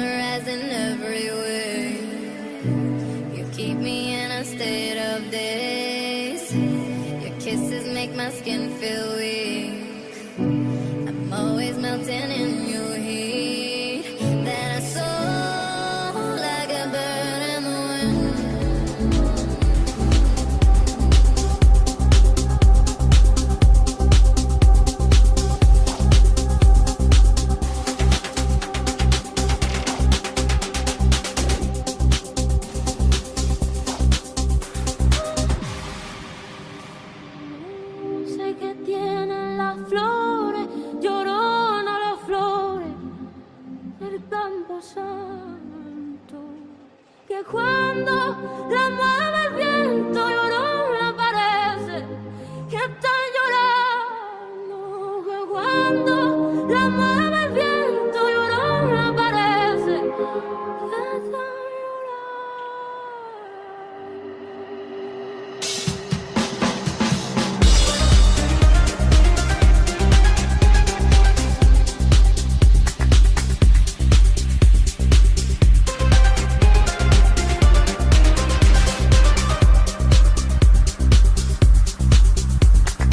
mesmerizing every way. You keep me in a state of daze. Your kisses make my skin feel weak. I'm always melting in your heat. Then I soar like a bird in the wind. Sé que tienen las flores, llorona las flores del campo santo. Que cuando la mueve el viento, llorona parece que están llorando. Que cuando la mueve el viento, llorona parece que están llorando. Que cuando la mueve el viento,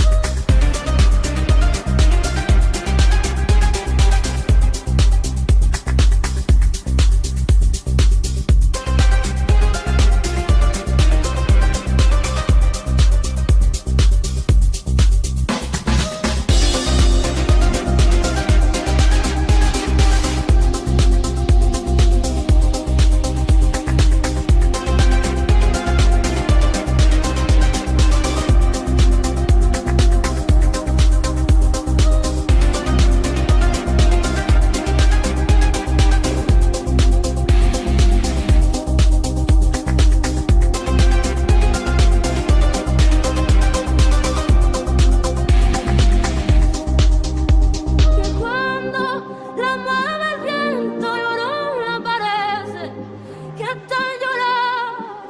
llorona parece que están llorando.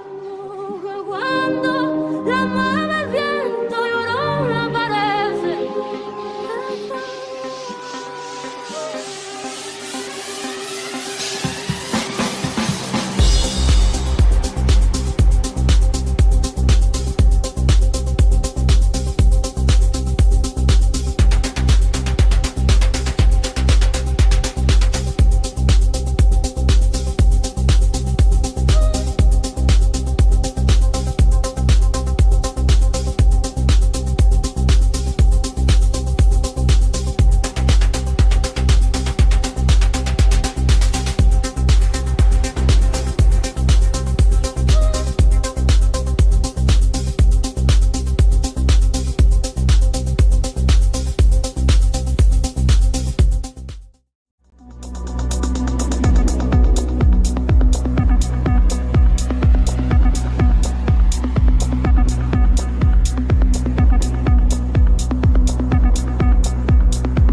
Que cuando la mueve el viento, llorona parece que están llorando.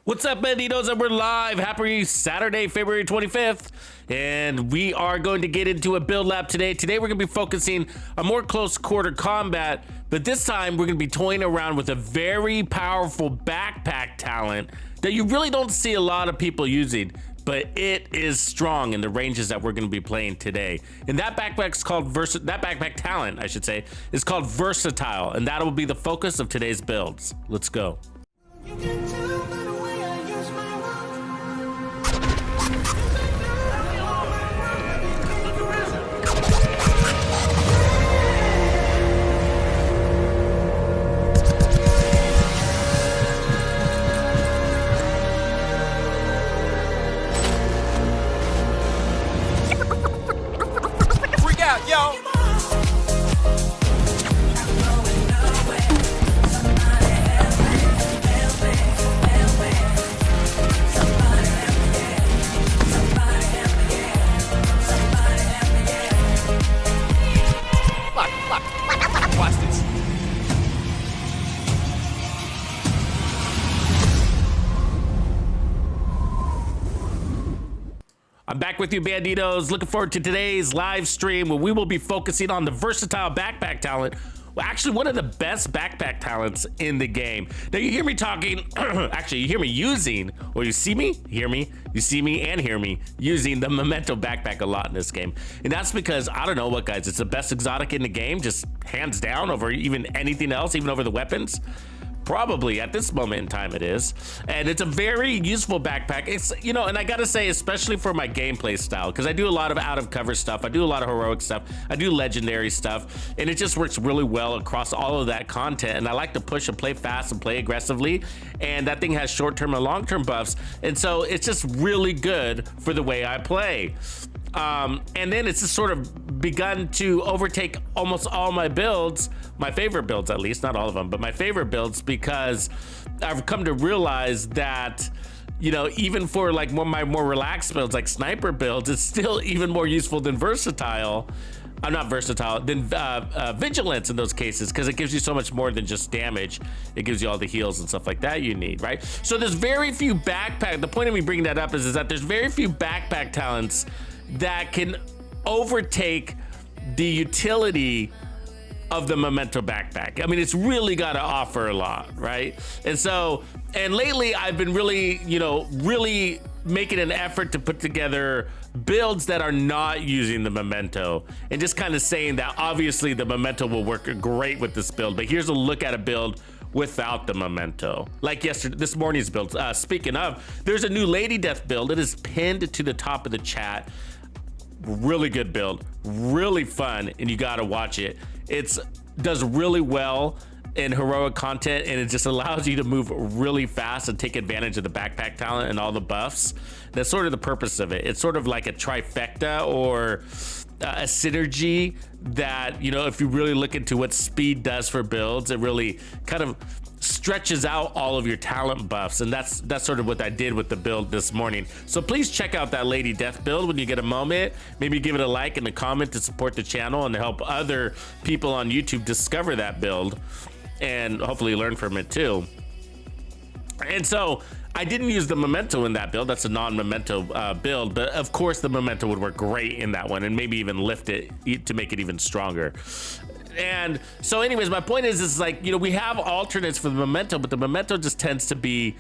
What's up, Bandidos? And we're live. Happy Saturday, February 25th. And we are going to get into a build lab today. Today, we're going to be focusing on more close quarter combat. But this time, we're going to be toying around with a very powerful backpack talent that you really don't see a lot of people using. But it is strong in the ranges that we're going to be playing today. And that backpack's called that backpack talent, I should say, is called Versatile. And that'll be the focus of today's builds. Let's go. Freak out, yo! Watch this. I'm back with you, Bandidos. Looking forward to today's live stream where we will be focusing on the versatile backpack talent actually one of the best backpack talents in the game. Now you hear me talking, actually you hear me using, or you see me, hear me, you see me and hear me using the Memento backpack a lot in this game. And that's because, I don't know what guys, it's the best exotic in the game, just hands down over even anything else, even over the weapons. Probably at this moment in time it is. And it's a very useful backpack. It's, you know, and I gotta say, especially for my gameplay style, because I do a lot of out of cover stuff, I do a lot of heroic stuff, I do legendary stuff, and it just works really well across all of that content. And I like to push and play fast and play aggressively, and that thing has short-term and long-term buffs, and so it's just really good for the way I play. And then it's just sort of begun to overtake almost all my builds, my favorite builds at least, not all of them, but my favorite builds, because I've come to realize that, you know, even for like my more relaxed builds, like sniper builds, it's still even more useful than versatile. I'm not versatile, than vigilance in those cases, because it gives you so much more than just damage. It gives you all the heals and stuff like that you need, right? So there's very few backpack, the point of me bringing that up is that there's very few backpack talents that can overtake the utility of the Memento backpack. I mean, it's really got to offer a lot, right? And so, and lately I've been really, you know, really making an effort to put together builds that are not using the Memento, and just kind of saying that obviously the Memento will work great with this build, but here's a look at a build without the Memento. Like yesterday, this morning's build. Speaking of, there's a new Lady Death build. It is pinned to the top of the chat. Really good build, really fun, and you gotta watch it. It's does really well in heroic content, and it just allows you to move really fast and take advantage of the backpack talent and all the buffs. That's sort of the purpose of it. It's sort of like a trifecta or a synergy that, you know, if you really look into what speed does for builds, it really kind of stretches out all of your talent buffs, and that's sort of what I did with the build this morning. So please check out that Lady Death build when you get a moment. Maybe give it a like and a comment to support the channel and to help other people on YouTube discover that build and hopefully learn from it too. And so I didn't use the Memento in that build. That's a non-Memento build, but of course the Memento would work great in that one, and maybe even lift it to make it even stronger. And so anyways, my point is like, you know, we have alternates for the Memento, but the Memento just tends to be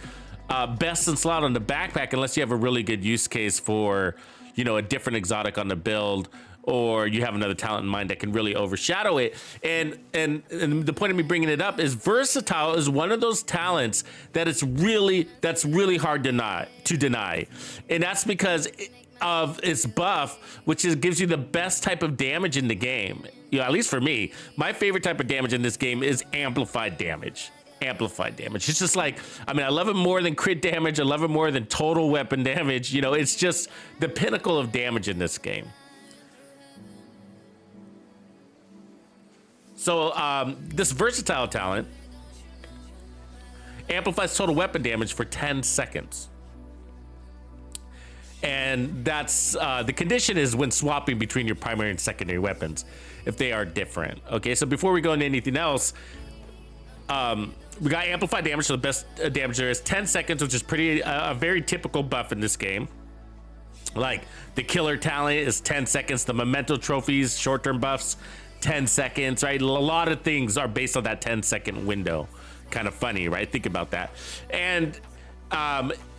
best in slot on the backpack unless you have a really good use case for, you know, a different exotic on the build, or you have another talent in mind that can really overshadow it. And the point of me bringing it up is versatile is one of those talents that that's really hard to deny. And that's because of its buff, which gives you the best type of damage in the game. You know, at least for me, my favorite type of damage in this game is amplified damage. Amplified damage. It's just like, I mean, I love it more than crit damage. I love it more than total weapon damage. You know, it's just the pinnacle of damage in this game. So this versatile talent amplifies total weapon damage for 10 seconds. And that's the condition is when swapping between your primary and secondary weapons, if they are different. Okay, so before we go into anything else, we got amplified damage. So the best damage there is 10 seconds, which is pretty a very typical buff in this game. Like the killer talent is 10 seconds. The Memento trophies, short-term buffs, 10 seconds, right? A lot of things are based on that 10-second window. Kind of funny, right? Think about that. And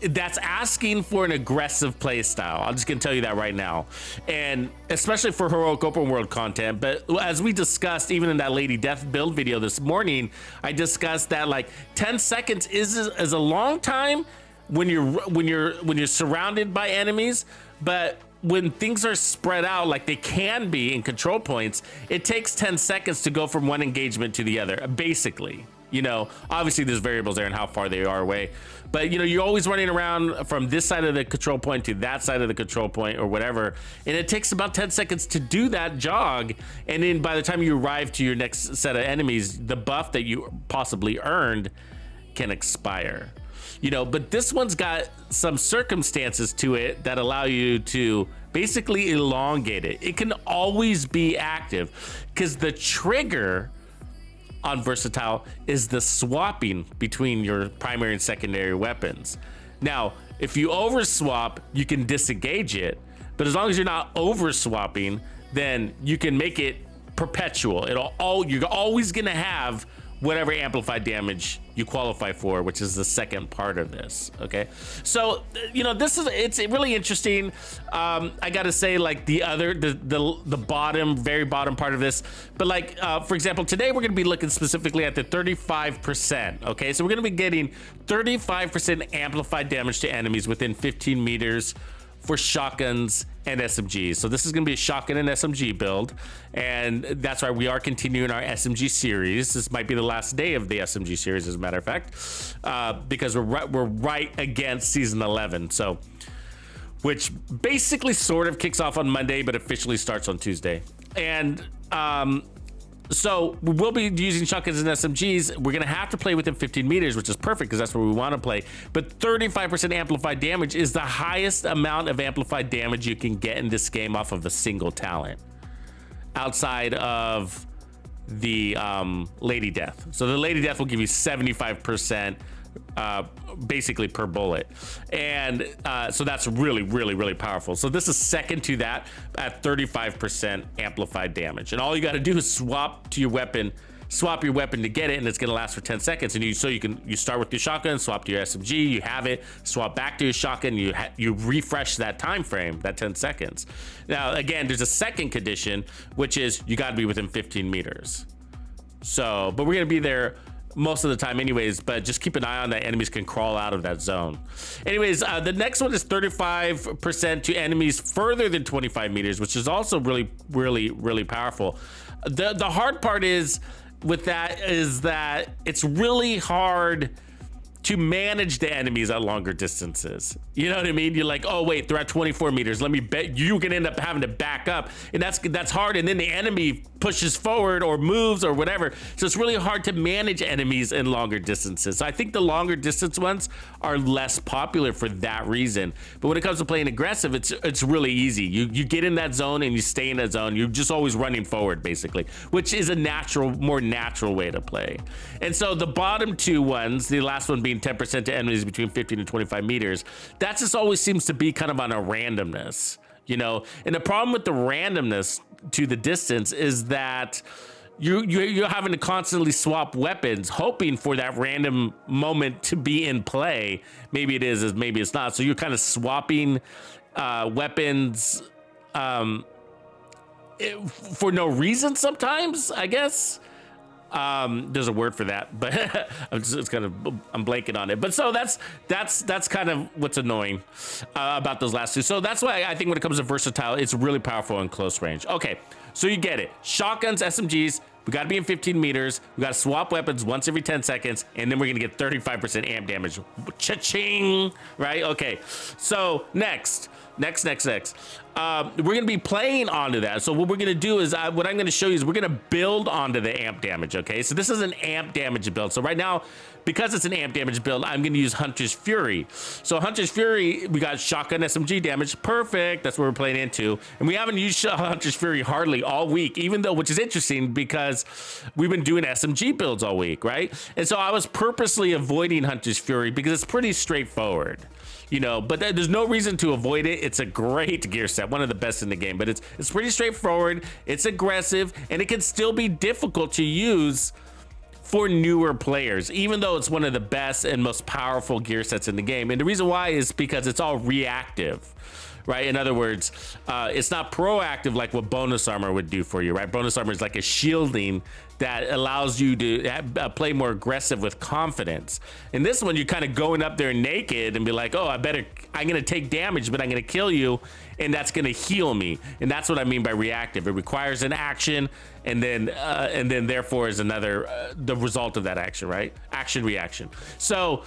that's asking for an aggressive play style. I'm just gonna tell you that right now, and especially for heroic open world content. But as we discussed, even in that Lady Death build video this morning, I discussed that like 10 seconds is a long time when you're surrounded by enemies, but when things are spread out like they can be in control points, it takes 10 seconds to go from one engagement to the other, basically. You know, obviously there's variables there and how far they are away, but you know, you're always running around from this side of the control point to that side of the control point or whatever, and it takes about 10 seconds to do that jog. And then by the time you arrive to your next set of enemies, the buff that you possibly earned can expire. You know, but this one's got some circumstances to it that allow you to basically elongate it. It can always be active because the trigger on versatile is the swapping between your primary and secondary weapons. Now, if you over swap, you can disengage it, but as long as you're not over swapping, then you can make it perpetual. You're always gonna have whatever amplified damage you qualify for, which is the second part of this. Okay, so you know, it's really interesting. I gotta say, like the very bottom part of this, but like for example, today we're gonna be looking specifically at the 35%. Okay, so we're gonna be getting 35% amplified damage to enemies within 15 meters for shotguns and SMGs. So this is going to be a shotgun and SMG build, and that's why we are continuing our SMG series. This might be the last day of the SMG series, as a matter of fact, because we're right against season 11. So, which basically sort of kicks off on Monday, but officially starts on Tuesday. And so we will be using shotguns and SMGs. We're going to have to play within 15 meters, which is perfect because that's where we want to play. But 35% amplified damage is the highest amount of amplified damage you can get in this game off of a single talent, outside of the Lady Death. So the Lady Death will give you 75% basically per bullet, and so that's really powerful. So this is second to that at 35% amplified damage, and all you got to do is swap your weapon to get it, and it's going to last for 10 seconds. And you start with your shotgun, swap to your SMG, you have it, swap back to your shotgun, you refresh that time frame, that 10 seconds. Now again, there's a second condition, which is you got to be within 15 meters. So, but we're going to be there most of the time anyways, but just keep an eye on that. Enemies can crawl out of that zone. Anyways, the next one is 35% to enemies further than 25 meters, which is also really powerful. The hard part is with that is that it's really hard to manage the enemies at longer distances. You know what I mean? You're like, oh wait, they're at 24 meters. Let me bet you can end up having to back up, and that's hard. And then the enemy pushes forward or moves or whatever. So it's really hard to manage enemies in longer distances. So I think the longer distance ones are less popular for that reason. But when it comes to playing aggressive, it's really easy. You get in that zone and you stay in that zone. You're just always running forward basically, which is a more natural way to play. And so the bottom two ones, the last one being 10% to enemies between 15 and 25 meters, that just always seems to be kind of on a randomness, you know. And the problem with the randomness to the distance is that you're having to constantly swap weapons, hoping for that random moment to be in play. Maybe it is, maybe it's not. So you're kind of swapping weapons for no reason sometimes, I guess. There's a word for that, but I'm blanking on it. But so that's kind of what's annoying about those last two. So that's why I think when it comes to versatile, it's really powerful in close range. Okay, so you get it. Shotguns, SMGs, we got to be in 15 meters. We got to swap weapons once every 10 seconds, and then we're gonna get 35% amp damage. Cha-ching, right? Okay, so next. We're gonna be playing onto that. So what we're gonna do is what I'm gonna show you is we're gonna build onto the amp damage. Okay, so this is an amp damage build. So right now, because it's an amp damage build, I'm gonna use Hunter's Fury. So Hunter's Fury, we got shotgun SMG damage, perfect. That's what we're playing into, and we haven't used Hunter's Fury hardly all week, even though, which is interesting because we've been doing SMG builds all week, right? And so I was purposely avoiding Hunter's Fury because it's pretty straightforward. You know, but there's no reason to avoid it. It's a great gear set, one of the best in the game, but it's pretty straightforward. It's aggressive, and it can still be difficult to use for newer players, even though it's one of the best and most powerful gear sets in the game. And the reason why is because it's all reactive, right? In other words, it's not proactive like what bonus armor would do for you, right? Bonus armor is like a shielding that allows you to play more aggressive with confidence. In this one, you're kind of going up there naked and be like, oh, I'm gonna take damage, but I'm gonna kill you, and that's gonna heal me. And that's what I mean by reactive. It requires an action, and then therefore is another the result of that action, right? Action, reaction. So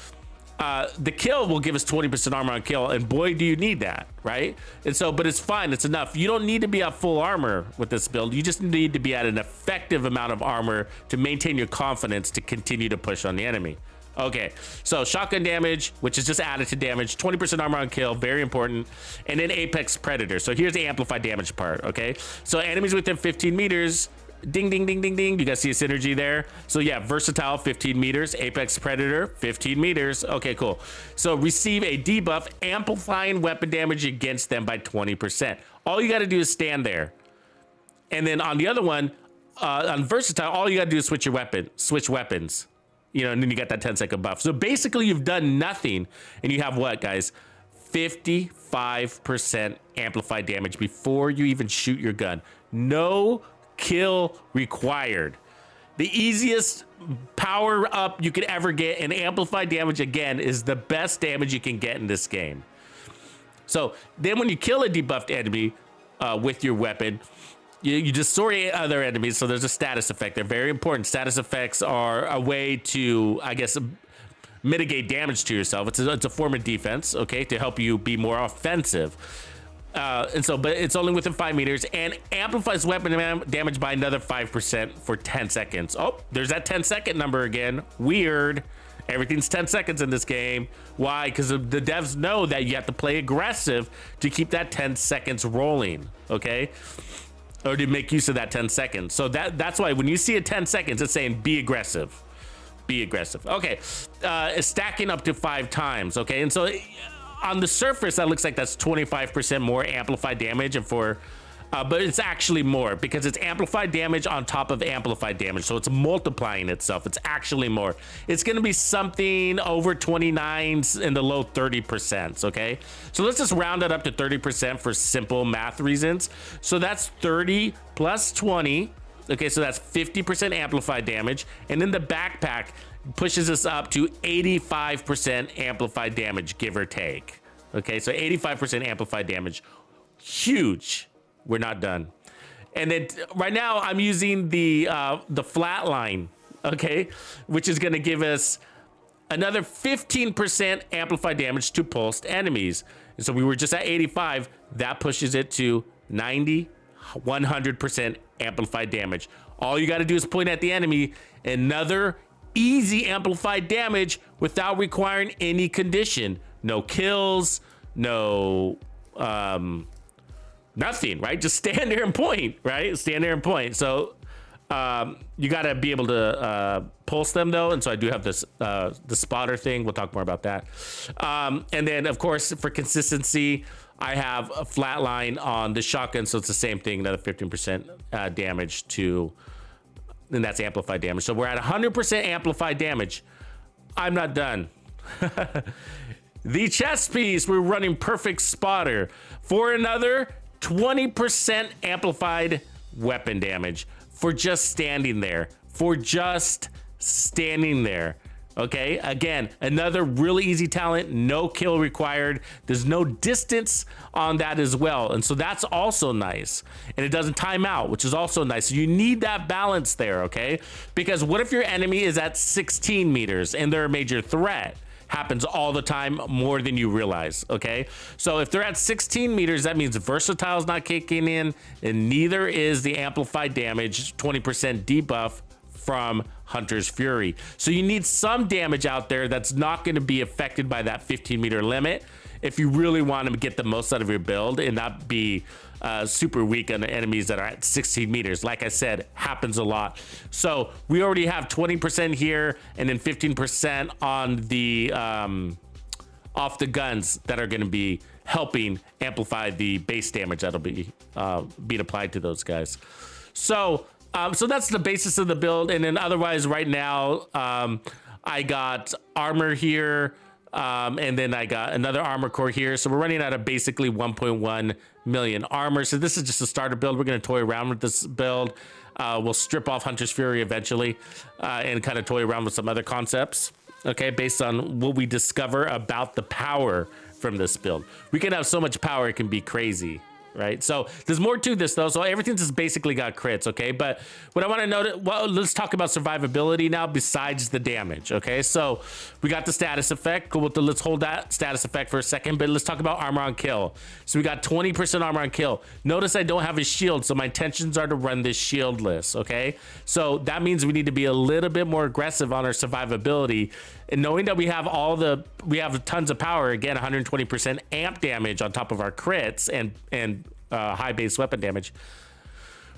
the kill will give us 20% armor on kill, and boy, do you need that, right? And so, but it's fine, it's enough. You don't need to be at full armor with this build. You just need to be at an effective amount of armor to maintain your confidence to continue to push on the enemy. Okay, so shotgun damage, which is just added to damage, 20% armor on kill, very important, and then Apex Predator. So here's the amplified damage part, okay? So enemies within 15 meters, ding, ding, ding, ding, ding. You guys see a synergy there? So yeah, versatile, 15 meters. Apex Predator, 15 meters. Okay, cool. So receive a debuff, amplifying weapon damage against them by 20%. All you got to do is stand there. And then on the other one, on versatile, all you gotta do is switch weapons, you know, and then you got that 10-second buff. So basically you've done nothing, and you have what, guys? 55% amplified damage before you even shoot your gun. No kill required. The easiest power up you could ever get, and amplified damage again is the best damage you can get in this game. So then when you kill a debuffed enemy with your weapon, you disorientate other enemies. So there's a status effect. They're very important. Status effects are a way to, I guess, mitigate damage to yourself. It's a form of defense, okay, to help you be more offensive. But it's only within 5 meters and amplifies weapon damage by another 5% for 10 seconds. Oh, there's that 10-second number again. Weird. Everything's 10 seconds in this game. Why? Because the devs know that you have to play aggressive to keep that 10 seconds rolling, okay? Or to make use of that 10 seconds. So that's why when you see a 10 seconds, it's saying be aggressive. Be aggressive. Okay, it's stacking up to 5 times, okay? And so on the surface, that looks like that's 25% more amplified damage, and but it's actually more because it's amplified damage on top of amplified damage. So it's multiplying itself. It's actually more. It's going to be something over 29s in the low 30%. Okay. So let's just round it up to 30% for simple math reasons. So that's 30 plus 20. Okay. So that's 50% amplified damage. And then the backpack pushes us up to 85% amplified damage, give or take. Okay. So 85% amplified damage. Huge. We're not done. And then right now I'm using the flat line, okay, which is going to give us another 15% amplified damage to pulsed enemies. And so we were just at 85. That pushes it to 90, 100% amplified damage. All you got to do is point at the enemy. Another easy amplified damage without requiring any condition. No kills, no nothing, right? Just stand there and point, right? Stand there and point. So you got to be able to pulse them though. And so I do have this the spotter thing. We'll talk more about that. And then of course for consistency, I have a flat line on the shotgun. So it's the same thing, another 15% damage to, and that's amplified damage. So we're at 100% amplified damage. I'm not done. The chest piece, we're running perfect spotter for another 20% amplified weapon damage for just standing there, okay? Again, another really easy talent, no kill required. There's no distance on that as well. And so that's also nice. And it doesn't time out, which is also nice. So you need that balance there, okay? Because what if your enemy is at 16 meters and they're a major threat? Happens all the time, more than you realize, okay? So if they're at 16 meters, that means versatile is not kicking in, and neither is the amplified damage 20% debuff from Hunter's Fury. So you need some damage out there that's not going to be affected by that 15-meter limit if you really want to get the most out of your build and not be super weak on the enemies that are at 16 meters. Like I said, happens a lot. So we already have 20% here and then 15% on the off the guns that are going to be helping amplify the base damage that'll be being applied to those guys. So so that's the basis of the build. And then otherwise right now I got armor here. And then I got another armor core here. So we're running out of basically 1.1 million armor. So this is just a starter build. We're going to toy around with this build. We'll strip off Hunter's Fury eventually and kind of toy around with some other concepts, okay, based on what we discover about the power from this build. We can have so much power, it can be crazy. Right, so there's more to this though. So everything's just basically got crits, okay? But what I want to note, well, let's talk about survivability now besides the damage, okay? So we got the status effect. Cool. Let's hold that status effect for a second, but let's talk about armor on kill. So we got 20% armor on kill. Notice I don't have a shield, so my intentions are to run this shieldless, okay? So that means we need to be a little bit more aggressive on our survivability. And knowing that we have tons of power, again, 120% amp damage on top of our crits and high base weapon damage,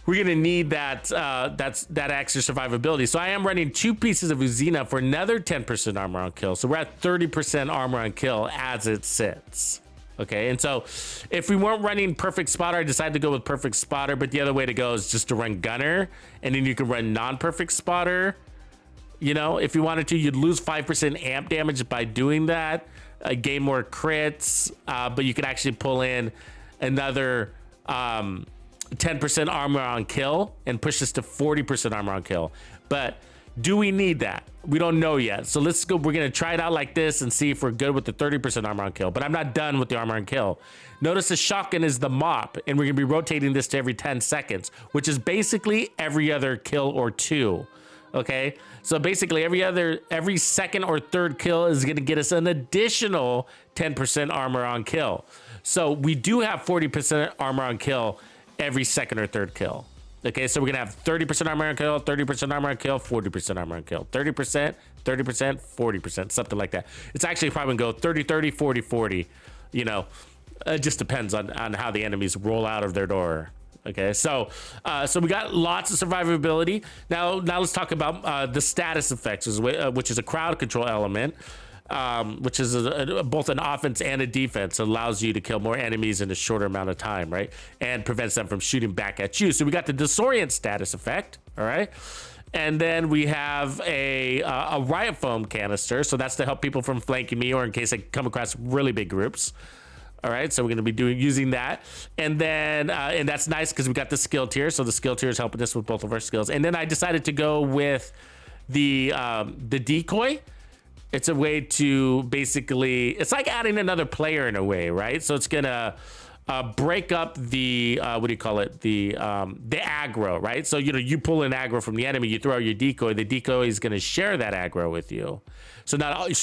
we're gonna need that extra survivability. So I am running 2 pieces of Uzina for another 10% armor on kill. So we're at 30% armor on kill as it sits. Okay, and so if we weren't running Perfect Spotter, I decided to go with Perfect Spotter, but the other way to go is just to run Gunner, and then you can run non-Perfect Spotter. You know, if you wanted to, you'd lose 5% amp damage by doing that, gain more crits, but you could actually pull in another 10% armor on kill and push this to 40% armor on kill. But do we need that? We don't know yet. So let's go. We're going to try it out like this and see if we're good with the 30% armor on kill. But I'm not done with the armor on kill. Notice the shotgun is the mop, and we're going to be rotating this to every 10 seconds, which is basically every other kill or two. Okay, so basically every second or third kill is going to get us an additional 10% armor on kill. So we do have 40% armor on kill every second or third kill. Okay, so we're gonna have 30% armor on kill, 30% armor on kill, 40% armor on kill, 30%, 30%, 40%, something like that. It's actually probably gonna go 30, 30, 40, 40. You know, it just depends on how the enemies roll out of their door. Okay, so we got lots of survivability. Now let's talk about the status effects, which is a crowd control element. Which is both an offense and a defense. It allows you to kill more enemies in a shorter amount of time, right? And prevents them from shooting back at you. So we got the disorient status effect, all right? And then we have a riot foam canister. So that's to help people from flanking me or in case I come across really big groups. All right, so we're going to be using that. And then, and that's nice because we got the skill tier. So the skill tier is helping us with both of our skills. And then I decided to go with the decoy. It's a way to basically, it's like adding another player in a way, right? So it's gonna break up the what do you call it? The aggro, right? So you pull an aggro from the enemy, you throw out your decoy. The decoy is gonna share that aggro with you. So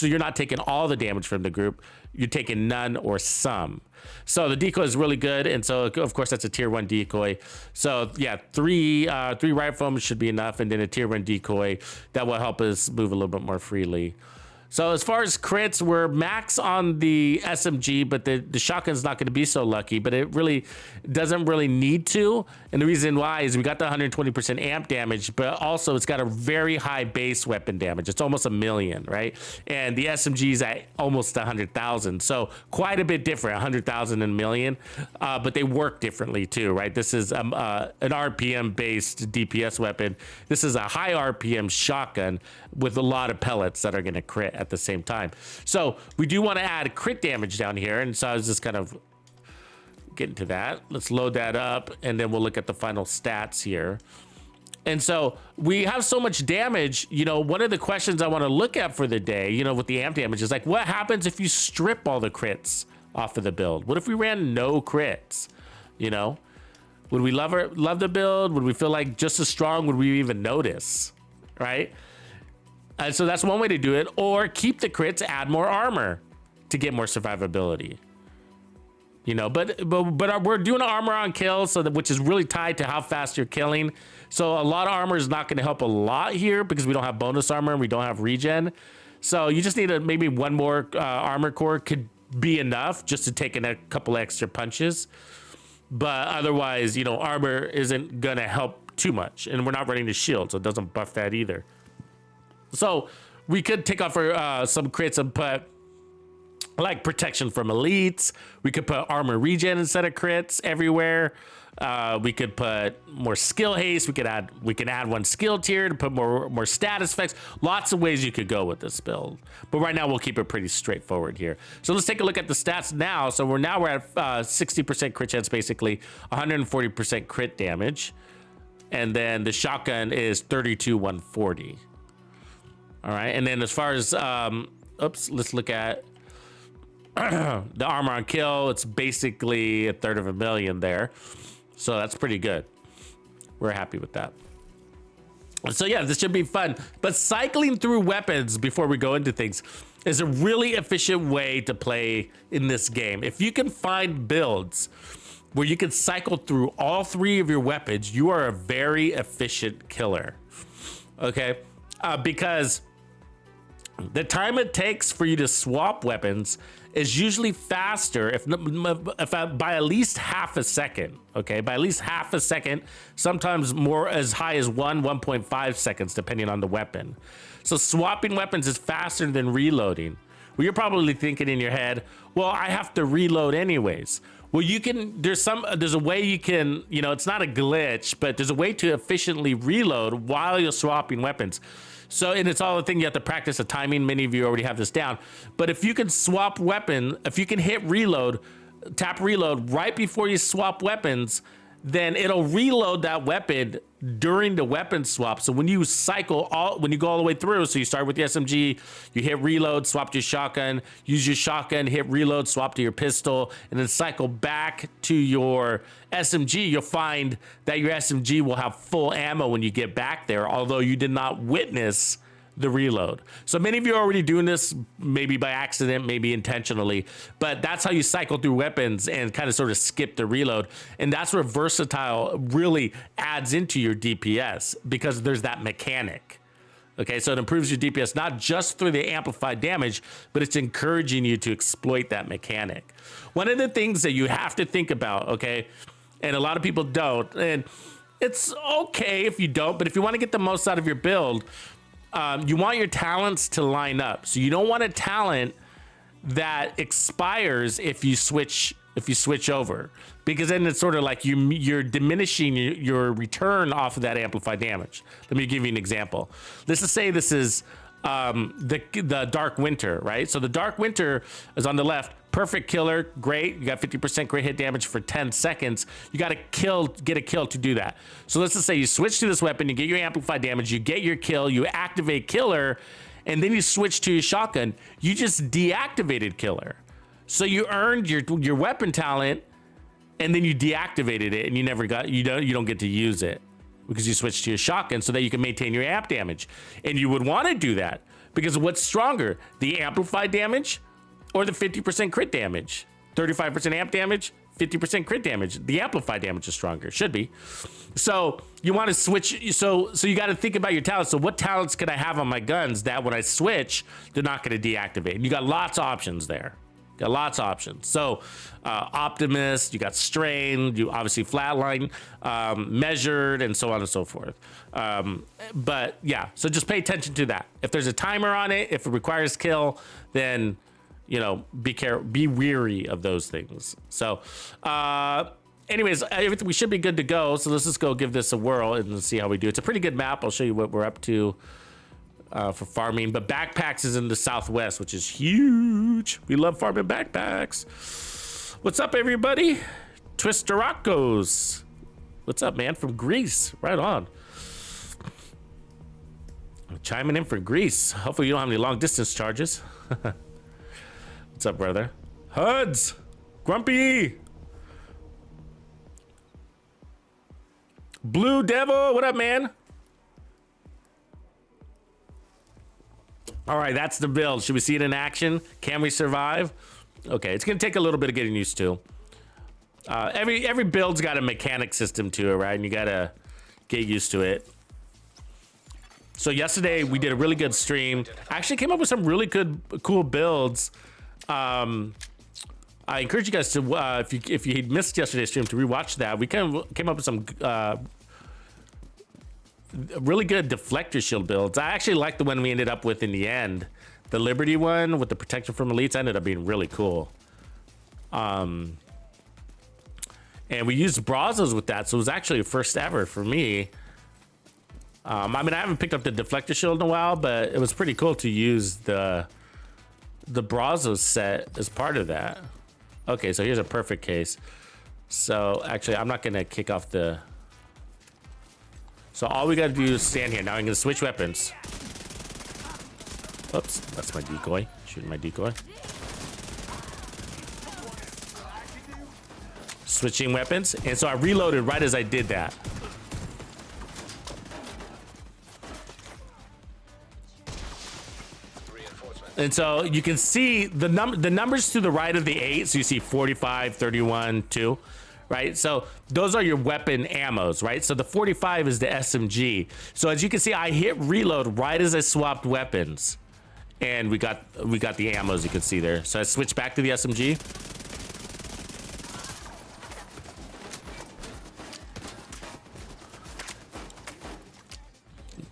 you're not taking all the damage from the group. You're taking none or some. So the decoy is really good, and so of course that's a tier 1 decoy. So yeah, three riot foams should be enough, and then a tier 1 decoy that will help us move a little bit more freely. So as far as crits, we're max on the SMG, but the shotgun's not going to be so lucky, but it really doesn't really need to. And the reason why is we got the 120% amp damage, but also it's got a very high base weapon damage. It's almost 1 million, right? And the SMG's at almost 100,000. So quite a bit different, 100,000 and 1 million, but they work differently too, right? This is an RPM based DPS weapon. This is a high RPM shotgun with a lot of pellets that are going to crit at the same time. So we do want to add crit damage down here, and so I was just kind of getting to that. Let's load that up, and then we'll look at the final stats here. And so we have so much damage, one of the questions I want to look at for the day, with the amp damage is like, what happens if you strip all the crits off of the build? What if we ran no crits? Would we love the build? Would we feel like just as strong? Would we even notice, right? And so that's one way to do it, or keep the crits, add more armor to get more survivability. But we're doing armor on kill, which is really tied to how fast you're killing. So a lot of armor is not going to help a lot here because we don't have bonus armor and we don't have regen. So you just need maybe one more armor core could be enough just to take in a couple extra punches. But otherwise, armor isn't going to help too much, and we're not running the shield, so it doesn't buff that either. So we could take off some crits and put like protection from elites. We could put armor regen instead of crits everywhere. We could put more skill haste. We can add one skill tier to put more status effects. Lots of ways you could go with this build. But right now we'll keep it pretty straightforward here. So let's take a look at the stats now. So we're at 60% crit chance, basically 140% crit damage. And then the shotgun is 32-140. All right, and then as far as, let's look at the armor on kill. It's basically 1/3 of 1 million there. So that's pretty good. We're happy with that. So yeah, this should be fun. But cycling through weapons before we go into things is a really efficient way to play in this game. If you can find builds where you can cycle through all 3 of your weapons, you are a very efficient killer. Okay? Because the time it takes for you to swap weapons is usually faster if by at least half a second. Okay, by at least half a second, sometimes more, as high as 1.5 seconds, depending on the weapon. So swapping weapons is faster than reloading, Well, you're probably thinking in your head, well, I have to reload anyways. Well, you can, there's a way you can, you know, it's not a glitch, but there's a way to efficiently reload while you're swapping weapons. So, and it's all the thing, you have to practice the timing. Many of you already have this down. But if you can swap weapon, if you can hit reload, tap reload right before you swap weapons, then it'll reload that weapon during the weapon swap. So when you cycle when you go all the way through, so you start with the SMG, you hit reload, swap to your shotgun, use your shotgun, hit reload, swap to your pistol, and then cycle back to your SMG, you'll find that your SMG will have full ammo when you get back there, although you did not witness the reload. So many of you are already doing this, maybe by accident, maybe intentionally, but that's how you cycle through weapons and kind of sort of skip the reload. And that's where versatile really adds into your DPS, because there's that mechanic. Okay, so it improves your DPS, not just through the amplified damage, but it's encouraging you to exploit that mechanic. One of the things that you have to think about, okay, and a lot of people don't, and it's okay if you don't, but if you want to get the most out of your build, you want your talents to line up. So you don't want a talent that expires if you switch over, because then it's sort of like you're diminishing your return off of that amplified damage. Let me give you an example. Let's just say this is the Dark Winter, right? So the Dark Winter is on the left. Perfect killer, great. You got 50% crit hit damage for 10 seconds. You got to get a kill to do that. So let's just say you switch to this weapon, you get your amplified damage, you get your kill, you activate killer, and then you switch to your shotgun. You just deactivated killer. So you earned your weapon talent, and then you deactivated it, and you don't get to use it because you switched to your shotgun so that you can maintain your amp damage. And you would want to do that because what's stronger, the amplified damage or the 50% crit damage? 35% amp damage, 50% crit damage. The amplified damage is stronger, should be. So you want to switch. So you got to think about your talents. So what talents can I have on my guns that when I switch, they're not going to deactivate? And you got lots of options there. Got lots of options. So Optimist, you got Strain, you obviously Flatline, Measured, and so on and so forth. But yeah, so just pay attention to that. If there's a timer on it, if it requires kill, then be weary of those things. So anyways, everything, we should be good to go. So let's just go give this a whirl and see how we do. It's a pretty good map. I'll show you what we're up to for farming. But backpacks is in the southwest, which is huge. We love farming backpacks. What's up, everybody? Twisteracos. What's up, man? From Greece. Right on. I'm chiming in for Greece. Hopefully you don't have any long distance charges. What's up, brother? Huds! Grumpy! Blue Devil, what up, man? All right, that's the build. Should we see it in action? Can we survive? Okay, it's gonna take a little bit of getting used to. Every build's got a mechanic system to it, right? And you gotta get used to it. So yesterday we did a really good stream. I actually came up with some really cool builds. I encourage you guys to, if you missed yesterday's stream, to rewatch that. We came up with some really good deflector shield builds. I actually like the one we ended up with in the end. The Liberty one with the protection from elites ended up being really cool. And we used Brazos with that, so it was actually a first ever for me. I mean, I haven't picked up the deflector shield in a while, but it was pretty cool to use the Brazos set as part of that. Okay, so here's a perfect case. So actually, I'm not gonna kick off the. So all we gotta do is stand here. Now I'm gonna switch weapons. Oops, that's my decoy. Shooting my decoy. Switching weapons, and so I reloaded right as I did that. And so you can see the numbers to the right of the 8. So you see 45, 31, 2, right? So those are your weapon ammos, right? So the 45 is the SMG. So as you can see, I hit reload right as I swapped weapons, and we got the ammos you can see there. So I switched back to the SMG.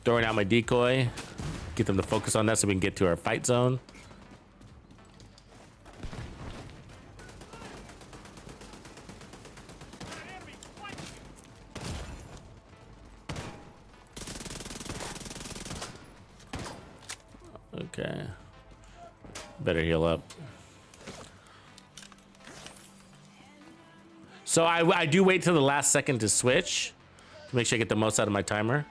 Throwing out my decoy. Get them to focus on that so we can get to our fight zone. Okay. Better heal up. So I do wait till the last second to switch to make sure I get the most out of my timer.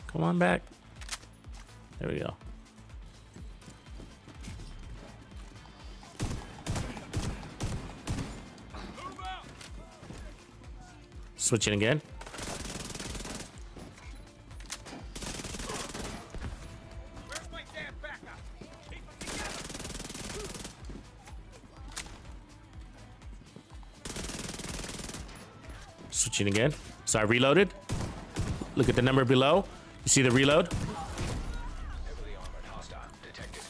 Come on back. There we go. Switching again. Where's my damn backup? Keep them together. Switching again. So I reloaded. Look at the number below. You see the reload? Heavily armored hostile detected.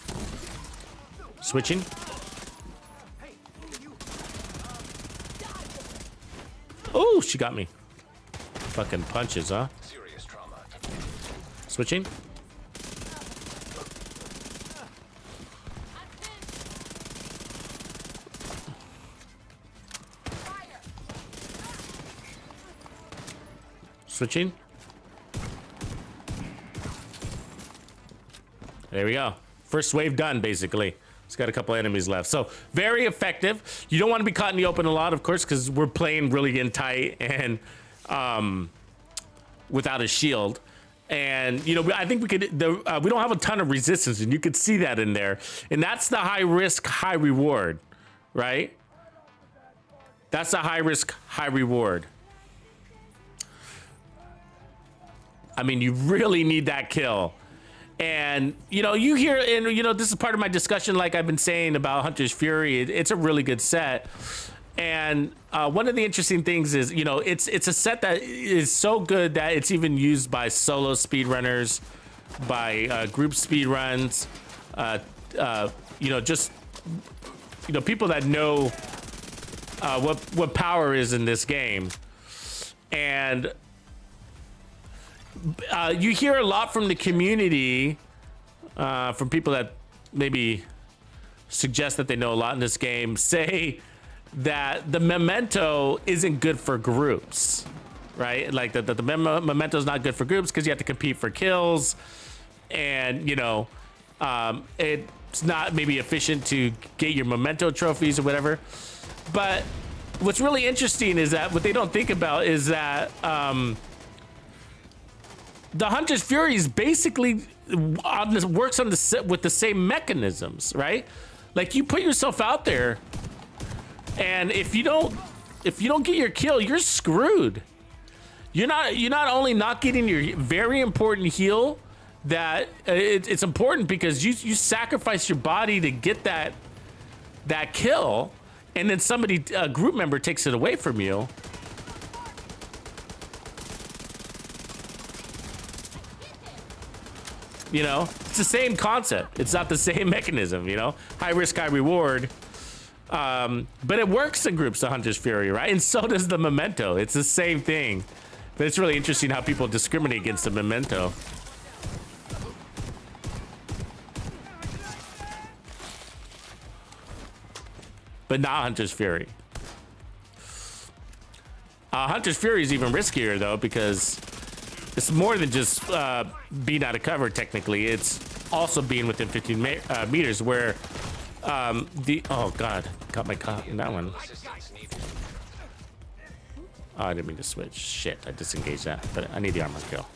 Switching. Oh, she got me. Fucking punches, huh? Serious trauma. Switching. Switching. There we go. First wave done, basically. It's got a couple enemies left. So very effective. You don't want to be caught in the open a lot, of course, because we're playing really in tight and without a shield. And, you know, I think we could, we don't have a ton of resistance, and you could see that in there. And that's the high risk, high reward, right? That's the high risk, high reward. I mean, you really need that kill. And, you know, you hear, and, you know, this is part of my discussion, like I've been saying about Hunter's Fury. It's a really good set. And one of the interesting things is, you know, it's a set that is so good that it's even used by solo speedrunners, by group speedruns, you know, just, you know, people that know what power is in this game. And you hear a lot from the community, from people that maybe suggest that they know a lot in this game, say that the memento isn't good for groups, right? Like the memento is not good for groups because you have to compete for kills, and, you know, it's not maybe efficient to get your memento trophies or whatever. But what's really interesting is that what they don't think about is that the Hunter's Fury is basically works on with the same mechanisms, right? Like, you put yourself out there, and if you don't get your kill, you're screwed. You're not only not getting your very important heal, that it's important because you sacrifice your body to get that kill, and then a group member takes it away from you. You know, it's the same concept. It's not the same mechanism, you know? High risk, high reward. But it works in groups, the Hunter's Fury, right? And so does the memento. It's the same thing. But it's really interesting how people discriminate against the memento. But not Hunter's Fury. Hunter's Fury is even riskier, though, because it's more than just being out of cover, technically. It's also being within 15 meters, where oh god, got my caught in that one. Oh, I didn't mean to switch. Shit, I disengaged that, but I need the armor kill.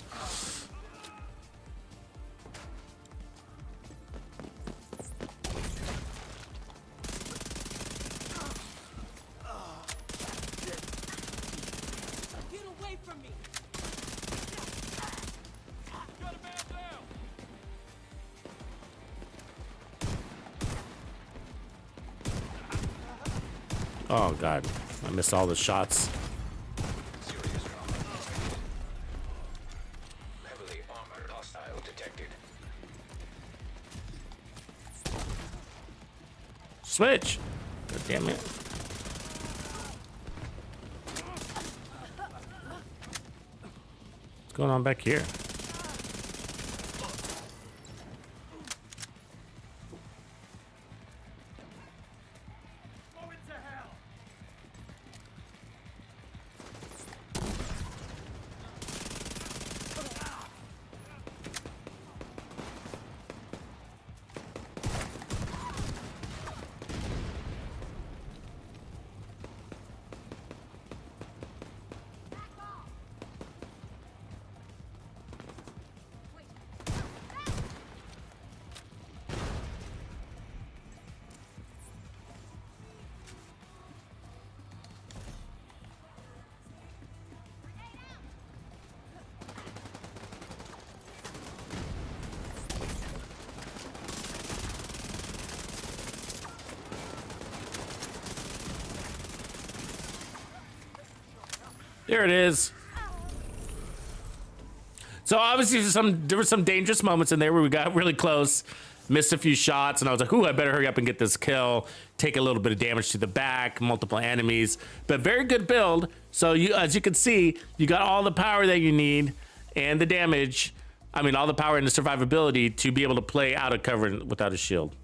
Oh god, I missed all the shots. Heavily armored hostile detected. Switch! God damn it. What's going on back here? There it is. So obviously there were some dangerous moments in there where we got really close, missed a few shots, and I was like, ooh, I better hurry up and get this kill, take a little bit of damage to the back, multiple enemies, but very good build. So as you can see, you got all the power that you need and the damage. I mean, all the power and the survivability to be able to play out of cover without a shield.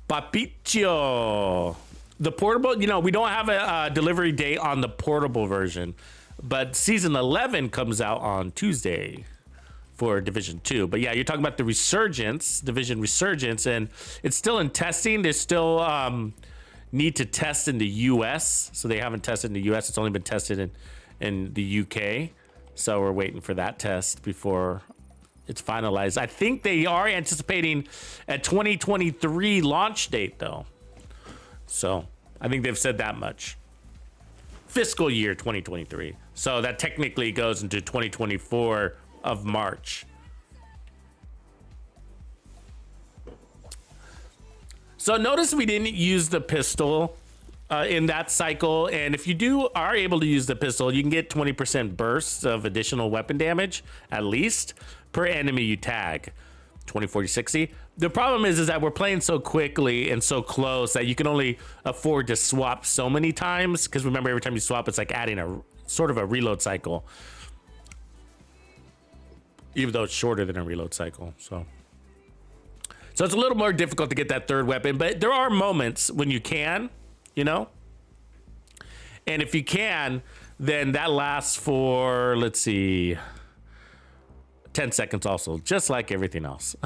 Papicho. The portable, you know, we don't have a delivery date on the portable version, but season 11 comes out on Tuesday for Division 2. But yeah, you're talking about the Resurgence, Division Resurgence, and it's still in testing. They still need to test in the US. So they haven't tested in the US. It's only been tested in the UK. So we're waiting for that test before it's finalized. I think they are anticipating a 2023 launch date though. So I think they've said that much. Fiscal year 2023. So that technically goes into 2024 of March. So notice we didn't use the pistol in that cycle. And if you are able to use the pistol, you can get 20% bursts of additional weapon damage, at least, per enemy you tag. 20, 40, 60. The problem is that we're playing so quickly and so close that you can only afford to swap so many times. Because remember, every time you swap, it's like adding a sort of a reload cycle. Even though it's shorter than a reload cycle. So it's a little more difficult to get that third weapon. But there are moments when you can, you know. And if you can, then that lasts for, let's see, 10 seconds also, just like everything else.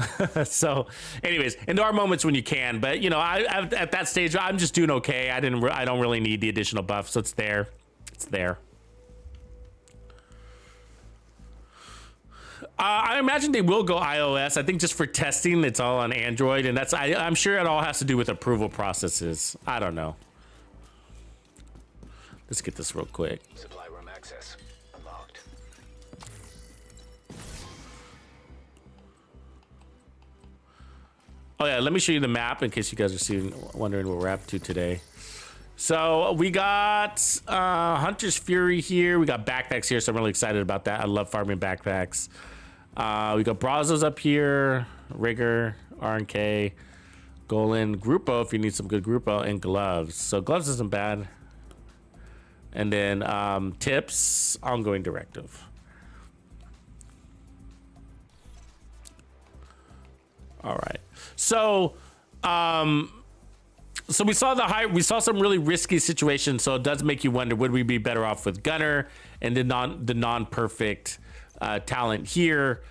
So anyways, and there are moments when you can, but you know, I at that stage, I'm just doing okay. I don't really need the additional buff. So it's there. I imagine they will go iOS. I think just for testing, it's all on Android, and I'm sure it all has to do with approval processes. I don't know. Let's get this real quick. Supply room access unlocked. Oh yeah, let me show you the map in case you guys are wondering what we're up to today. So we got Hunter's Fury here. We got backpacks here, so I'm really excited about that. I love farming backpacks. We got Brazos up here, Rigger, RNK, Golan, Grupo if you need some good Grupo, and gloves. So gloves isn't bad. And then tips, ongoing directive. All right. So we saw some really risky situations. So it does make you wonder, would we be better off with Gunner and the non-perfect talent here?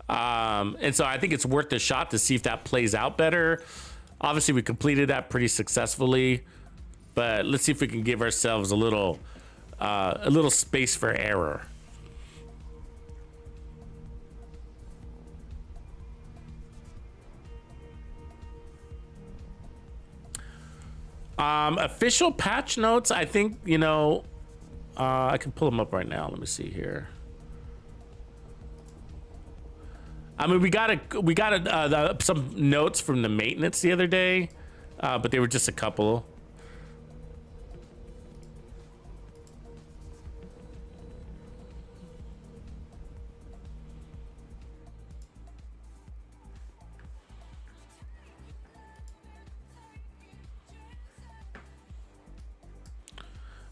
And so I think it's worth the shot to see if that plays out better. Obviously, we completed that pretty successfully, but let's see if we can give ourselves a little space for error. Official patch notes, I think, you know, I can pull them up right now. Let me see here. I mean, we got some notes from the maintenance the other day, but they were just a couple.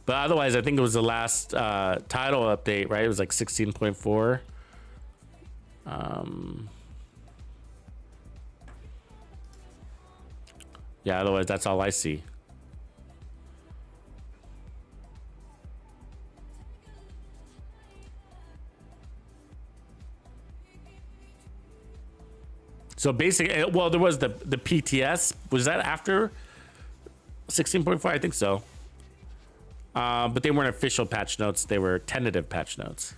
But otherwise, I think it was the last title update, right? It was like 16.4. Yeah, otherwise, that's all I see. So basically, well, there was the PTS. Was that after 16.4? I think so. But they weren't official patch notes. They were tentative patch notes.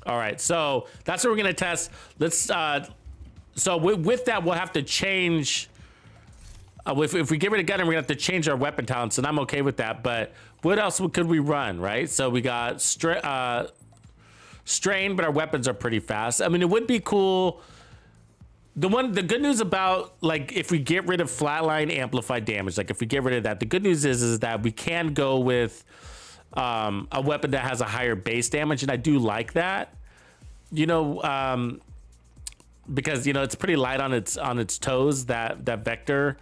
All right, so that's what we're gonna test. Let's So with that, we'll have to change. If we get rid of gunner, we're gonna have to change our weapon talents, and I'm okay with that. But what else could we run, right? So we got strain, but our weapons are pretty fast. I mean, it would be cool. The good news about, like, if we get rid of flatline amplified damage, like if we get rid of that, the good news is that we can go with a weapon that has a higher base damage, and I do like that. You know, because you know it's pretty light on its toes, that vector.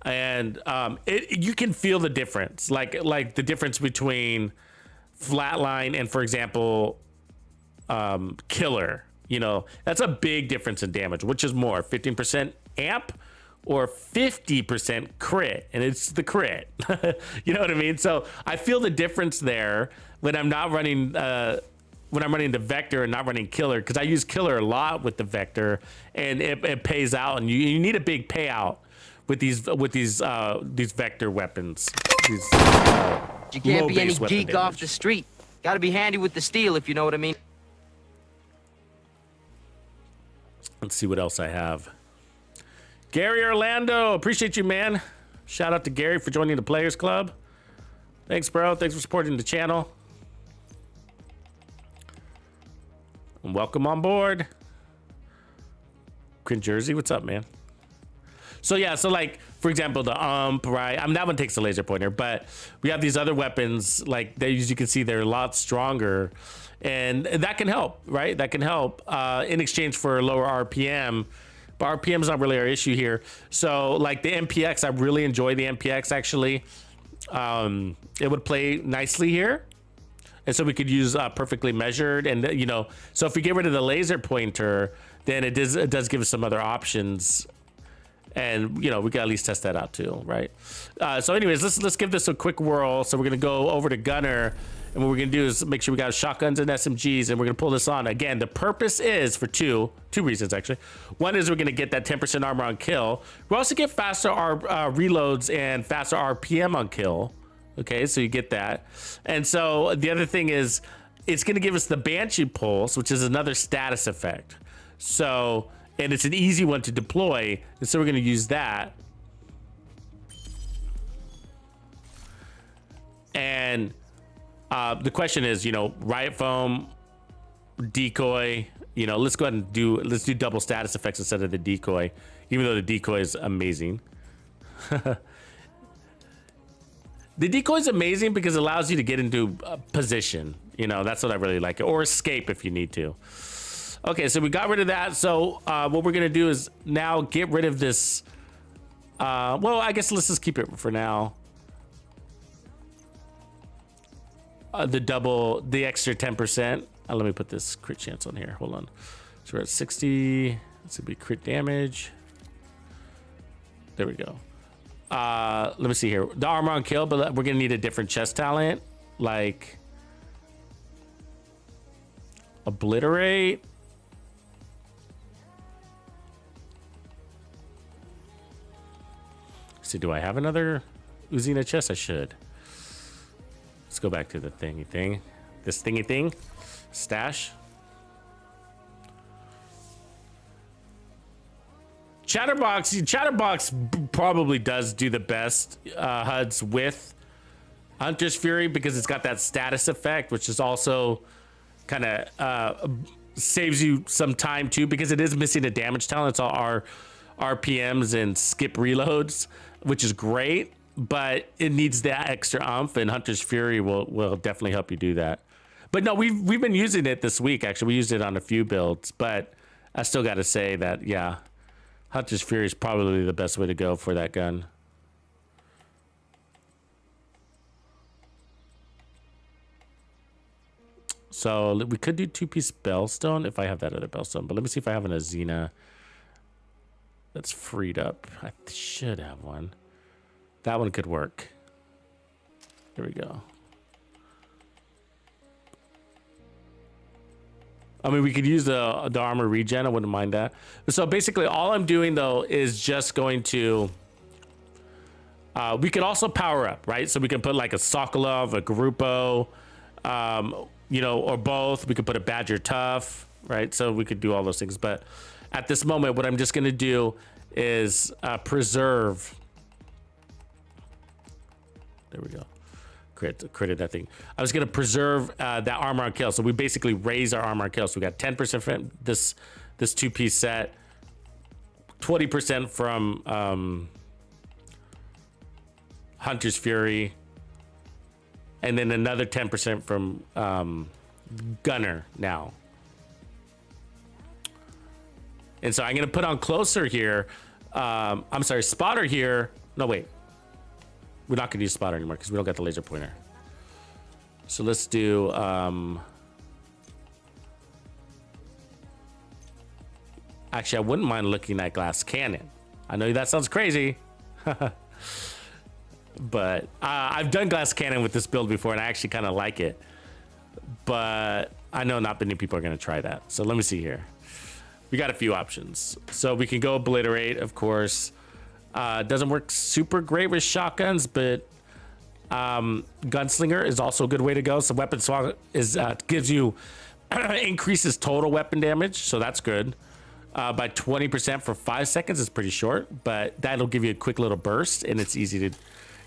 And you can feel the difference, like the difference between flatline and, for example, killer. You know, that's a big difference in damage. Which is more, 15% amp or 50% crit? And it's the crit. You know what I mean? So I feel the difference there when I'm not running when I'm running the vector and not running killer, because I use killer a lot with the vector, and it pays out, and you need a big payout with these vector weapons. These, You can't be any low-base weapon geek off damage. the street. Gotta be handy with the steel, if you know what I mean. Let's see what else I have. Gary Orlando, appreciate you, man. Shout out to Gary for joining the Players Club. Thanks, bro. Thanks for supporting the channel. And welcome on board. Quinn Jersey, what's up, man? So yeah, so like, for example, the right? I mean, that one takes a laser pointer, but we have these other weapons, like they, as you can see, they're a lot stronger, and that can help, right? That can help in exchange for lower RPM, but RPM is not really our issue here. So like the MPX, I really enjoy the MPX actually. It would play nicely here. And so we could use perfectly measured, and you know, so if we get rid of the laser pointer, then it does give us some other options. And you know, we can at least test that out too, right? So anyways, let's give this a quick whirl. So we're gonna go over to gunner, and what we're gonna do is make sure we got shotguns and SMGs, and we're gonna pull this on. Again, the purpose is for two reasons actually. One is we're gonna get that 10% armor on kill. We also get faster reloads and faster RPM on kill. Okay, so you get that. And so the other thing is it's gonna give us the Banshee Pulse, which is another status effect. So, and it's an easy one to deploy, and so we're gonna use that. And the question is, you know, riot foam, decoy, you know, let's go ahead and do double status effects instead of the decoy, even though the decoy is amazing. The decoy is amazing because it allows you to get into a position. You know, that's what I really like. Or escape if you need to. Okay, so we got rid of that. So what we're going to do is now get rid of this. Well, I guess let's just keep it for now. The extra 10%. Let me put this crit chance on here. Hold on. So we're at 60. This would be crit damage. There we go. Let me see here. The armor on kill, but we're gonna need a different chest talent, like obliterate. See, do I have another Uzina chest? I should. Let's go back to the thingy thing. This thingy thing. Stash. Chatterbox probably does do the best HUDs with Hunter's Fury because it's got that status effect, which is also kind of saves you some time too, because it is missing a damage talent. It's all our RPMs and skip reloads, which is great, but it needs that extra oomph, and Hunter's Fury will definitely help you do that. But no, we've been using it this week. Actually, we used it on a few builds, but I still got to say that, yeah, Hunter's Fury is probably the best way to go for that gun. So we could do 2-piece Bellstone if I have that other Bellstone, but let me see if I have an Azina that's freed up. I should have one. That one could work. Here we go. I mean, we could use the armor regen. I wouldn't mind that. So basically, all I'm doing though is just going to. We could also power up, right? So we can put like a Sokolov, a Grupo, you know, or both. We could put a Badger Tough, right? So we could do all those things. But at this moment, what I'm just gonna do is preserve. There we go. Critted that thing. I was gonna preserve that armor on kill. So we basically raise our armor on kill. So we got 10% from this 2-piece set, 20% from Hunter's Fury, and then another 10% from Gunner now. And so I'm gonna put on Closer here. I'm sorry, Spotter here. No, wait. We're not gonna use Spotter anymore because we don't got the laser pointer. So let's do actually, I wouldn't mind looking at Glass Cannon. I know that sounds crazy. But I've done Glass Cannon with this build before and I actually kind of like it. But I know not many people are gonna try that. So let me see here. We got a few options. So we can go Obliterate, of course. Doesn't work super great with shotguns, but Gunslinger is also a good way to go. So Weapon Swap is gives you increases total weapon damage, so that's good. By 20% for 5 seconds is pretty short, but that'll give you a quick little burst, and it's easy to.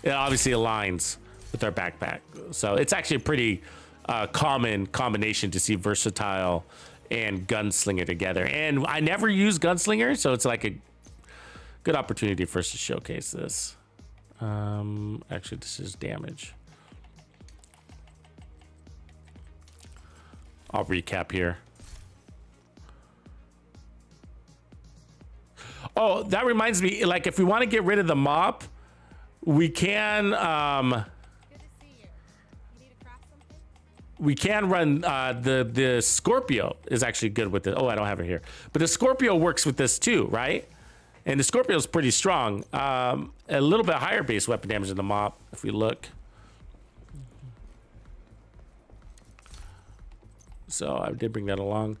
It obviously aligns with our backpack, so it's actually a pretty common combination to see Versatile and Gunslinger together. And I never use Gunslinger, so it's like a good opportunity for us to showcase this. Actually, this is damage. I'll recap here. Oh, that reminds me, like if we want to get rid of the mop, we can run the Scorpio is actually good with it. Oh, I don't have it here. But the Scorpio works with this too, right? And the Scorpio is pretty strong. A little bit higher base weapon damage than the mop, if we look. So I did bring that along.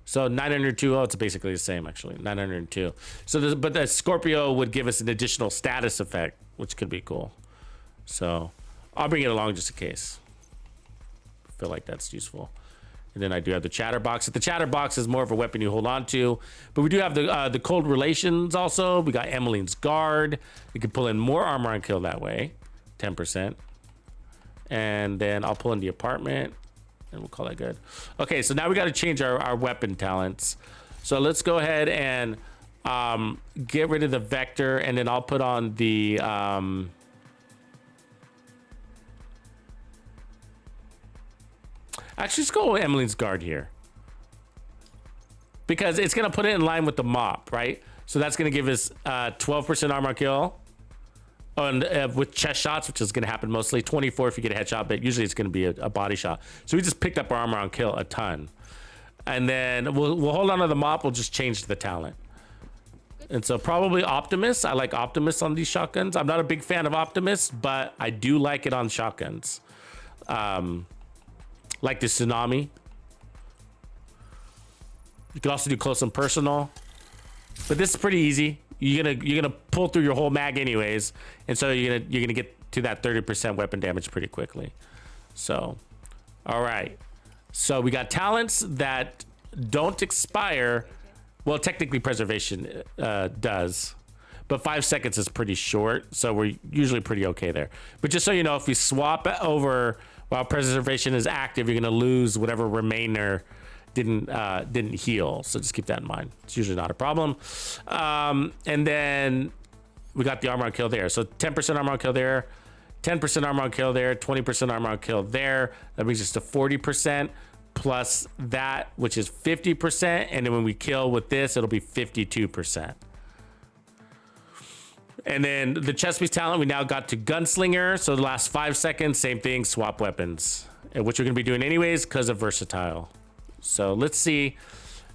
So 902, oh, it's basically the same actually, 902. So, but the Scorpio would give us an additional status effect, which could be cool. So I'll bring it along just in case. I feel like that's useful. And then I do have the Chatterbox. The Chatterbox is more of a weapon you hold on to, but we do have the Cold Relations also. We got Emmeline's Guard. You can pull in more armor on kill that way, 10%. And then I'll pull in the Apartment, and we'll call that good. Okay, so now we got to change our weapon talents. So let's go ahead and get rid of the Vector, and then I'll put on the actually, let's go with Emmeline's Guard here, because it's gonna put it in line with the mop, right? So that's gonna give us 12% armor kill, and with chest shots, which is gonna happen mostly. 24 if you get a headshot, but usually it's gonna be a body shot. So we just picked up our armor on kill a ton, and then we'll hold on to the mop. We'll just change the talent. And so probably Optimus. I like Optimus on these shotguns. I'm not a big fan of Optimus, but I do like it on shotguns. Like the Tsunami. You can also do close and personal, but this is pretty easy. You're gonna pull through your whole mag anyways, and so you're gonna get to that 30% weapon damage pretty quickly. So, all right. So we got talents that don't expire. Well, technically preservation does, but 5 seconds is pretty short, so we're usually pretty okay there. But just so you know, if we swap over while preservation is active, you're gonna lose whatever remainder didn't heal. So just keep that in mind. It's usually not a problem. And then we got the armor on kill there. So 10% armor on kill there, 10% armor on kill there, 20% armor on kill there. That brings us to 40% plus that, which is 50%. And then when we kill with this, it'll be 52%. And then the chest piece talent, we now got to Gunslinger. So the last 5 seconds, same thing, swap weapons, which we're gonna be doing anyways because of Versatile. So let's see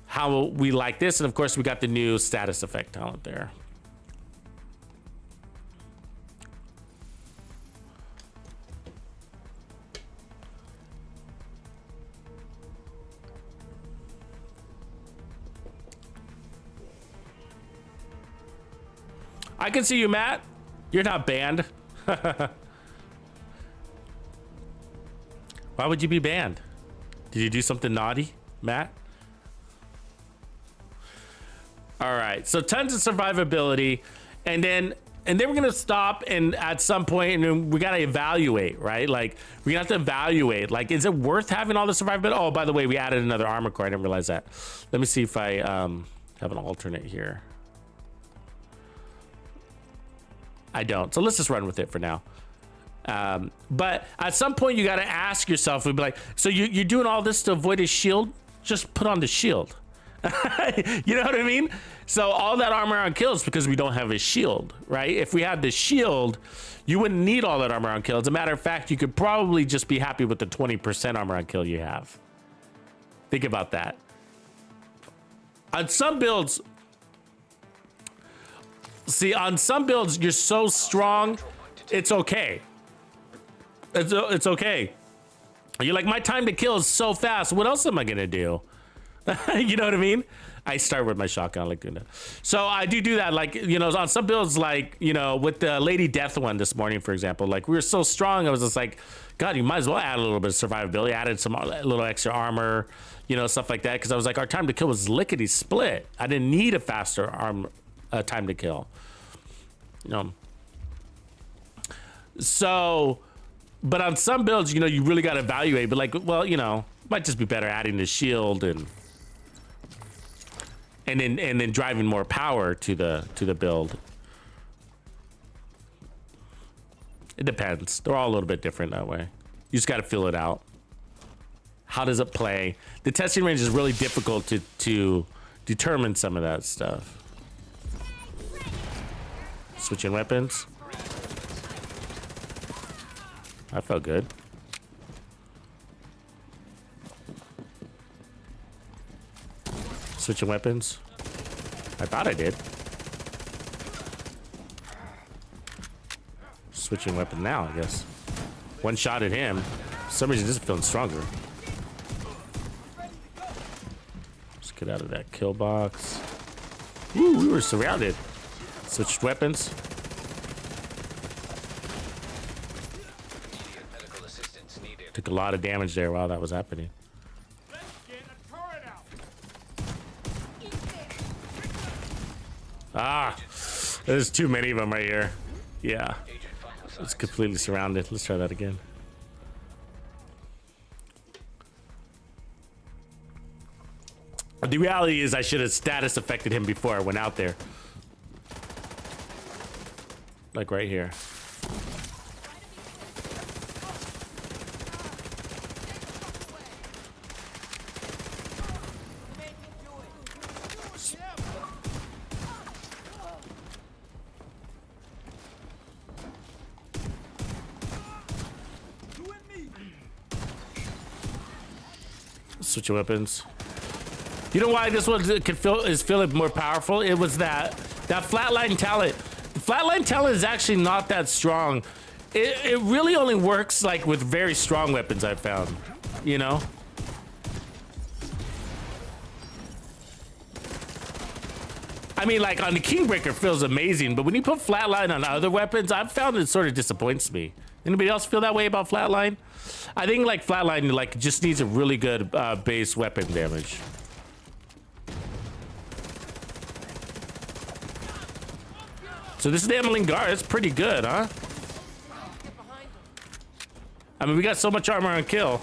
how we like this. And of course we got the new status effect talent there. I can see you, Matt. You're not banned. Why would you be banned? Did you do something naughty, Matt? All right, so tons of survivability, and then we're gonna stop, and at some point, and we gotta evaluate, right? Like we have to evaluate, like, is it worth having all the survivability? Oh, by the way, we added another armor core. I didn't realize that. Let me see if I have an alternate here. I don't, so let's just run with it for now. But at some point, you gotta ask yourself, we'd be like, so you're doing all this to avoid his shield? Just put on the shield. You know what I mean? So all that armor on kill is because we don't have a shield, right? If we had the shield, you wouldn't need all that armor on kill. As a matter of fact, you could probably just be happy with the 20% armor on kill you have. Think about that. On some builds, see, on some builds, you're so strong, it's okay. It's okay. You're like, my time to kill is so fast. What else am I gonna do? You know what I mean? I start with my shotgun. I like doing that. So I do that, like, you know, on some builds, like, you know, with the Lady Death one this morning, for example, like we were so strong. I was just like, God, you might as well add a little bit of survivability. Added some little extra armor, you know, stuff like that. Because I was like, our time to kill was lickety split. I didn't need a faster time to kill. You know. So, but on some builds, you know, you really got to evaluate. But like, well, you know, might just be better adding the shield and then driving more power to the build. It depends. They're all a little bit different that way. You just got to feel it out. How does it play? The testing range is really difficult to determine some of that stuff. Switching weapons. That felt good. Switching weapons. I thought I did. Switching weapon now, I guess. One shot at him. For some reason, this is feeling stronger. Let's get out of that kill box. Ooh, we were surrounded. Switched weapons. Took a lot of damage there while that was happening. Ah, there's too many of them right here. Yeah, it's completely surrounded. Let's try that again. The reality is I should have status affected him before I went out there. Like right here. Switch your weapons. You know why this one is feeling more powerful? It was that flatline talent. The flatline talent is actually not that strong. It really only works like with very strong weapons, I've found. You know? I mean, like on the Kingbreaker feels amazing, but when you put flatline on other weapons, I've found it sort of disappoints me. Anybody else feel that way about flatline? I think like flatline like just needs a really good base weapon damage. So this is the Emeline Guard. It's pretty good, huh? I mean, we got so much armor on kill.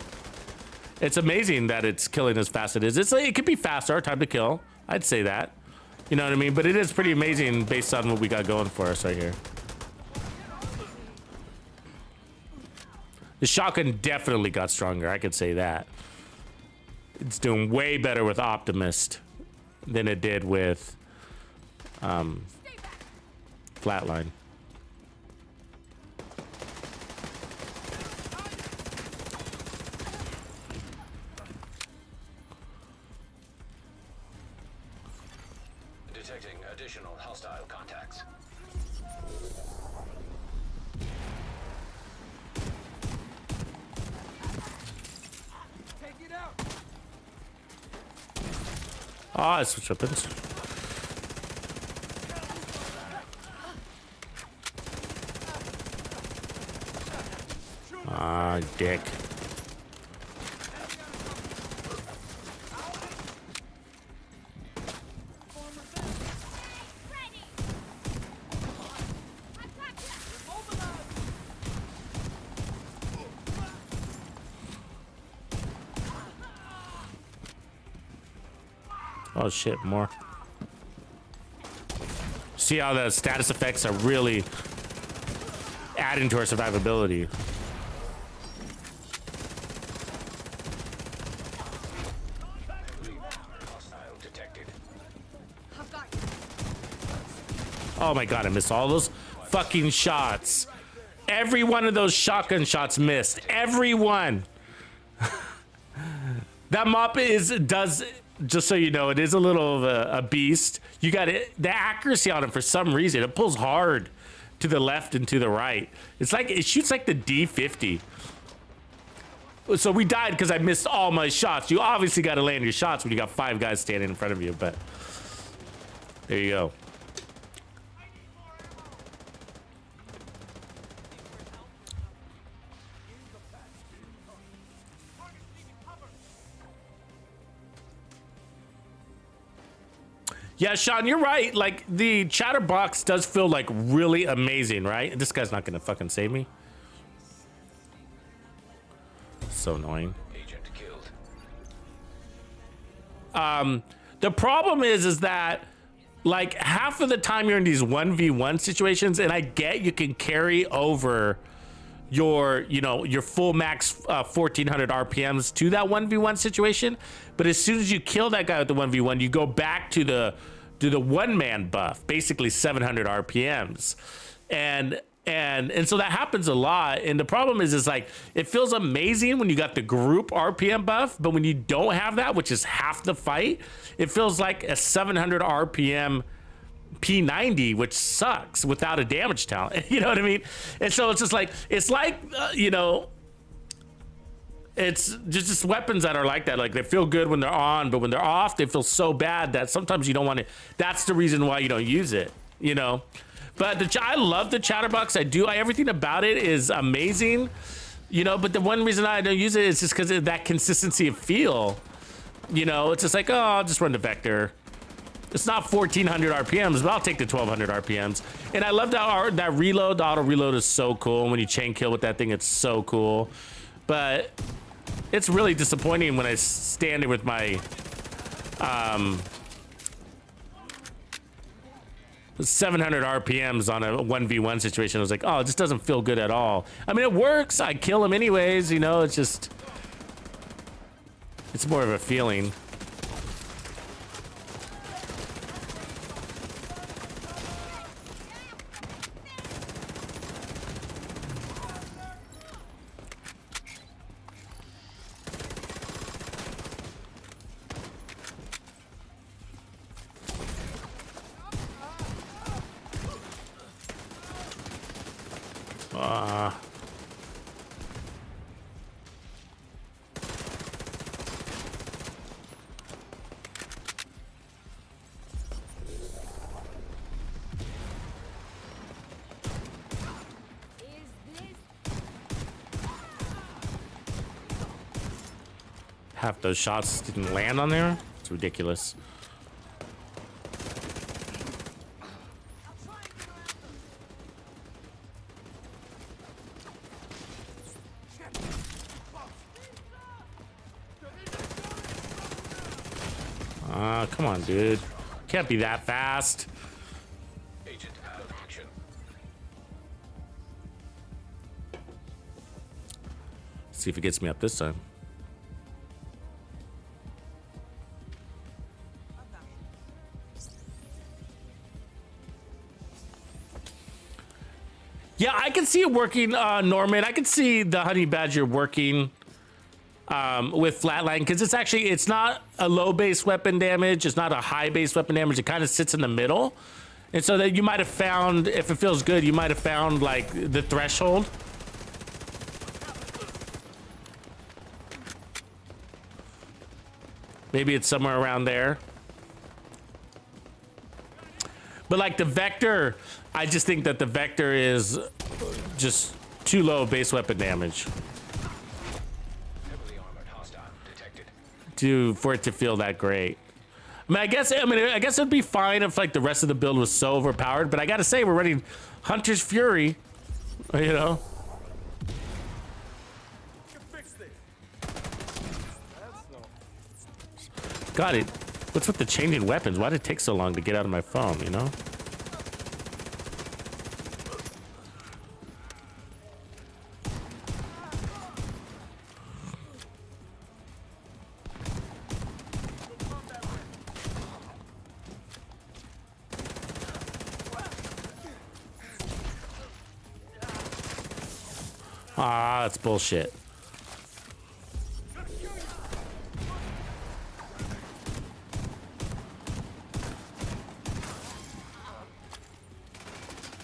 It's amazing that it's killing as fast as it is. It could be faster, our time to kill. I'd say that. You know what I mean? But it is pretty amazing based on what we got going for us right here. The shotgun definitely got stronger, I could say that. It's doing way better with Optimist than it did with Flatline. Detecting additional hostile contacts. Ah, I switch weapons. Ah, dick. Oh shit, more. See how the status effects are really adding to our survivability. Hostile detected. Oh my god, I missed all those fucking shots. Every one of those shotgun shots missed. Every one. That mop does, just so you know, it is a little of a beast. You got it, the accuracy on it for some reason. It pulls hard to the left and to the right. It's like, it shoots like the D50. So we died because I missed all my shots. You obviously got to land your shots when you got 5 guys standing in front of you, but there you go. Yeah, Sean, you're right. Like, the chatterbox does feel like really amazing, right? This guy's not gonna fucking save me. So annoying. Agent killed. The problem is that like half of the time you're in these 1v1 situations, and I get you can carry over your, you know, your full max 1400 RPMs to that 1v1 situation, but as soon as you kill that guy with the 1v1, you go back to the one-man buff, basically 700 RPMs, and so that happens a lot. And the problem is like it feels amazing when you got the group RPM buff, but when you don't have that, which is half the fight, it feels like a 700 RPM P90, which sucks without a damage talent. You know what I mean? And so it's just like, it's like, you know, it's just weapons that are like that. Like they feel good when they're on, but when they're off, they feel so bad that sometimes you don't want to. That's the reason why you don't use it, you know? But I love the chatterbox. I do. Everything about it is amazing, you know, but the one reason I don't use it is just because of that consistency of feel. You know, it's just like, oh, I'll just run the Vector. It's not 1400 RPMs, but I'll take the 1200 RPMs. And I love that reload. The auto reload is so cool. When you chain kill with that thing, it's so cool. But it's really disappointing when I stand there with my 700 RPMs on a 1v1 situation. I was like, oh, it just doesn't feel good at all. I mean, it works. I kill him anyways, you know, it's just, it's more of a feeling. Half those shots didn't land on there. It's ridiculous. Come on, dude. Can't be that fast. Agent out of action. See if it gets me up this time. Yeah, I can see it working, Norman. I can see the Honey Badger working with Flatline, because it's not a low base weapon damage. It's not a high base weapon damage. It kind of sits in the middle. And so that you might have found, if it feels good, you might have found like the threshold. Maybe it's somewhere around there. But like the Vector, I just think that the Vector is just too low base weapon damage Heavily armored hostile detected. for it to feel that great. I guess it'd be fine if like the rest of the build was so overpowered, but I gotta say we're running Hunter's Fury, you know. Got it. What's with the changing weapons? Why did it take so long to get out of my phone, you know? Ah, that's bullshit.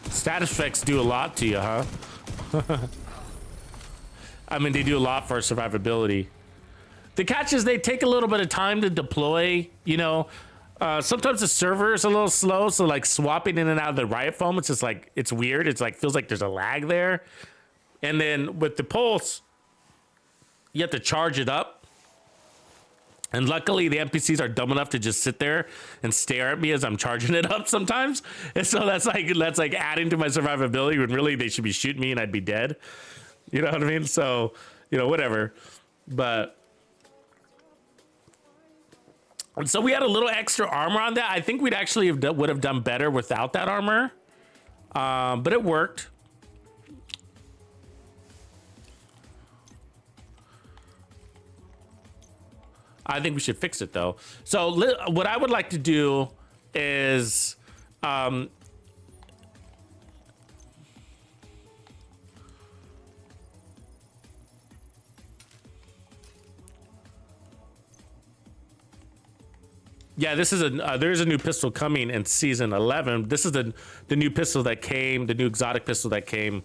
Status effects do a lot to you, huh? I mean, they do a lot for survivability. The catch is they take a little bit of time to deploy, you know. Sometimes the server is a little slow, so like swapping in and out of the riot foam, it's just like, it's weird. It's like, feels like there's a lag there. And then with the pulse, you have to charge it up. And luckily the NPCs are dumb enough to just sit there and stare at me as I'm charging it up sometimes. And so that's like adding to my survivability when really they should be shooting me and I'd be dead. You know what I mean? So, you know, whatever. But, and so we had a little extra armor on that. I think we'd actually would have done better without that armor. But it worked. I think we should fix it though. So what I would like to do is, yeah, this is there's a new pistol coming in season 11. This is the new pistol that came, the new exotic pistol that came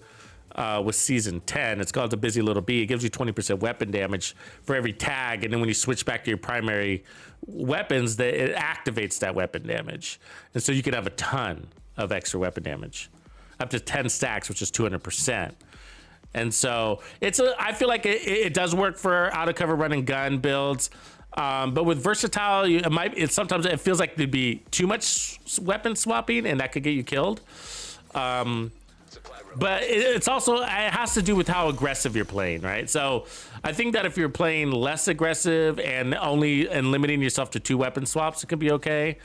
with season 10. It's called the Busy Little Bee. It gives you 20% weapon damage for every tag, and then when you switch back to your primary weapons, it activates that weapon damage, and so you can have a ton of extra weapon damage, up to 10 stacks, which is 200%. And so I feel like it does work for out of cover run and gun builds. But with versatile, sometimes it feels like there'd be too much weapon swapping, and that could get you killed. But it has to do with how aggressive you're playing, right? So I think that if you're playing less aggressive and limiting yourself to 2 weapon swaps, it could be okay.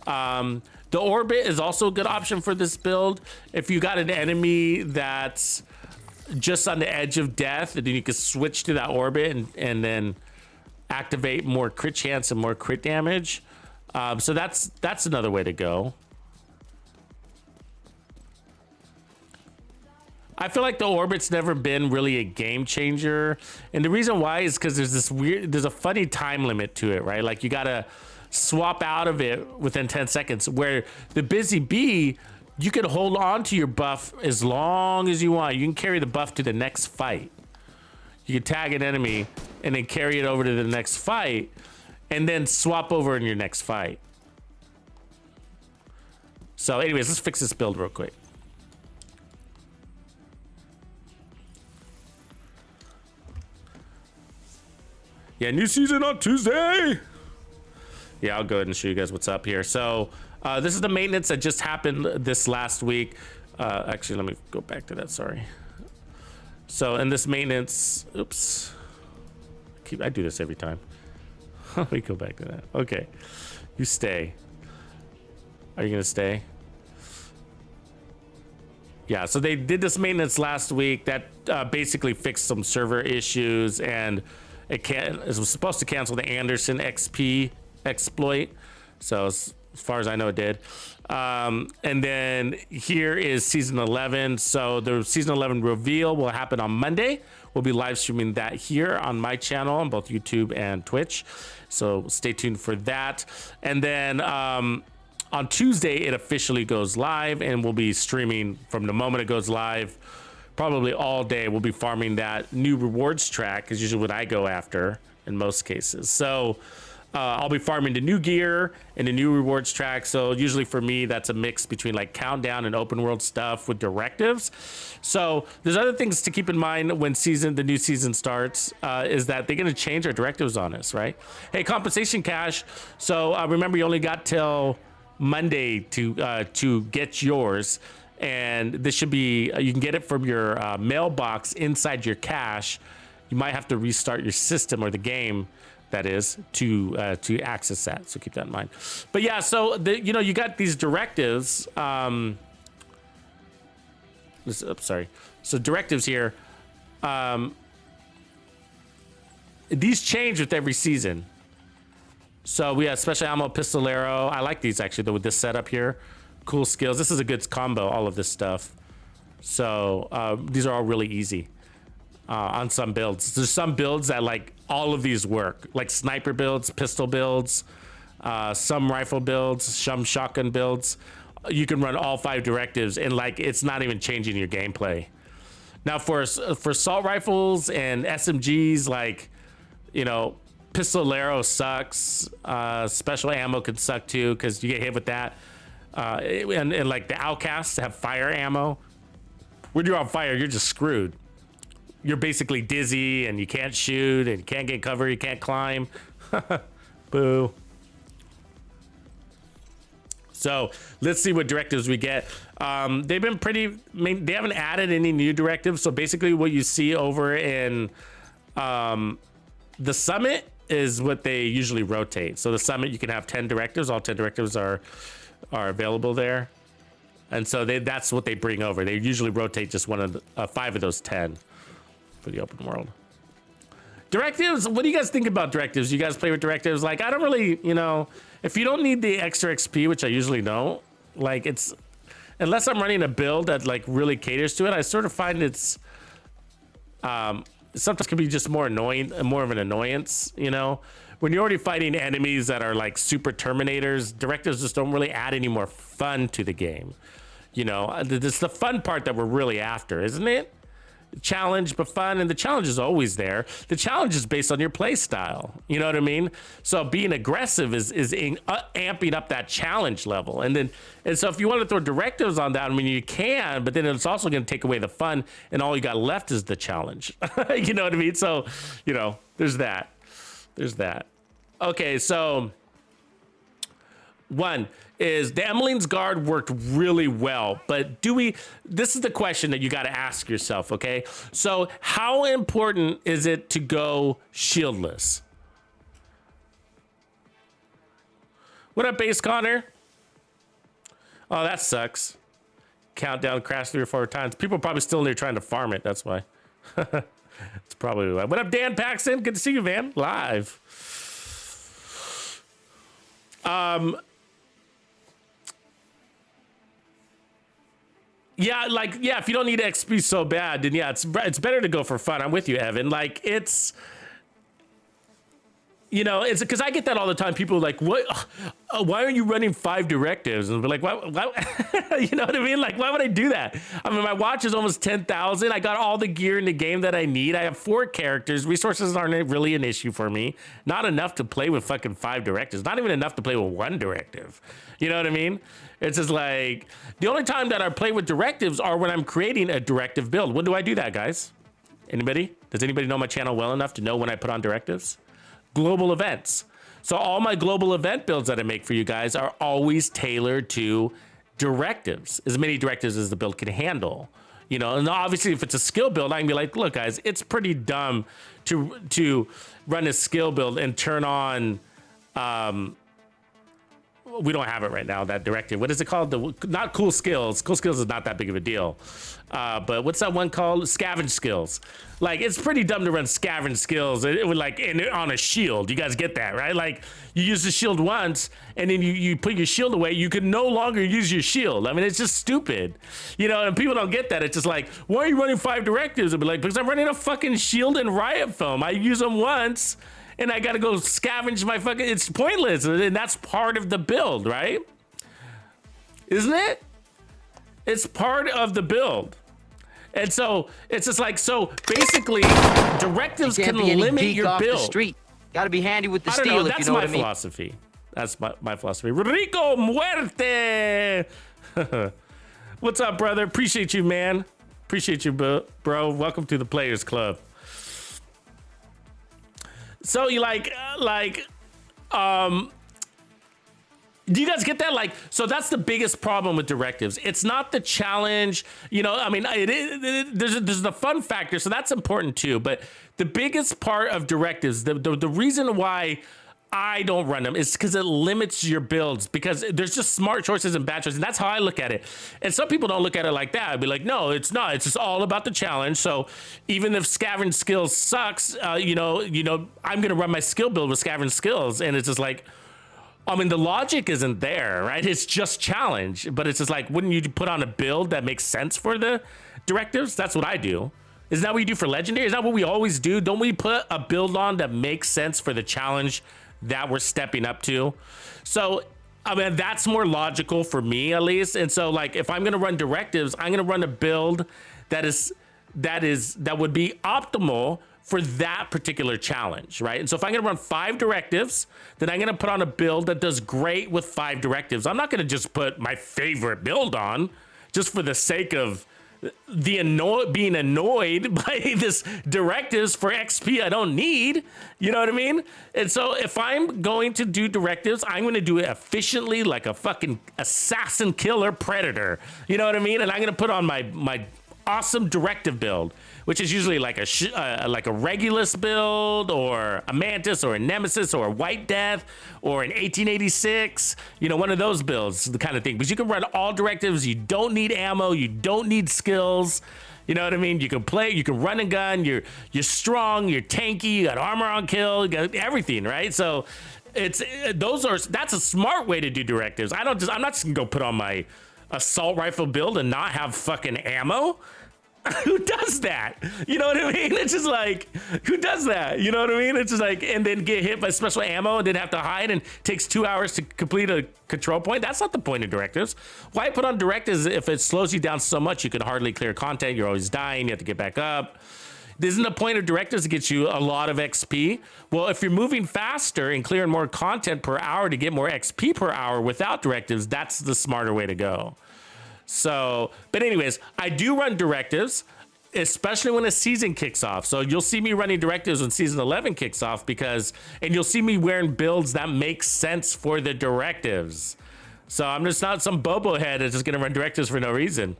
The orbit is also a good option for this build. If you got an enemy that's just on the edge of death, and then you can switch to that orbit and then activate more crit chance and more crit damage. So that's another way to go. I feel like the orbit's never been really a game changer, and the reason why is because there's a funny time limit to it, right? Like you gotta swap out of it within 10 seconds, where the Busy Bee, you can hold on to your buff as long as you want. You can carry the buff to the next fight. You can tag an enemy and then carry it over to the next fight, and then swap over in your next fight. So anyways, let's fix this build real quick. Yeah, new season on Tuesday. Yeah, I'll go ahead and show you guys what's up here. So this is the maintenance that just happened this last week. Actually, let me go back to that, sorry. So in this maintenance, oops. I do this every time. Let me go back to that. Okay, you stay. Are you gonna stay? Yeah, so they did this maintenance last week that basically fixed some server issues, and it was supposed to cancel the Anderson XP exploit. So as far as I know, it did. And then here is season 11. So the season 11 reveal will happen on Monday. We'll be live streaming that here on my channel on both YouTube and Twitch. So stay tuned for that. And then on Tuesday, it officially goes live, and we'll be streaming from the moment it goes live. Probably all day we'll be farming that new rewards track, is usually what I go after in most cases. So I'll be farming the new gear and the new rewards track. So usually for me, that's a mix between like countdown and open world stuff with directives. So there's other things to keep in mind when the new season starts, is that they're going to change our directives on us, right? Hey, compensation cash. So remember, you only got till Monday to get yours. And this should be, you can get it from your mailbox inside your cache. You might have to restart your system or the game. that is, to access that. So keep that in mind. But yeah, so you got these directives. Sorry. So directives here. These change with every season. So we have special ammo, pistolero. I like these actually, though, with this setup here. Cool skills. This is a good combo, all of this stuff. So these are all really easy on some builds. There's some builds that like all of these work, like sniper builds, pistol builds, some rifle builds, some shotgun builds. You can run all 5 directives and like it's not even changing your gameplay. Now for assault rifles and SMGs, like, you know, pistolero sucks. Special ammo can suck too because you get hit with that. And like the outcasts have fire ammo. When you're on fire, you're just screwed. You're basically dizzy and you can't shoot and you can't get cover, you can't climb. Boo. So let's see what directives we get. They've been they haven't added any new directives. So basically what you see over in the summit is what they usually rotate. So the summit, you can have 10 directives. All 10 directives are available there. And so that's what they bring over. They usually rotate just 5 of those 10 for the open world. Directives, what do you guys think about directives? You guys play with directives? Like, I don't really, you know, if you don't need the extra XP, which I usually don't, like unless I'm running a build that like really caters to it, I sort of find it's, sometimes can be just more annoying, more of an annoyance, you know? When you're already fighting enemies that are like super Terminators, directives just don't really add any more fun to the game. You know, it's the fun part that we're really after, isn't it? Challenge, but fun, and the challenge is always there. The challenge is based on your play style. You know what I mean? So being aggressive is amping up that challenge level. And so if you want to throw directives on that, I mean, you can, but then it's also going to take away the fun, and all you got left is the challenge. You know what I mean? So, you know, there's that. There's that. Okay, so one is the Emmeline's Guard worked really well, but this is the question that you got to ask yourself, okay? So how important is it to go shieldless? What up, Base Connor? Oh, that sucks. Countdown crashed 3 or 4 times. People are probably still in there trying to farm it, that's why. It's probably why. What up, Dan Paxton? Good to see you, man. Live. Yeah, like, yeah, if you don't need XP so bad, then yeah, it's better to go for fun. I'm with you, Evan. Like, it's, you know, it's because I get that all the time. People are like, what? Why are you running 5 directives? And we're like, why? You know what I mean? Like, why would I do that? I mean, my watch is almost 10,000. I got all the gear in the game that I need. I have 4 characters. Resources aren't really an issue for me. Not enough to play with fucking 5 directives. Not even enough to play with 1 directive. You know what I mean? It's just like, the only time that I play with directives are when I'm creating a directive build. When do I do that, guys? Anybody? Does anybody know my channel well enough to know when I put on directives? Global events. So all my global event builds that I make for you guys are always tailored to directives, as many directives as the build can handle. You know, and obviously if it's a skill build, I can be like, look, guys, it's pretty dumb to run a skill build and turn on, we don't have it right now, that directive. What is it called? Not cool skills. Cool skills is not that big of a deal. But what's that one called? Scavenge skills. Like, it's pretty dumb to run scavenge skills on a shield. You guys get that, right? Like, you use the shield once, and then you put your shield away. You can no longer use your shield. I mean, it's just stupid. You know, and people don't get that. It's just like, why are you running 5 directives? I'll be like, because I'm running a fucking shield and riot foam. I use them once, and I gotta go scavenge my fucking, it's pointless. And that's part of the build, right? Isn't it? It's part of the build. And so it's just like, so basically directives can limit your build. Street. Gotta be handy with the I don't steel, know, if you know what I mean. philosophy. That's my philosophy. Rico Muerte. What's up, brother? Appreciate you, man. Appreciate you, bro. Welcome to the Players Club. So you Do you guys get that? Like, so that's the biggest problem with directives. It's not the challenge, you know. I mean, there's the fun factor, so that's important too. But the biggest part of directives, the reason why I don't run them is because it limits your builds, because there's just smart choices and bad choices, and that's how I look at it. And some people don't look at it like that. I'd be like, no, it's not. It's just all about the challenge. So even if scavenge skills sucks, you know, I'm gonna run my skill build with scavenge skills, and it's just like, I mean, the logic isn't there, right? It's just challenge, but it's just like, wouldn't you put on a build that makes sense for the directives? That's what I do. Isn't that what you do for legendary? Is that what we always do? Don't we put a build on that makes sense for the challenge that we're stepping up to? So, I mean, that's more logical for me, at least. And so, like, if I'm gonna run directives, I'm gonna run a build that would be optimal for that particular challenge, right? And so if I'm gonna run 5 directives, then I'm gonna put on a build that does great with 5 directives. I'm not gonna just put my favorite build on just for the sake of being annoyed by this directives for XP I don't need. You know what I mean? And so if I'm going to do directives, I'm going to do it efficiently, like a fucking assassin killer predator. You know what I mean? And I'm going to put on my awesome directive build, which is usually like a Regulus build, or a Mantis, or a Nemesis, or a White Death, or an 1886, you know, one of those builds, the kind of thing. Because you can run all directives, you don't need ammo, you don't need skills, you know what I mean? You can play, you can run and gun, you're strong, you're tanky, you got armor on kill, you got everything, right? So that's a smart way to do directives. I'm not just gonna go put on my assault rifle build and not have fucking ammo. Who does that? You know what I mean? It's just like, who does that? You know what I mean? It's just like, and then get hit by special ammo and then have to hide and takes 2 hours to complete a control point. That's not the point of directives. Why put on directives if it slows you down so much you can hardly clear content, you're always dying, you have to get back up? Isn't the point of directives to get you a lot of XP? Well, if you're moving faster and clearing more content per hour to get more XP per hour without directives, that's the smarter way to go. So, but anyways, I do run directives, especially when a season kicks off. So you'll see me running directives when season 11 kicks off, and you'll see me wearing builds that make sense for the directives. So I'm just not some bobo head that's just gonna run directives for no reason.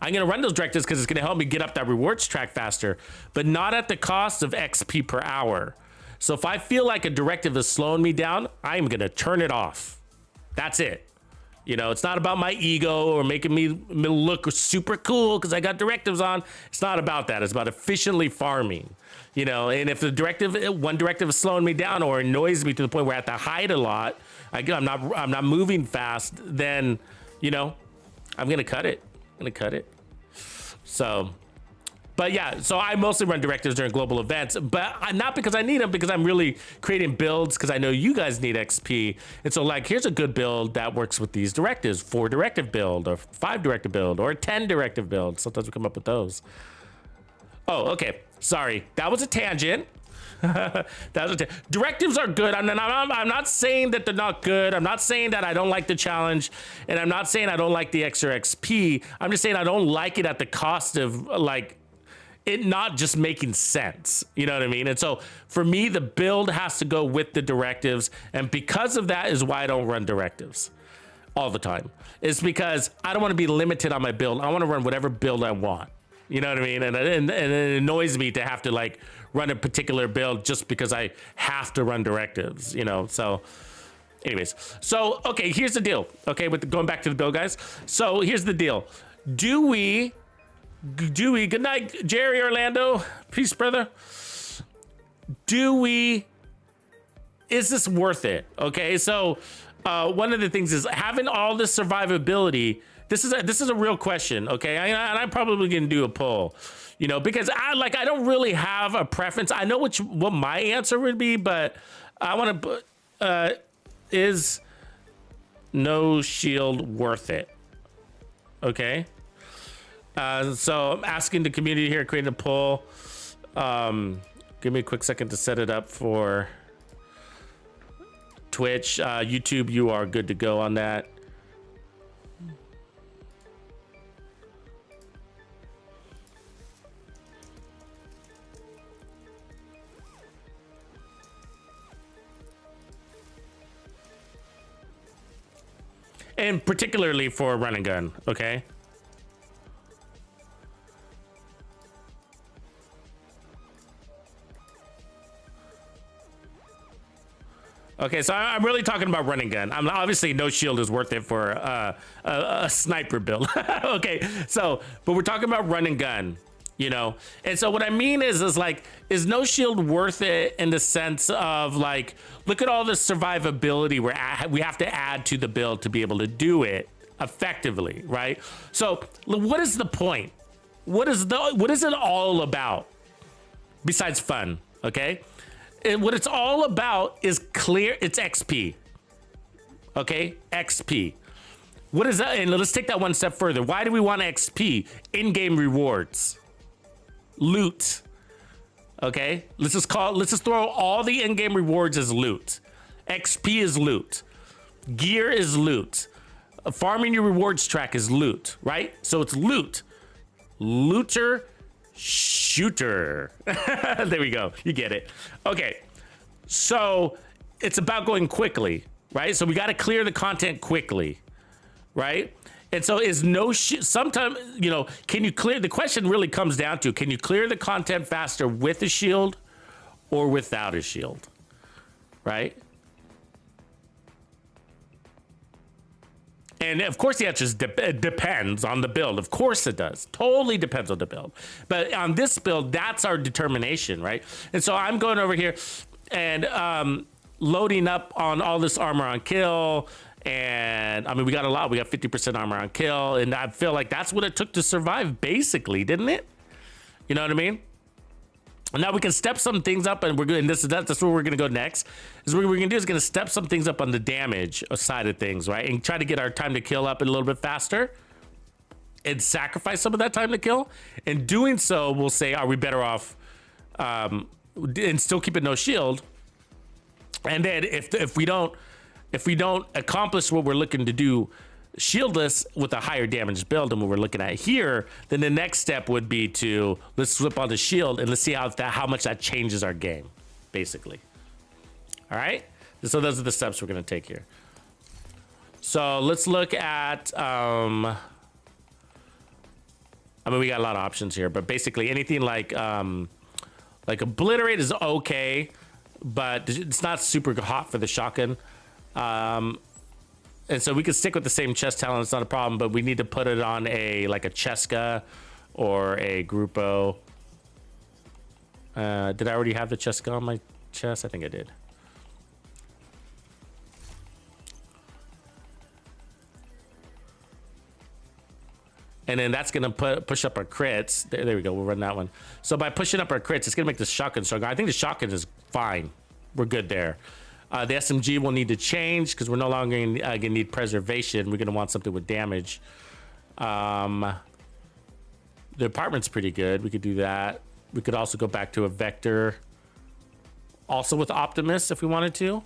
I'm gonna run those directives because it's gonna help me get up that rewards track faster, but not at the cost of XP per hour. So if I feel like a directive is slowing me down, I'm gonna turn it off. That's it. You know, it's not about my ego or making me look super cool because I got directives on. It's not about that. It's about efficiently farming, you know. And if one directive is slowing me down or annoys me to the point where I have to hide a lot, I'm not moving fast, then, you know, I'm gonna cut it. So, but yeah, so I mostly run directives during global events, but not because I need them, because I'm really creating builds because I know you guys need XP. And so, like, here's a good build that works with these directives: 4 directive build, or 5 directive build, or 10 directive build. Sometimes we come up with those. Oh, okay. Sorry, that was a tangent. Directives are good. I'm not saying that they're not good. I'm not saying that I don't like the challenge, and I'm not saying I don't like the extra XP. I'm just saying I don't like it at the cost of, like, it not just making sense. You know what I mean? And so for me, the build has to go with the directives, and because of that is why I don't run directives all the time. It's because I don't want to be limited on my build. I want to run whatever build I want. You know what I mean? And it annoys me to have to, like, run a particular build just because I have to run directives, you know? So anyways, so, okay, here's the deal. Okay, going back to the build, guys. So here's the deal. Do we, good night, Jerry Orlando. Peace, brother. Is this worth it? Okay, so one of the things is having all this survivability. This is a real question, okay? And I'm probably gonna do a poll, you know, because I don't really have a preference. I know what my answer would be, but I want to put, is no shield worth it? Okay. So I'm asking the community here, creating a poll. Give me a quick second to set it up for Twitch. YouTube, you are good to go on that. and particularly for a run and gun, okay? Okay, so I'm really talking about run and gun. I'm obviously no shield is worth it for a sniper build. Okay, so but we're talking about run and gun, you know. And so what I mean is like, is no shield worth it in the sense of like, look at all the survivability we have to add to the build to be able to do it effectively, right? So what is the point? What is it all about besides fun? Okay. And what it's all about is clear. It's XP. Okay, XP. What is that? And let's take that one step further. Why do we want XP? In-game rewards, loot. Okay, let's just throw all the in-game rewards as loot. XP is loot. Gear is loot. Farming your rewards track is loot, right? So it's loot. Looter. Shooter. There we go. You get it. Okay. So it's about going quickly, right? So we got to clear the content quickly, right? And so is sometimes, you know, can you clear, the question really comes down to, can you clear the content faster with a shield or without a shield, right? And of course the answer is it depends on the build. Of course it does. Totally depends on the build. But on this build, that's our determination, right? And so I'm going over here and loading up on all this armor on kill. And I mean, we got a lot. We got 50% armor on kill. And I feel like that's what it took to survive, basically, didn't it? You know what I mean? And now we can step some things up, and we're good. And that's where we're gonna go next. Is what we're gonna do is gonna step some things up on the damage side of things, right? And try to get our time to kill up a little bit faster, and sacrifice some of that time to kill. In doing so, we'll say, are we better off, and still keep it no shield? And then if we don't accomplish what we're looking to do, shieldless with a higher damage build than what we're looking at here, then the next step would be to let's flip on the shield and let's see how much that changes our game, basically. All right, so those are the steps we're going to take here. So let's look at I mean, we got a lot of options here, but basically anything like obliterate is okay, but it's not super hot for the shotgun. And so we could stick with the same chest talent, it's not a problem, but we need to put it on like a Cheska or a Grupo. Did I already have the Cheska on my chest? I think I did. And then that's gonna push up our crits. There we go, we'll run that one. So by pushing up our crits, it's gonna make the shotgun stronger. I think the shotgun is fine. We're good there. The SMG will need to change because we're no longer gonna need preservation. We're gonna want something with damage. The apartment's pretty good. We could do that. We could also go back to a vector. Also with Optimus if we wanted to.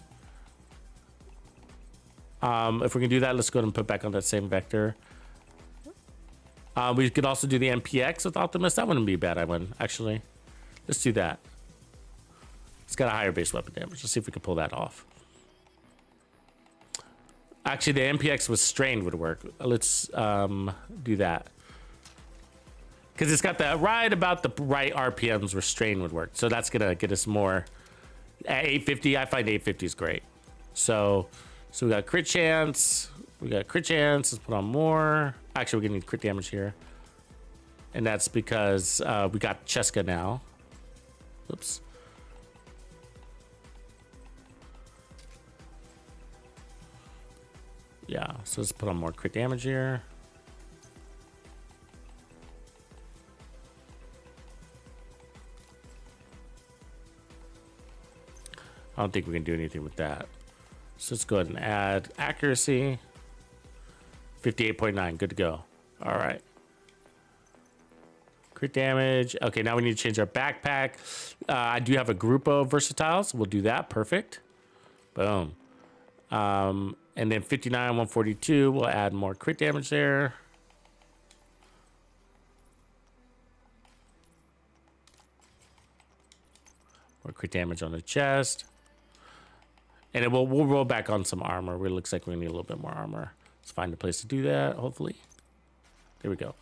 If we can do that, let's go ahead and put back on that same vector. We could also do the MPX with Optimus. That wouldn't be a bad one, actually. Let's do that. It's got a higher base weapon damage. Let's see if we can pull that off. Actually, the MPX with strained would work. Let's do that. Because it's got the right RPMs where strain would work. So that's gonna get us more. At 850, I find 850 is great. So we got crit chance. We got crit chance. Let's put on more. Actually, we're gonna need crit damage here. And that's because we got Cheska now. Oops. Yeah, so let's put on more crit damage here. I don't think we can do anything with that. So let's go ahead and add accuracy. 58.9, good to go. All right. Crit damage. Okay, now we need to change our backpack. I do have a Grupo versatile, so we'll do that. Perfect. Boom. And then 59, 142, we'll add more crit damage there. More crit damage on the chest. And we'll roll back on some armor. It looks like we need a little bit more armor. Let's find a place to do that, hopefully. There we go.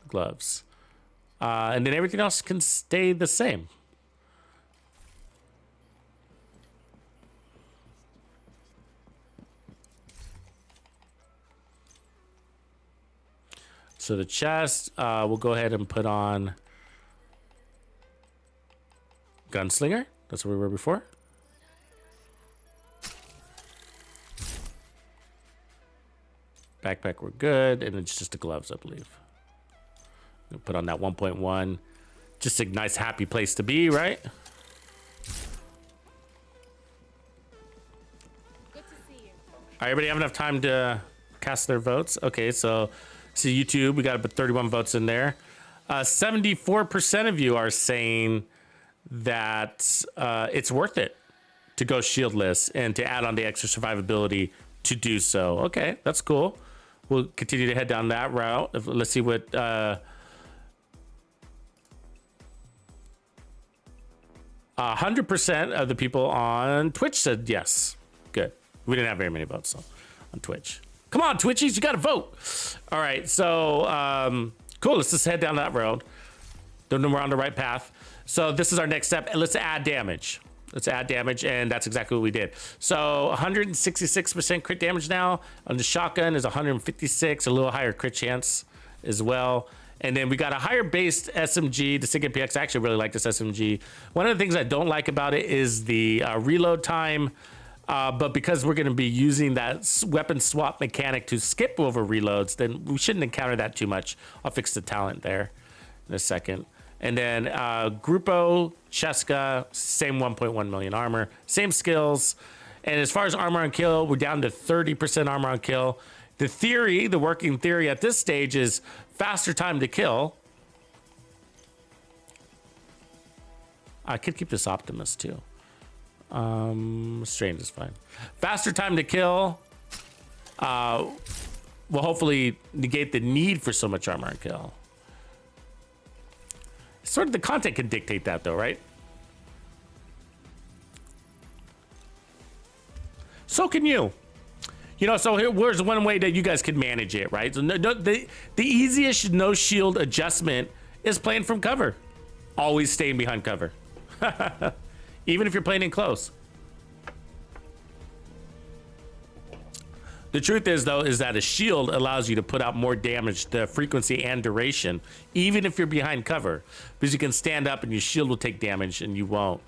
Gloves. And then everything else can stay the same. So the chest, we'll go ahead and put on Gunslinger. That's where we were before. Backpack, we're good. And it's just the gloves, I believe. We'll put on that 1.1. Just a nice, happy place to be, right? Good to see you. All right, everybody have enough time to cast their votes? Okay, so YouTube, we got about 31 votes in there. 74% of you are saying that it's worth it to go shieldless and to add on the extra survivability to do so. Okay, that's cool. We'll continue to head down that route. Let's see what 100% of the people on Twitch said yes. Good. We didn't have very many votes so, on Twitch. Come on, Twitchies, you got to vote. All right, so cool. Let's just head down that road. Don't know we're on the right path. So this is our next step. And let's add damage. Let's add damage, and that's exactly what we did. So 166% crit damage now. On the shotgun is 156, a little higher crit chance as well. And then we got a higher based SMG, the SIG MPX. I actually really like this SMG. One of the things I don't like about it is the reload time. But because we're going to be using that weapon swap mechanic to skip over reloads, then we shouldn't encounter that too much. I'll fix the talent there in a second. And then Grupo, Cheska, same 1.1 million armor, same skills. And as far as armor on kill, we're down to 30% armor on kill. The theory, the working theory at this stage is faster time to kill. I could keep this Optimus too. Strange is fine. Faster time to kill will hopefully negate the need for so much armor on kill. Sort of the content can dictate that though, right? So can you. You know, so here's one way that you guys can manage it, right? So the easiest no shield adjustment is playing from cover. Always staying behind cover. Even if you're playing in close. The truth is, though, is that a shield allows you to put out more damage, the frequency and duration, even if you're behind cover. Because you can stand up and your shield will take damage and you won't.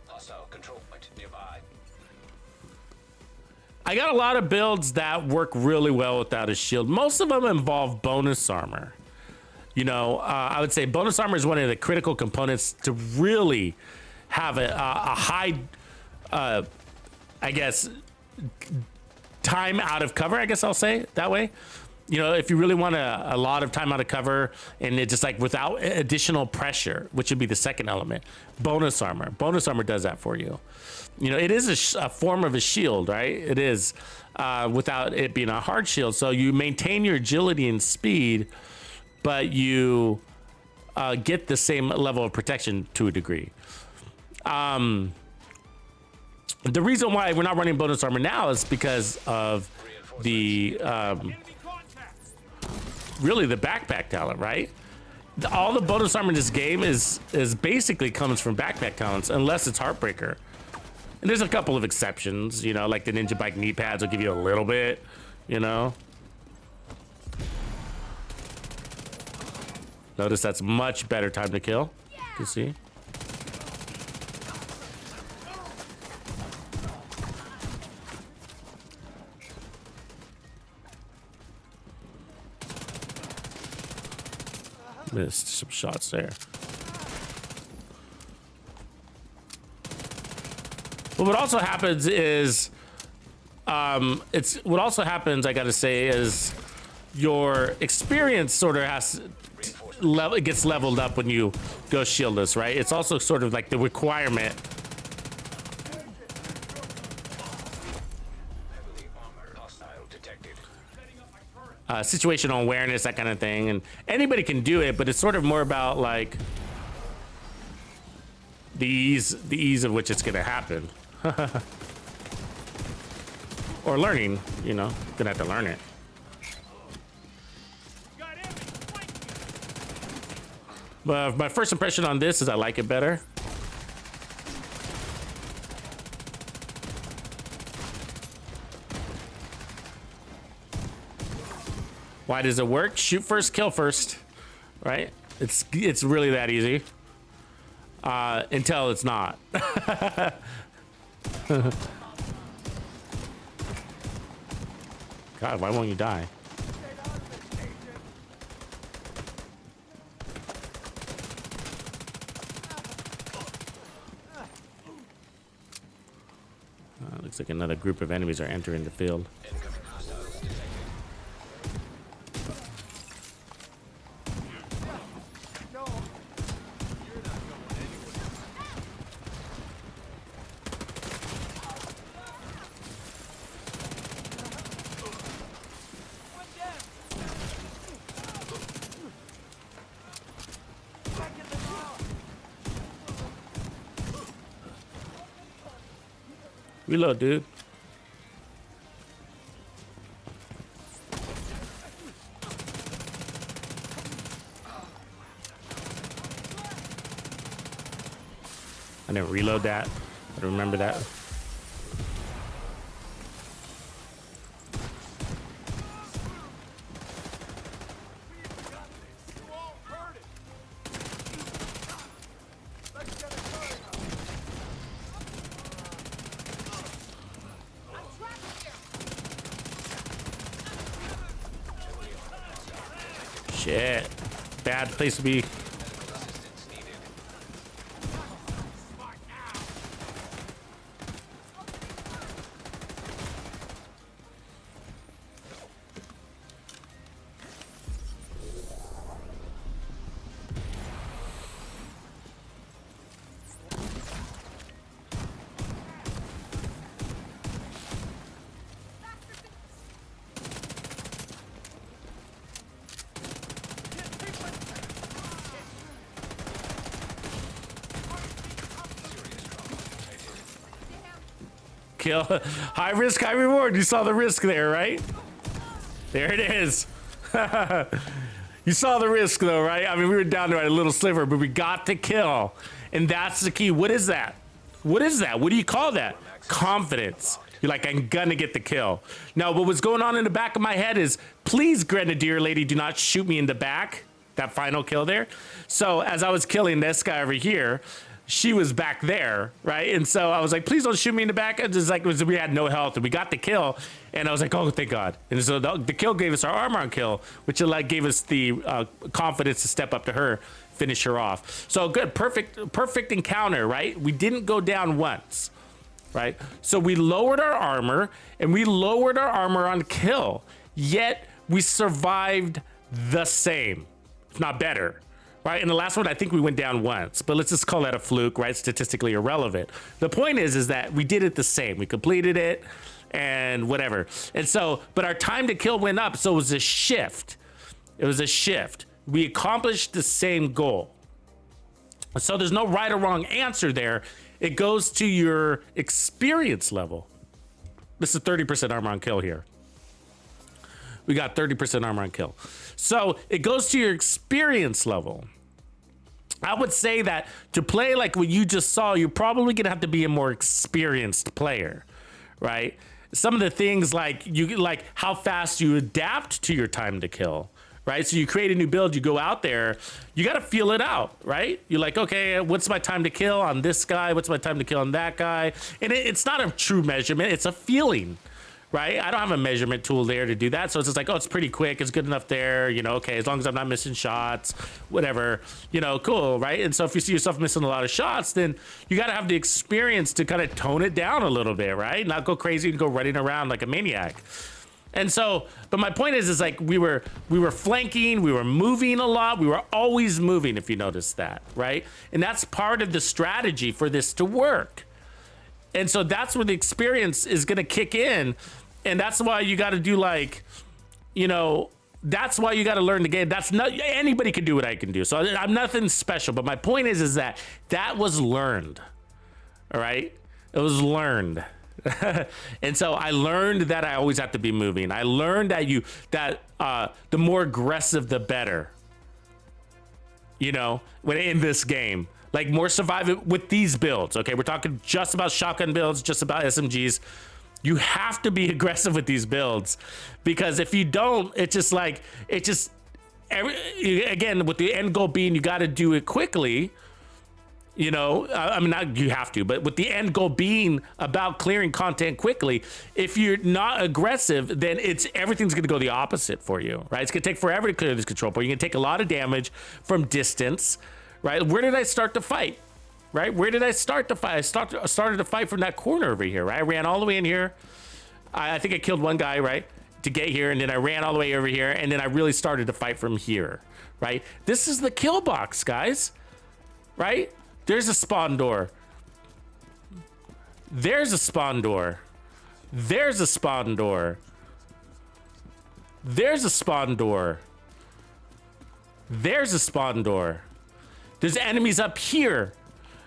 Hostile control point nearby. I got a lot of builds that work really well without a shield. Most of them involve bonus armor. You know, I would say bonus armor is one of the critical components to really have a high, I guess, time out of cover, I guess I'll say it that way. You know, if you really want a lot of time out of cover and it's just like without additional pressure, which would be the second element, bonus armor. Bonus armor does that for you. You know, it is a form of a shield, right? It is without it being a hard shield. So you maintain your agility and speed, but you get the same level of protection to a degree. The reason why we're not running bonus armor now is because of the really the backpack talent, right? All the bonus armor in this game is basically comes from backpack talents, unless it's Heartbreaker. And there's a couple of exceptions, you know, like the Ninja Bike knee pads will give you a little bit, you know. Notice that's much better time to kill. You can see. Missed some shots there. But what also happens is, what also happens, I gotta say, is your experience sort of has it gets leveled up when you go shieldless, right? It's also sort of like the requirement. Heavily armored. Hostile detected. Situational awareness, that kind of thing, and anybody can do it, but it's sort of more about like the ease of which it's gonna happen. Or learning, you know, gonna have to learn it. But my first impression on this is I like it better. Why does it work? Shoot first, kill first, right? It's really that easy. Until it's not. God, why won't you die? Looks like another group of enemies are entering the field. Reload, dude. I didn't reload that. I don't remember that. Shit. Bad place to be. Kill. High risk, high reward. You saw the risk there, right? There it is. You saw the risk though, right? I mean, we were down to a little sliver, but we got to kill. And that's the key. What is that? What is that? What do you call that? Confidence. You're like, I'm gonna get the kill. Now, what was going on in the back of my head is, please, Grenadier lady, do not shoot me in the back. That final kill there. So as I was killing this guy over here, she was back there, right? And so I was like, please don't shoot me in the back. And just like, we had no health and we got the kill. And I was like, oh, thank God. And so the kill gave us our armor on kill, which like gave us the confidence to step up to her, finish her off. So good, perfect encounter, right? We didn't go down once, right? So we lowered our armor and we lowered our armor on kill, yet we survived the same, if not better. Right, in the last one, I think we went down once, but let's just call that a fluke, right? Statistically irrelevant. The point is that we did it the same. We completed it and whatever. And so, but our time to kill went up, so it was a shift. It was a shift. We accomplished the same goal. So there's no right or wrong answer there. It goes to your experience level. This is 30% armor on kill here. We got 30% armor on kill. So it goes to your experience level. I would say that to play like what you just saw, you're probably gonna have to be a more experienced player, right? Some of the things like how fast you adapt to your time to kill, right? So you create a new build, you go out there, you gotta feel it out, right? You're like, okay, what's my time to kill on this guy? What's my time to kill on that guy? And it's not a true measurement, it's a feeling. Right? I don't have a measurement tool there to do that. So it's just like, oh, it's pretty quick. It's good enough there. You know, okay, as long as I'm not missing shots, whatever, you know, cool. Right? And so if you see yourself missing a lot of shots, then you got to have the experience to kind of tone it down a little bit, right? Not go crazy and go running around like a maniac. And so, but my point is like we were flanking, we were moving a lot. We were always moving, if you notice that, right? And that's part of the strategy for this to work. And so that's where the experience is going to kick in. And that's why you got to do like, you know, That's why you got to learn the game. That's not anybody can do what I can do. So I'm nothing special. But my point is that was learned. All right, it was learned. And so I learned that I always have to be moving. I learned that the more aggressive, the better. You know, when in this game, like more survival with these builds. Okay, we're talking just about shotgun builds, just about SMGs. You have to be aggressive with these builds, because if you don't, again, with the end goal being you got to do it quickly. You know, I mean, not you have to, but with the end goal being about clearing content quickly, if you're not aggressive, then everything's going to go the opposite for you, right? It's going to take forever to clear this control point. You're going to take a lot of damage from distance, right? Where did I start the fight? Right? Where did I start the fight? I started the fight from that corner over here, right? I ran all the way in here. I think I killed one guy, right? To get here, and then I ran all the way over here, and then I really started to fight from here, right? This is the kill box, guys, right? There's a spawn door. There's a spawn door. There's a spawn door. There's a spawn door. There's a spawn door. There's enemies up here.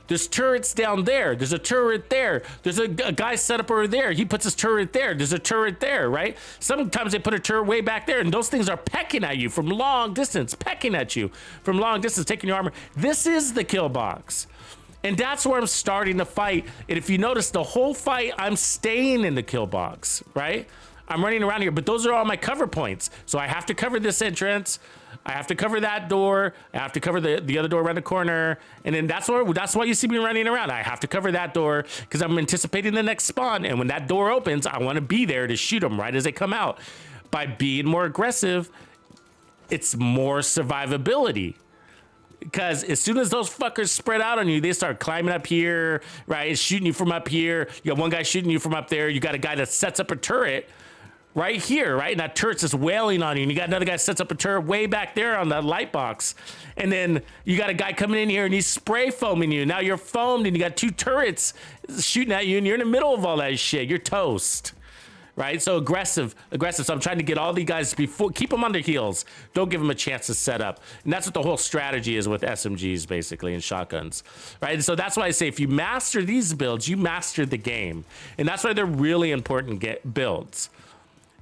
There's turrets down there. There's a turret there. There's a guy set up over there. He puts his turret there. There's a turret there, right? Sometimes they put a turret way back there, and those things are pecking at you from long distance, taking your armor. This is the kill box. And that's where I'm starting the fight. And if you notice, the whole fight, I'm staying in the kill box, right? I'm running around here, but those are all my cover points. So I have to cover this entrance. I have to cover that door. I have to cover the other door around the corner. And then that's why you see me running around. I have to cover that door because I'm anticipating the next spawn. And when that door opens, I want to be there to shoot them right as they come out. By being more aggressive, it's more survivability. Because as soon as those fuckers spread out on you, they start climbing up here, right? Shooting you from up here. You got one guy shooting you from up there. You got a guy that sets up a turret right here, right? And that turret's just wailing on you. And you got another guy sets up a turret way back there on that light box. And then you got a guy coming in here and he's spray foaming you. Now you're foamed and you got two turrets shooting at you and you're in the middle of all that shit. You're toast, right? So aggressive. So I'm trying to get all these guys keep them on their heels. Don't give them a chance to set up. And that's what the whole strategy is with SMGs, basically, and shotguns, right? And so that's why I say if you master these builds, you master the game. And that's why they're really important builds.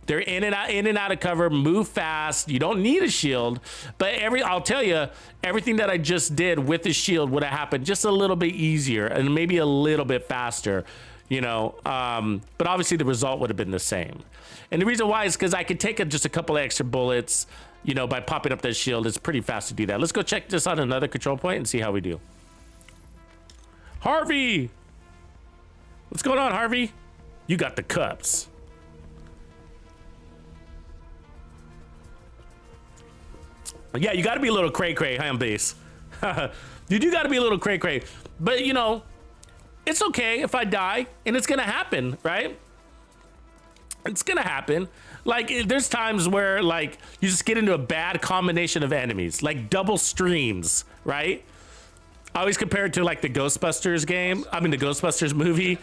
They're in and out of cover, move fast. You don't need a shield, but I'll tell you, everything that I just did with the shield would have happened just a little bit easier and maybe a little bit faster, you know. But obviously the result would have been the same. And the reason why is because I could take just a couple of extra bullets, you know, by popping up that shield. It's pretty fast to do that. Let's go check this on another control point and see how we do. Harvey, what's going on, Harvey? You got the cups. Yeah, you got to be a little cray-cray, huh, base? You do got to be a little cray-cray. But, you know, it's okay if I die, and it's going to happen, right? It's going to happen. Like, there's times where, like, you just get into a bad combination of enemies, like double streams, right? I always compare it to, like, the Ghostbusters the Ghostbusters movie.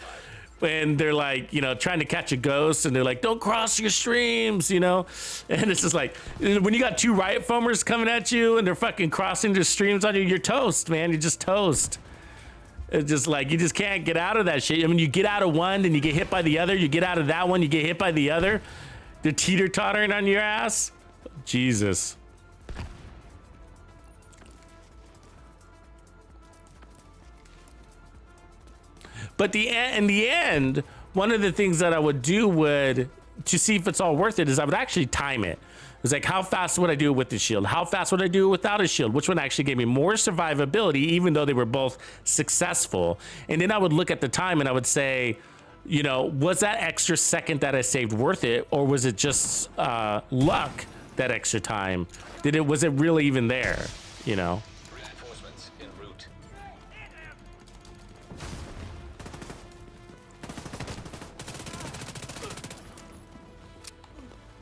And they're like, you know, trying to catch a ghost, and they're like, don't cross your streams, you know? And it's just like, when you got two riot foamers coming at you and they're fucking crossing their streams on you, you're toast, man. You're just toast. It's just like, you just can't get out of that shit. I mean, you get out of one, then you get hit by the other. You get out of that one, you get hit by the other. They're teeter-tottering on your ass. Jesus. But in the end, one of the things that I would do to see if it's all worth it is I would actually time it. It's like, how fast would I do it with the shield? How fast would I do it without a shield? Which one actually gave me more survivability, even though they were both successful? And then I would look at the time and I would say, you know, was that extra second that I saved worth it? Or was it just luck, that extra time? Was it really even there, you know? Reinforcements en route.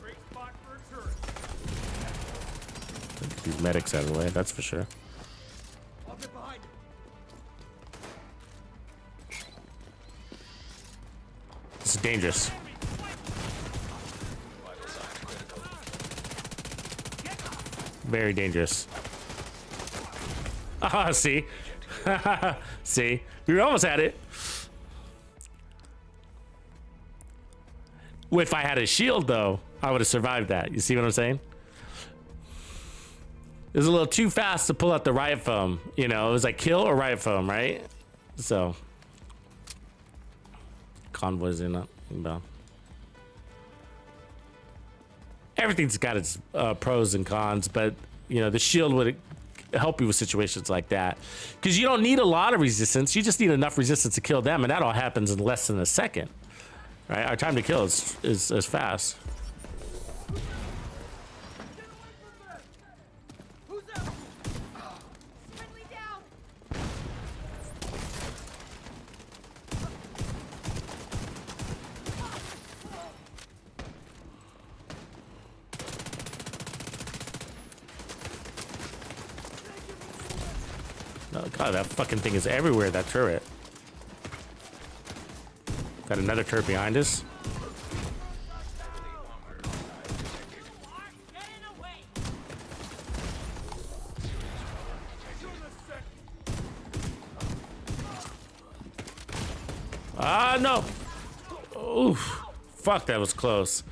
Great spot for a turret. Get these medics out of the way, that's for sure. I'll get behind you. This is dangerous. Vital signs critical. Very dangerous. Ah, see? See? We almost had it. If I had a shield, though, I would have survived that. You see what I'm saying? It was a little too fast to pull out the riot foam. You know, it was like kill or riot foam, right? So, convoys inbound. Everything's got its pros and cons, but you know, the shield would help you with situations like that because you don't need a lot of resistance. You just need enough resistance to kill them, and that all happens in less than a second. Right? Our time to kill is fast. Oh god, that fucking thing is everywhere, that turret. Got another turret behind us. Ah, no! Oof. Fuck, that was close.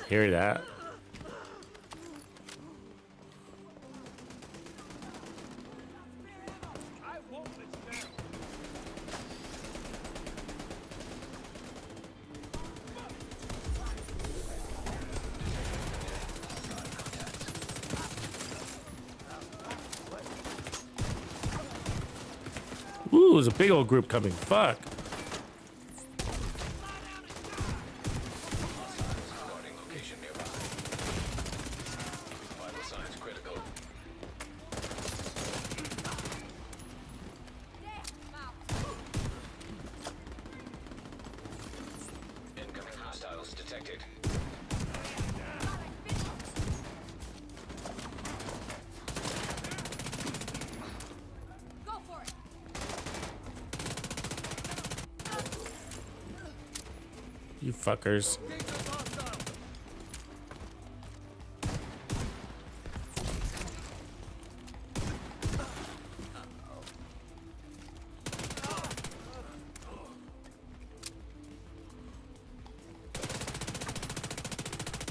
Hear that? Ooh, there's a big old group coming. Fuck. Detected. Go for it. You fuckers.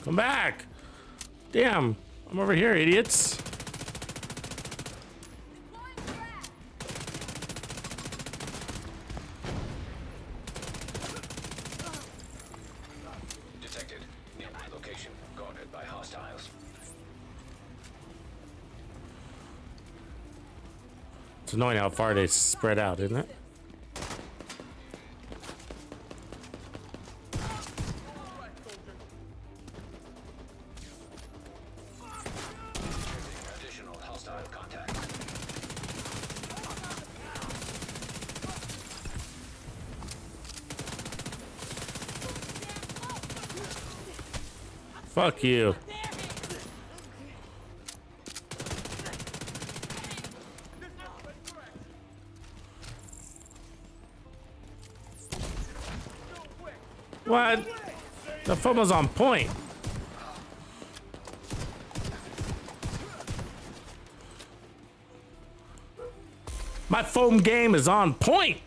Come back! Damn, I'm over here, idiots. Detected. Nearby location guarded by hostiles. It's annoying how far they spread out, isn't it? Additional hostile contact. Fuck you. What? The foam was on point. My foam game is on point.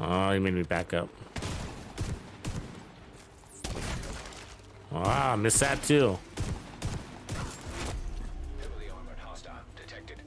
Oh, you made me back up. Ah, missed that too. Heavily armored hostile detected.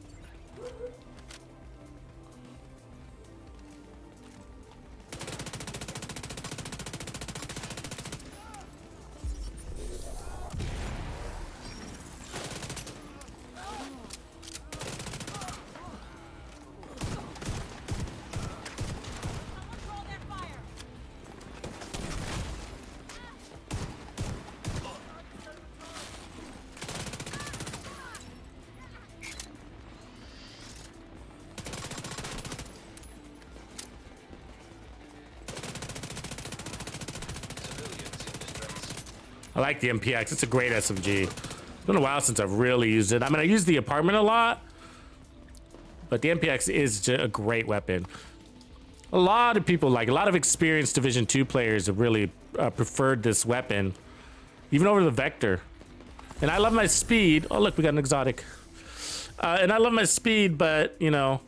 I like the MPX. It's a great SMG. It's been a while since I've really used it. I mean, I use the apartment a lot, but the MPX is a great weapon. A lot of people, like a lot of experienced Division 2 players, have really preferred this weapon, even over the Vector. And I love my speed. Oh, look, we got an exotic. And I love my speed, but, you know,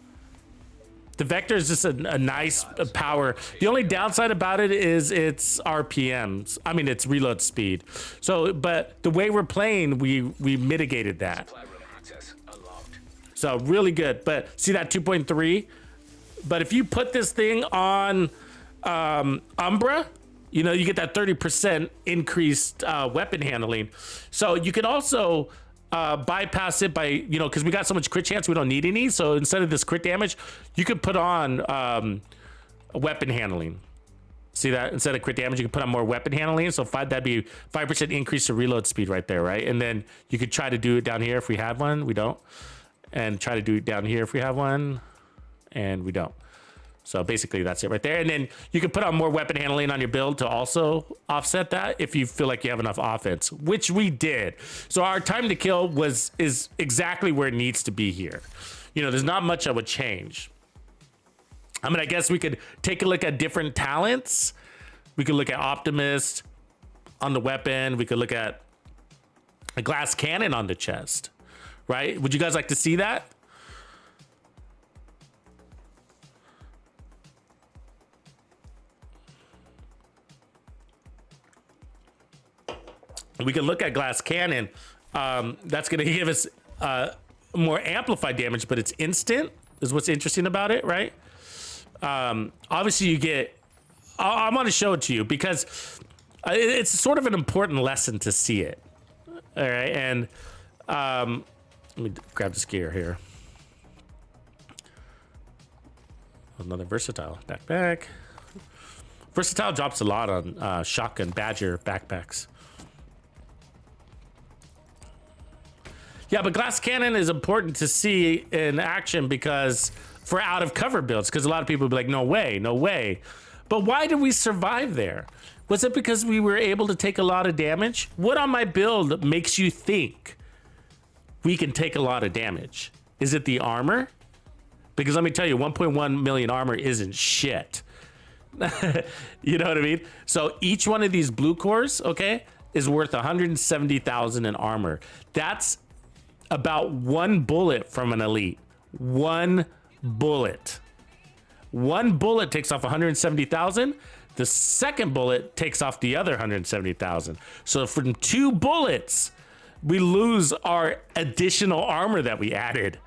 the Vector is just a nice power. The only downside about it is its RPMs. I mean, its reload speed. So, but the way we're playing, we mitigated that. Supply room access unlocked. So really good. But see that 2.3? But if you put this thing on Umbra, you know, you get that 30% increased weapon handling. So you can also bypass it by, you know, because we got so much crit chance, we don't need any. So instead of this crit damage, you could put on weapon handling. See that? Instead of crit damage, you can put on more weapon handling. So that'd be 5% increase to reload speed right there, right? And then you could try to do it down here if we have one. We don't. And try to do it down here if we have one. And we don't. So basically that's it right there. And then you can put on more weapon handling on your build to also offset that if you feel like you have enough offense, which we did. So our time to kill is exactly where it needs to be here. You know, there's not much I would change. I mean, I guess we could take a look at different talents. We could look at Optimist on the weapon. We could look at a glass cannon on the chest, right? Would you guys like to see that? We can look at glass cannon. That's going to give us more amplified damage, but it's instant is what's interesting about it, right? Obviously you get, I'm going to show it to you because it's sort of an important lesson to see it. All right. And let me grab this gear here. Another versatile backpack. Versatile drops a lot on shotgun Badger backpacks. Yeah, but glass cannon is important to see in action because for out of cover builds, because a lot of people will be like, no way, no way. But why did we survive there? Was it because we were able to take a lot of damage? What on my build makes you think we can take a lot of damage? Is it the armor? Because let me tell you, 1.1 million armor isn't shit. You know what I mean? So each one of these blue cores, okay, is worth 170,000 in armor. That's about one bullet from an elite. One bullet. One bullet takes off 170,000. The second bullet takes off the other 170,000. So from 2 bullets, we lose our additional armor that we added.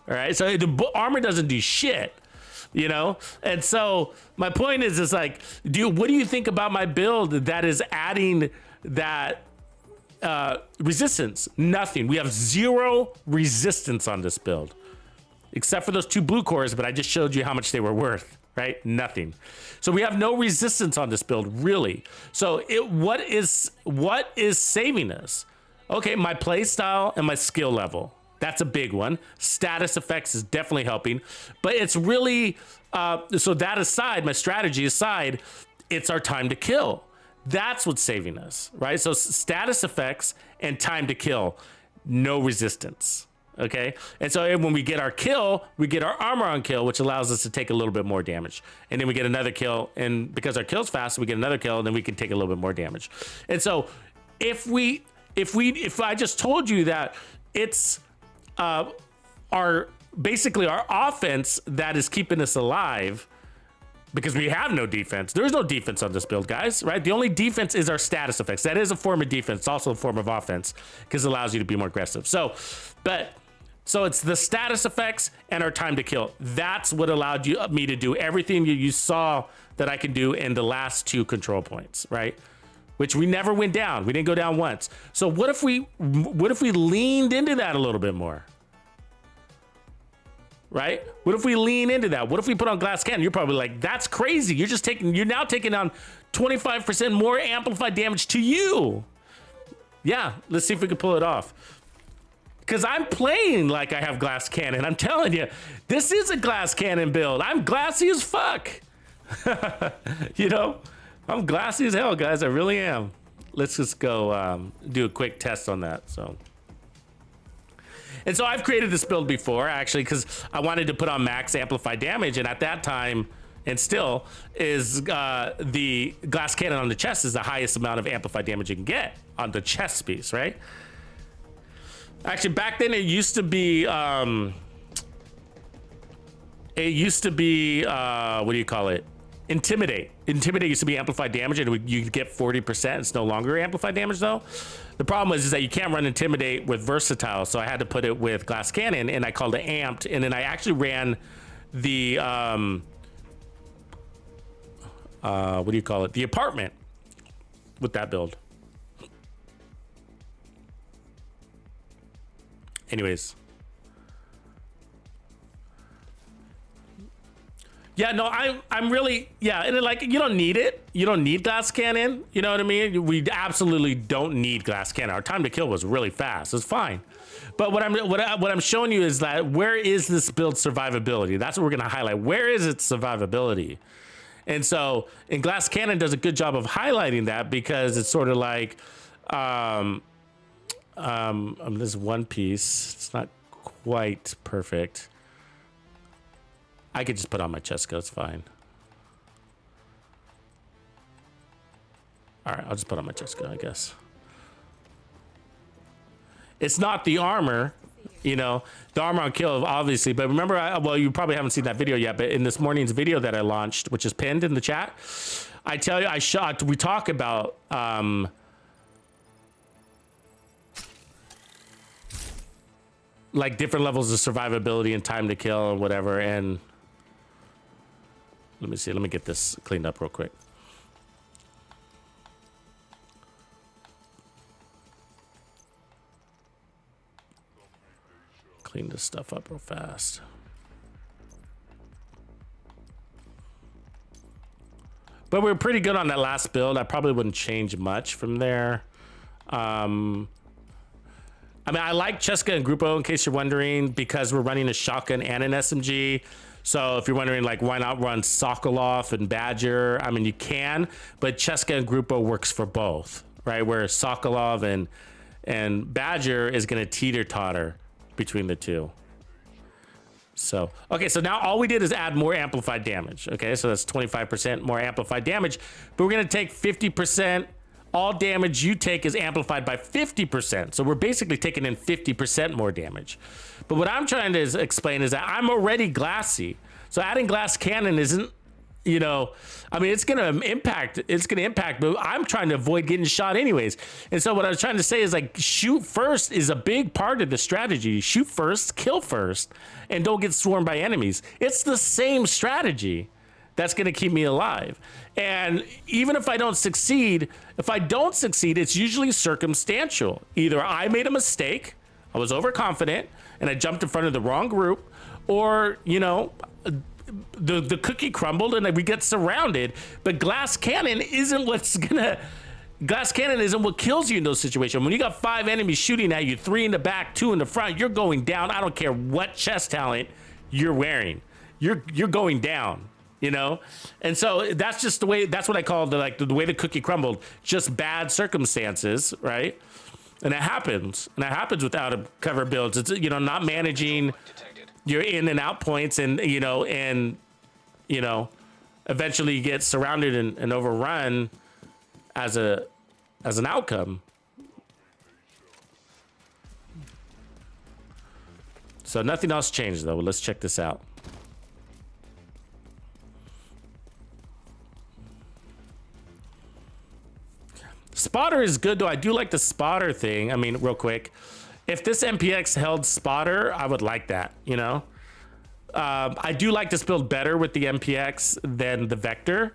All right. So the armor doesn't do shit, you know? And so my point is like, what do you think about my build that is adding that resistance? Nothing. We have 0 resistance on this build, except for those 2 blue cores, but I just showed you how much they were worth, right? Nothing. So we have no resistance on this build, really. So what is saving us? Okay, my play style and my skill level. That's a big one. Status effects is definitely helping, but it's really, so that aside, my strategy aside, it's our time to kill. That's what's saving us, right? So status effects and time to kill, no resistance, okay? And so when we get our kill, we get our armor on kill, which allows us to take a little bit more damage. And then we get another kill, and because our kill's fast, we get another kill, and then we can take a little bit more damage. And so if I just told you that it's basically our offense that is keeping us alive, because we have no defense. There is no defense on this build, guys, right? The only defense is our status effects. That is a form of defense. It's also a form of offense because it allows you to be more aggressive. So it's the status effects and our time to kill. That's what allowed me to do everything you saw that I could do in the last 2 control points, right? Which we never went down. We didn't go down once. So what if we leaned into that a little bit more? Right? What if we lean into that? What if we put on glass cannon? You're probably like, that's crazy. You're now taking on 25% more amplified damage to you. Yeah, let's see if we can pull it off. Because I'm playing like I have glass cannon. I'm telling you, this is a glass cannon build. I'm glassy as fuck. You know, I'm glassy as hell, guys. I really am. let's just go do a quick test on that. So. And so I've created this build before, actually, because I wanted to put on max amplified damage, and at that time, and still, is the glass cannon on the chest is the highest amount of amplified damage you can get on the chest piece, right? Actually, back then it used to be, what do you call it? Intimidate. Intimidate used to be amplified damage, and you could get 40%. It's no longer amplified damage, though. The problem is that you can't run Intimidate with Versatile, so I had to put it with Glass Cannon, and I called it Amped, and then I actually ran the, what do you call it? The Apartment with that build. Anyways. Yeah, no, I'm really, yeah, and like, you don't need it. You don't need Glass Cannon. You know what I mean? We absolutely don't need Glass Cannon. Our time to kill was really fast. It's fine. But what I'm showing you is that where is this build survivability? That's what we're gonna highlight. Where is its survivability? And so, and Glass Cannon does a good job of highlighting that because it's sort of like, this one piece. It's not quite perfect. I could just put on my chest coat, it's fine. All right, I'll just put on my chest coat, I guess. It's not the armor, you know, the armor on kill, obviously, but remember, well, you probably haven't seen that video yet, but in this morning's video that I launched, which is pinned in the chat, I tell you, we talk about, like different levels of survivability and time to kill and whatever, and let me see. Let me get this cleaned up real quick. Clean this stuff up real fast. But we're pretty good on that last build. I probably wouldn't change much from there. I mean, I like Cheska and Grupo, in case you're wondering, because we're running a shotgun and an SMG. So if you're wondering, like, why not run Sokolov and Badger? I mean, you can, but Cheska and Grupo works for both, right? Where Sokolov and Badger is going to teeter-totter between the two. So, okay, so now all we did is add more amplified damage. Okay, so that's 25% more amplified damage, but we're going to take 50%. All damage you take is amplified by 50%. So we're basically taking in 50% more damage. But what I'm trying to explain is that I'm already glassy. So adding Glass Cannon isn't, you know, I mean, it's gonna impact, but I'm trying to avoid getting shot anyways. And so what I was trying to say is, like, shoot first is a big part of the strategy. Shoot first, kill first, and don't get swarmed by enemies. It's the same strategy that's going to keep me alive. And even if I don't succeed, it's usually circumstantial. Either I made a mistake, I was overconfident, and I jumped in front of the wrong group, or, you know, the cookie crumbled and we get surrounded. But Glass Cannon isn't what kills you in those situations. When you got 5 enemies shooting at you, 3 in the back, 2 in the front, you're going down. I don't care what chest talent you're wearing. You're going down. You know, and so that's just the way. That's what I call the way the cookie crumbled. Just bad circumstances, right? And it happens. And that happens without a cover builds. It's, you know, not managing your in and out points, and eventually you get surrounded and overrun as an outcome. So nothing else changed though. Let's check this out. Spotter is good though. I do like the spotter thing. I mean, real quick, if this MPX held spotter, I would like that, you know. I do like this build better with the MPX than the Vector,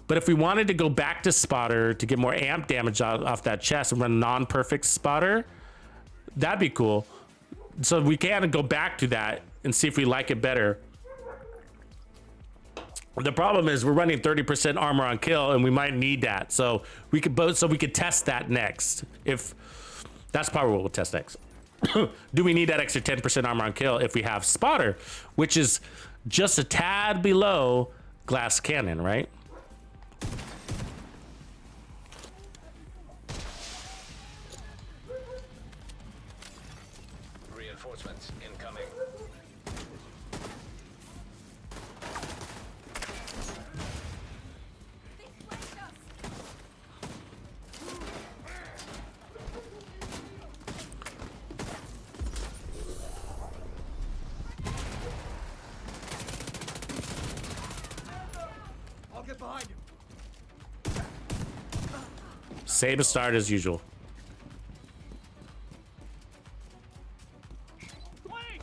but if we wanted to go back to spotter to get more amp damage off that chest and run non-perfect spotter, that'd be cool. So we can go back to that and see if we like it better. The problem is we're running 30% armor on kill, and we might need that. So we could test that next. If that's probably what we'll test next. Do we need that extra 10% armor on kill if we have spotter, which is just a tad below Glass Cannon, right? get behind him. Same start as usual. Wait!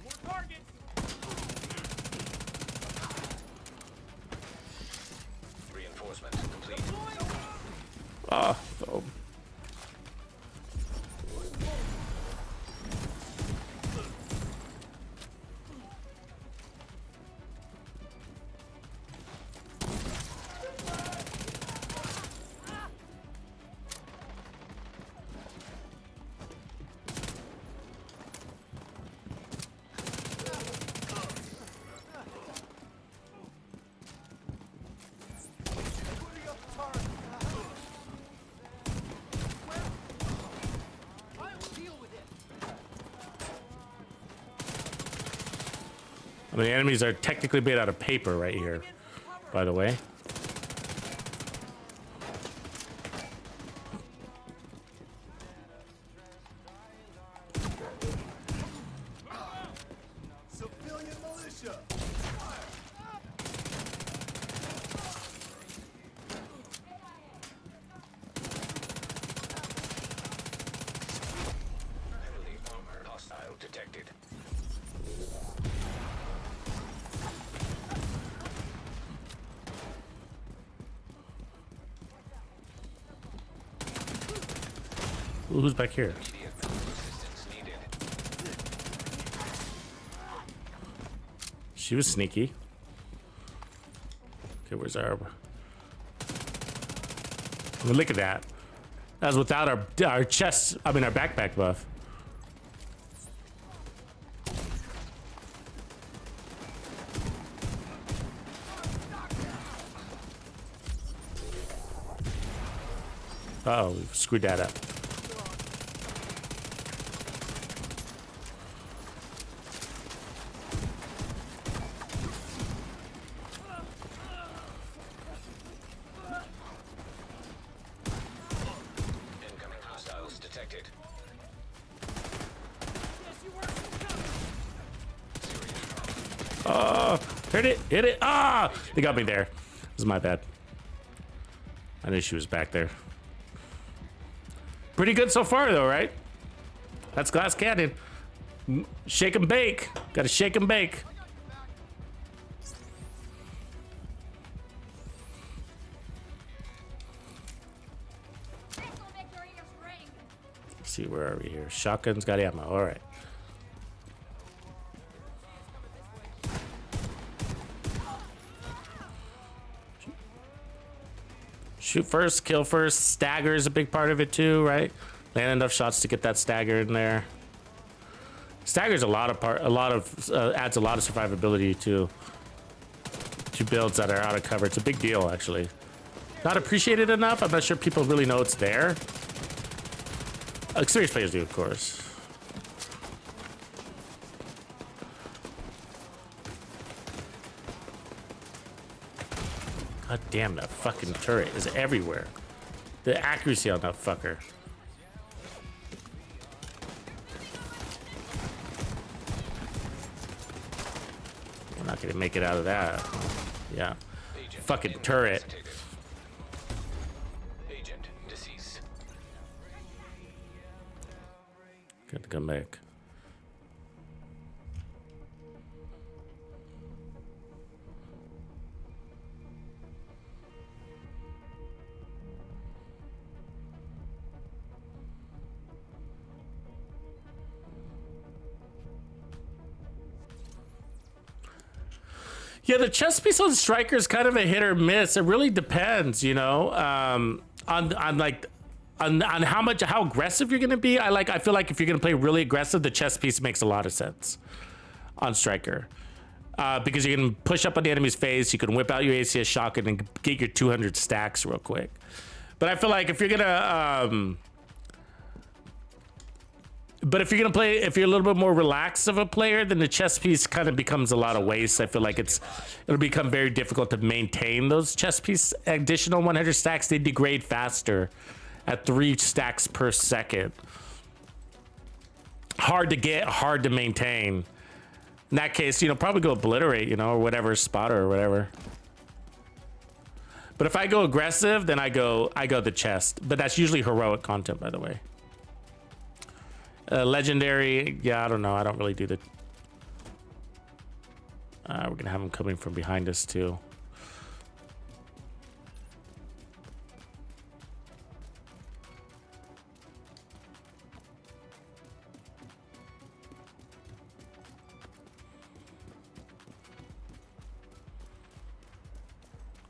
More targets. Reinforcement complete. Oh. I mean, the enemies are technically made out of paper right here, by the way. Civilian militia. Heavily armored hostile detected. Ooh, who's back here? Immediate assistance needed. She was sneaky. Okay, where's our... I mean, look at that. That was without our chest, I mean our backpack buff. Uh oh, we screwed that up. Incoming hostiles detected. Hit it! Ah! They got me there. This is my bad. I knew she was back there. Pretty good so far, though, right? That's Glass Cannon. Shake and bake. Gotta shake and bake. Let's see, where are we here? Shotgun's got ammo. All right. Shoot first, kill first. Stagger is a big part of it too, right? Land enough shots to get that stagger in there. Stagger's adds a lot of survivability to builds that are out of cover. It's a big deal, actually. Not appreciated enough. I'm not sure people really know it's there. Experienced players do, of course. God damn, that fucking turret is everywhere. The accuracy on that fucker. We're not gonna make it out of that. Yeah. Agent Fucking turret. incapacitated. Agent deceased. Got to come back. Yeah, the chest piece on Striker is kind of a hit or miss. It really depends, you know, on how aggressive you're gonna be. I feel like if you're gonna play really aggressive, the chest piece makes a lot of sense on Striker. Because you can push up on the enemy's face, you can whip out your ACS shotgun and get your 200 stacks real quick. But I feel like if you're gonna if you're a little bit more relaxed of a player, then the chest piece kind of becomes a lot of waste. I feel like it'll become very difficult to maintain those chest piece additional 100 stacks. They degrade faster at 3 stacks per second. Hard to get, hard to maintain. In that case, you know, probably go obliterate, you know, or whatever, spotter or whatever. But if I go aggressive, then I go the chest. But that's usually heroic content, by the way. Legendary, yeah, I don't know. I don't really do the... we're gonna have them coming from behind us too.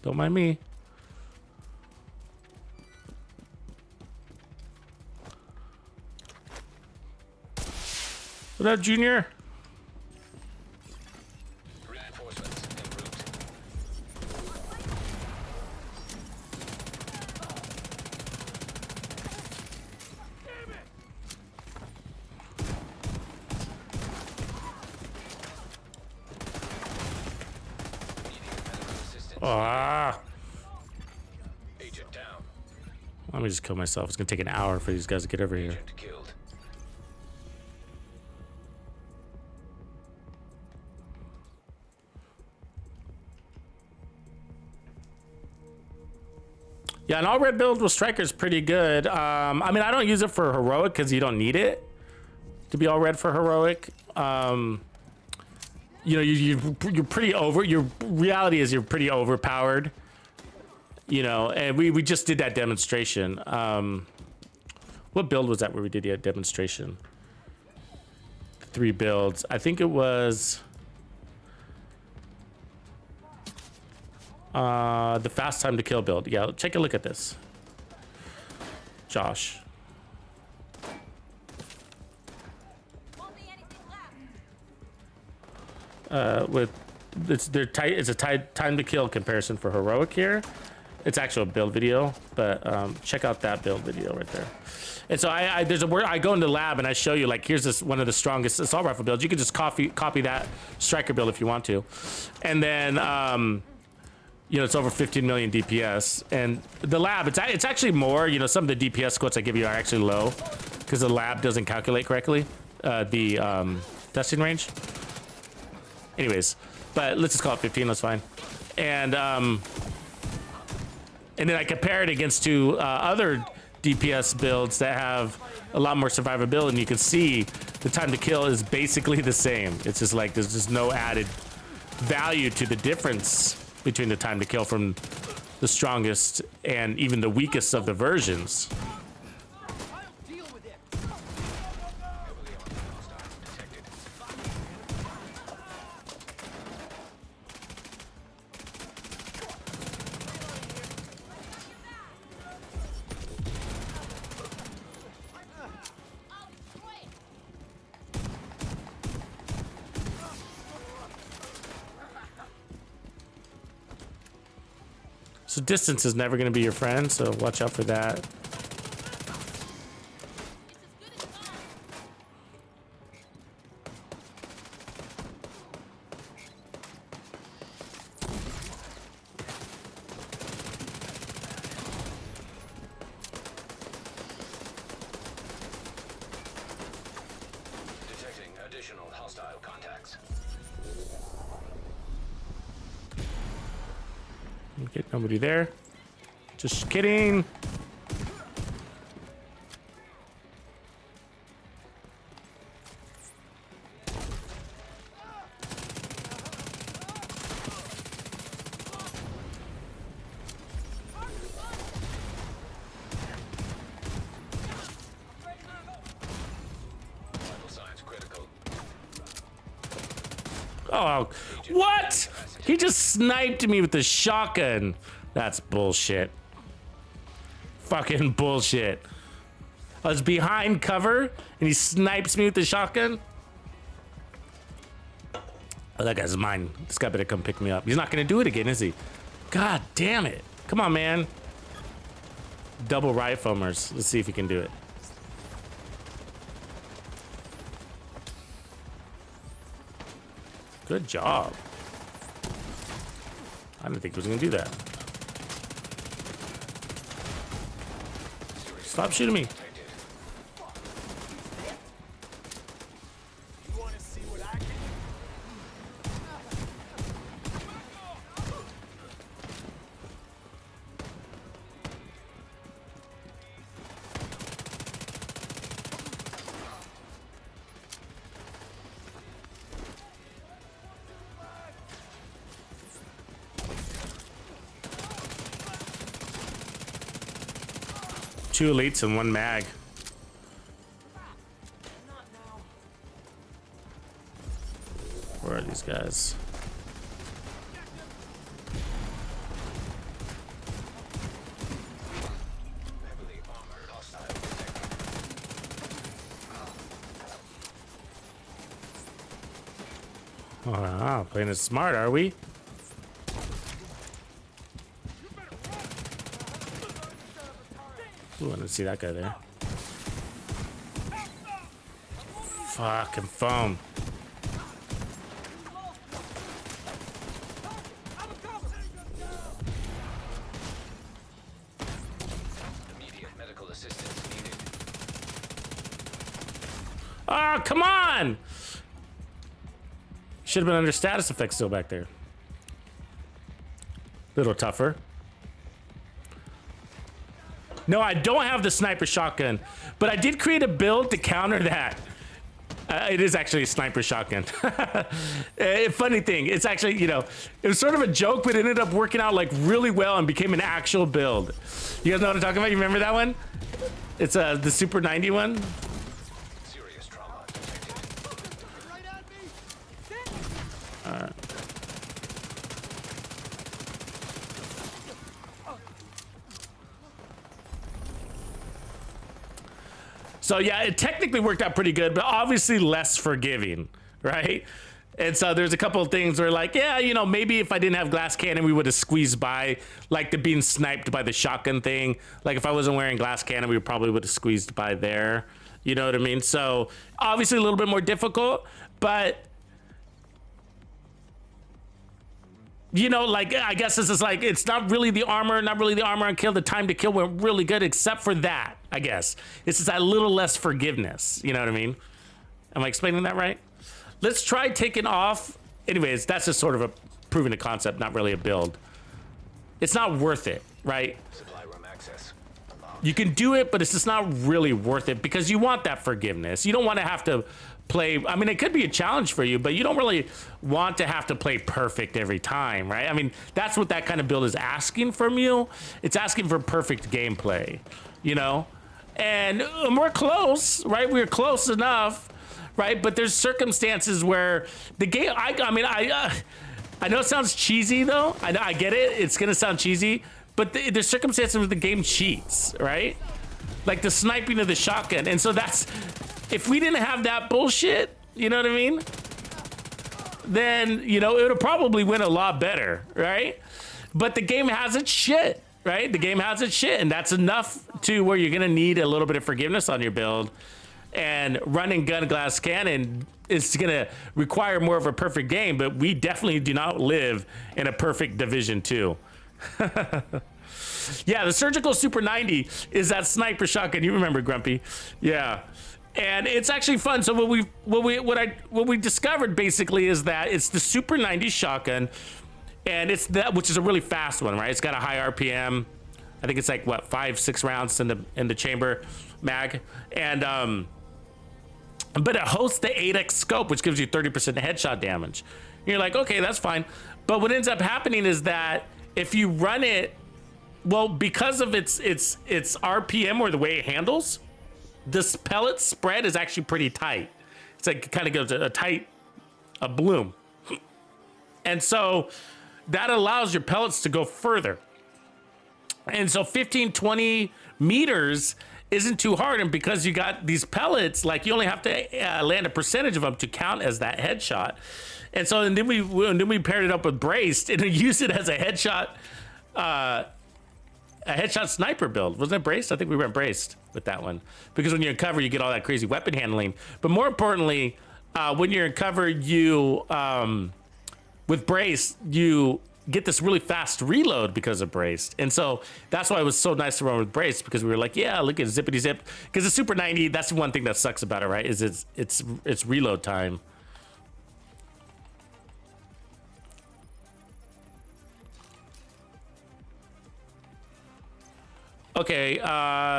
Don't mind me. What up, Junior? Reinforcements en route. Ah. Agent down. Let me just kill myself. It's gonna take an hour for these guys to get over here. Agent killed. Yeah, an all red build with Striker is pretty good. I mean, I don't use it for heroic because you don't need it to be all red for heroic. You know, you're pretty over. Your reality is you're pretty overpowered. You know, and we just did that demonstration. What build was that where we did the demonstration? 3 builds. I think it was the fast time to kill build. Yeah, take a look at this. Josh. Won't be anything left. With it's a time to kill comparison for heroic here. It's actually a build video, but check out that build video right there. And so there's a word I go into the lab and I show you, like, here's this one of the strongest assault rifle builds. You can just copy that Striker build if you want to, and then you know, it's over 15 million DPS. And the lab, it's actually more. You know, some of the DPS quotes I give you are actually low because the lab doesn't calculate correctly the testing range. Anyways, but let's just call it 15. That's fine. And then I compare it against 2 other DPS builds that have a lot more survivability, and you can see the time to kill is basically the same. It's just like there's just no added value to the difference between the time to kill from the strongest and even the weakest of the versions. So distance is never going to be your friend, so watch out for that. Detecting additional hostile contacts. Get nobody there. Just kidding. Vital signs critical. Oh, what? He just sniped me with the shotgun. That's bullshit. Fucking bullshit. I was behind cover and he snipes me with the shotgun. Oh, that guy's mine. This guy better come pick me up. He's not gonna do it again, is he? God damn it. Come on, man. Double right foamers. Let's see if he can do it. Good job. I didn't think he was gonna do that. Stop shooting me. 2 elites and 1 mag. Where are these guys? Heavily armored hostile detected. Oh, playing it smart, are we? Ooh, I didn't see that guy there. Fucking foam. Immediate medical assistance needed. Oh, come on! Should have been under status effects still back there. Little tougher. No, I don't have the sniper shotgun, but I did create a build to counter that. It is actually a sniper shotgun. Funny thing, it's actually, you know, it was sort of a joke, but it ended up working out like really well and became an actual build. You guys know what I'm talking about? You remember that one? It's the Super 90 one. Serious trauma detected. So yeah, it technically worked out pretty good, but obviously less forgiving, right? And so there's a couple of things where like, yeah, you know, maybe if I didn't have glass cannon, we would have squeezed by, like the being sniped by the shotgun thing. Like if I wasn't wearing glass cannon, we probably would have squeezed by there. You know what I mean? So obviously a little bit more difficult, but you know, like, I guess this is like, it's not really the armor on kill. The time to kill went really good, except for that, I guess. It's just that little less forgiveness. You know what I mean? Am I explaining that right? Let's try taking off. Anyways, that's just sort of a proving a concept, not really a build. It's not worth it, right? Supply room access. You can do it, but it's just not really worth it because you want that forgiveness. You don't want to have to play. I mean, it could be a challenge for you, but you don't really want to have to play perfect every time, right? I mean, that's what that kind of build is asking from you. It's asking for perfect gameplay, you know? And we're close, right? We're close enough, right? But there's circumstances where the game, I know it sounds cheesy though. I get it. It's going to sound cheesy, but there's circumstances where the game cheats, right? Like the sniping of the shotgun. And so that's, if we didn't have that bullshit, you know what I mean? Then, you know, it would probably win a lot better, right? But the game has its shit, right? The game has its shit, and that's enough to where you're gonna need a little bit of forgiveness on your build. And running gun glass cannon is gonna require more of a perfect game, but we definitely do not live in a perfect Division 2. Yeah, the Surgical Super 90 is that sniper shotgun. You remember, Grumpy? Yeah. And it's actually fun. So what we discovered basically is that it's the Super 90 shotgun, and it's that, which is a really fast one, right? It's got a high RPM. I think it's like what, 5-6 rounds in the chamber mag, and but it hosts the 8x scope, which gives you 30% headshot damage. And you're like, okay, that's fine. But what ends up happening is that if you run it, well, because of its RPM or the way it handles, this pellet spread is actually pretty tight. It's like, it kind of goes a bloom. And so that allows your pellets to go further. And so 15, 20 meters isn't too hard. And because you got these pellets, like you only have to land a percentage of them to count as that headshot. And so and then we paired it up with braced and used it as a headshot sniper build. Wasn't it braced? I think we went braced with that one, because when you're in cover, you get all that crazy weapon handling. But more importantly, when you're in cover, you with braced, you get this really fast reload because of braced. And so that's why it was so nice to run with braced, because we were like, yeah, look at zippity zip. Because the Super 90, that's one thing that sucks about it, right? Is it's reload time. Okay,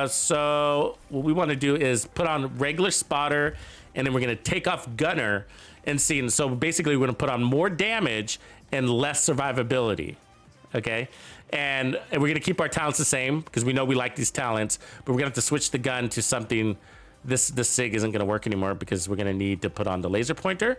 so what we want to do is put on regular spotter, and then we're going to take off gunner and see. And so basically we're going to put on more damage and less survivability. okay? And we're gonna keep our talents the same because we know we like these talents, but we're gonna have to switch the gun to something. This SIG isn't gonna work anymore because we're gonna need to put on the laser pointer.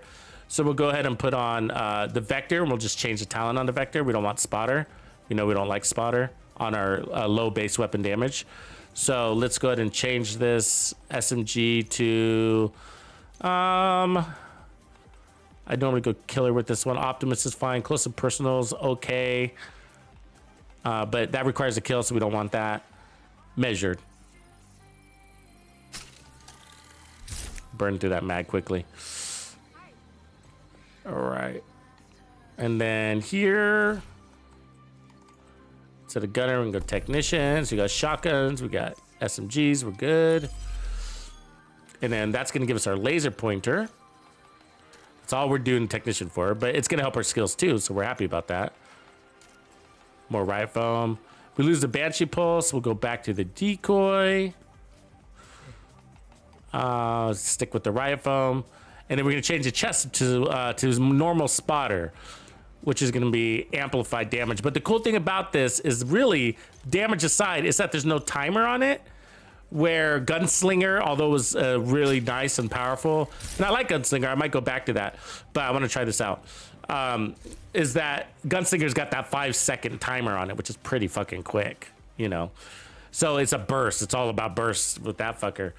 So we'll go ahead and put on the vector, and we'll just change the talent on the vector. We don't want spotter. We know we don't like spotter on our low base weapon damage. So let's go ahead and change this SMG to, I normally go killer with this one. Optimus is fine. Close and personal's okay. But that requires a kill, so we don't want that. Measured. Burn through that mag quickly. All right. And then here, instead of gunner, we can go technicians. We got shotguns. We got SMGs. We're good. And then that's going to give us our laser pointer. That's all we're doing technician for, but it's going to help our skills too, so we're happy about that. More riot foam. We lose the Banshee pulse. We'll go back to the decoy. Stick with the riot foam. And then we're going to change the chest to normal spotter, which is going to be amplified damage. But the cool thing about this is really, damage aside, is that there's no timer on it. Where Gunslinger, although it was really nice and powerful, and I like Gunslinger, I might go back to that, but I want to try this out, is that Gunslinger's got that 5-second timer on it, which is pretty fucking quick, you know? So it's a burst. It's all about bursts with that fucker.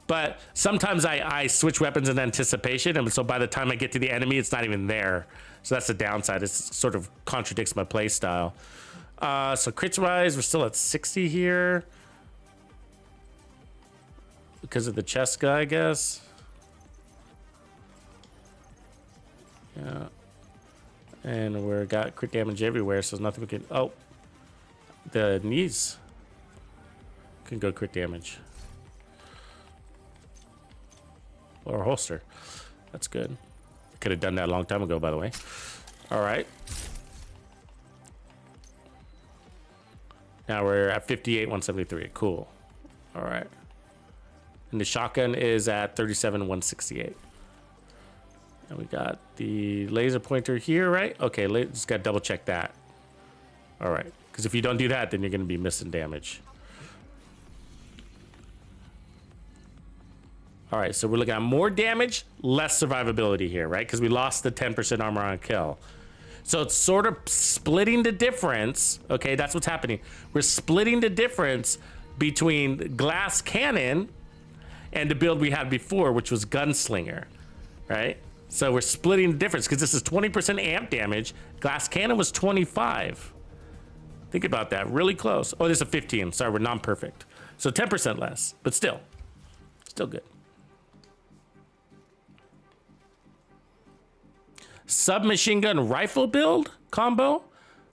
But sometimes I switch weapons in anticipation, and so by the time I get to the enemy, it's not even there. So that's the downside. It sort of contradicts my play style. So crits wise, we're still at 60 here. Because of the chest guy, I guess. Yeah. And we're got crit damage everywhere, so there's nothing we can... Oh. The knees can go crit damage. Or holster. That's good. Could have done that a long time ago, by the way. All right. Now we're at 58, 173. Cool. All right. And the shotgun is at 37, 168. And we got the laser pointer here, right? Okay, just got to double check that. All right. Because if you don't do that, then you're going to be missing damage. All right, so we're looking at more damage, less survivability here, right? Because we lost the 10% armor on kill. So it's sort of splitting the difference. Okay, that's what's happening. We're splitting the difference between glass cannon and the build we had before, which was gunslinger, right? So we're splitting the difference because this is 20% amp damage. Glass cannon was 25. Think about that, really close. Oh, there's a 15. Sorry, we're non-perfect. So 10% less, but still good. Submachine gun rifle build combo?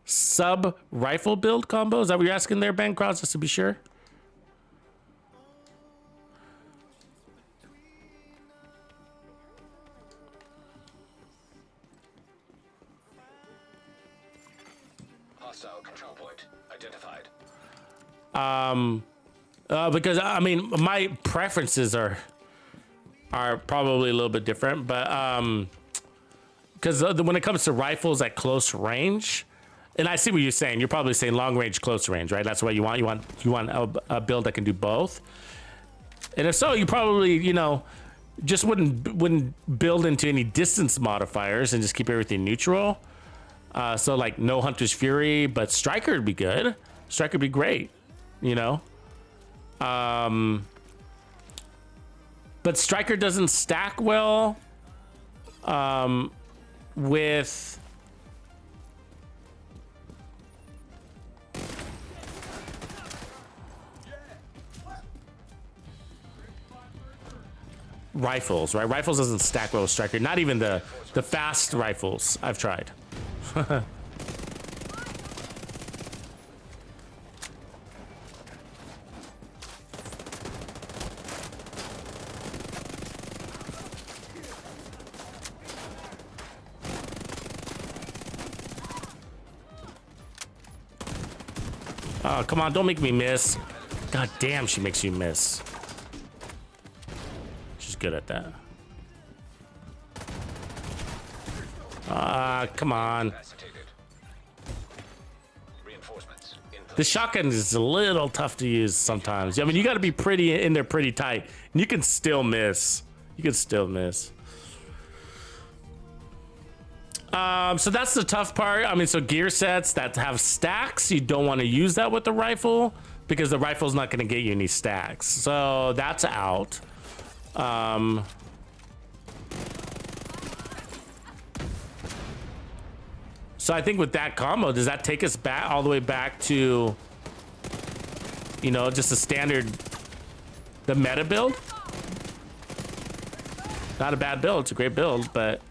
Sub rifle build combo? Is that what you're asking there, Ben Krause, just to be sure? Hostile control point identified. Because I mean, my preferences are probably a little bit different, but because when it comes to rifles at close range, and I see what you're saying. You're probably saying long range, close range, right? That's what you want. You want a build that can do both. And if so, you probably, you know, just wouldn't build into any distance modifiers and just keep everything neutral. So like no Hunter's Fury, but Striker would be good. Striker would be great, you know. But Striker doesn't stack well with rifles, right? Rifles doesn't stack well with Striker. Not even the fast rifles I've tried. Oh, come on, don't make me miss. God damn, she makes you miss. She's good at that. Come on. The shotgun is a little tough to use sometimes. I mean, you got to be pretty in there pretty tight. And you can still miss. You can still miss. So that's the tough part. I mean, so gear sets that have stacks, you don't want to use that with the rifle because the rifle's not going to get you any stacks. So that's out. So I think with that combo, does that take us back all the way back to, you know, just a standard, the meta build? Not a bad build. It's a great build, but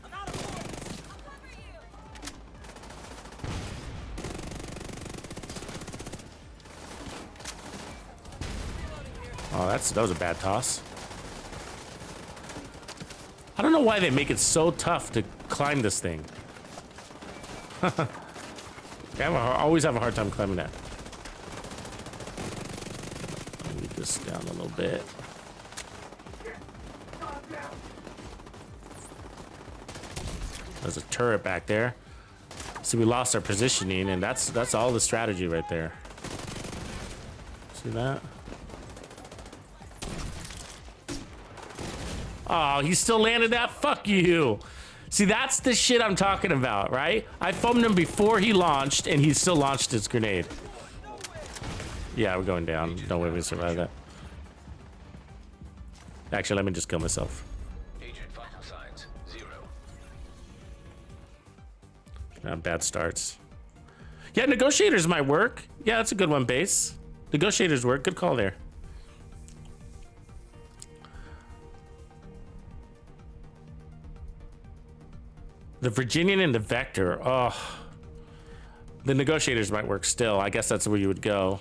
oh, that was a bad toss. I don't know why they make it so tough to climb this thing. I always have a hard time climbing that. Move this down a little bit. There's a turret back there. See, we lost our positioning, and that's all the strategy right there. See that? Oh, he still landed that? Fuck you. See, that's the shit I'm talking about, right? I foamed him before he launched, and he still launched his grenade. Yeah, we're going down. No way we can survive that. Actually, let me just kill myself. Agent vital signs 0. Bad starts. Yeah, negotiators might work. Yeah, that's a good one, base. Negotiators work. Good call there. The Virginian and the Vector. Oh, the negotiators might work still. I guess that's where you would go.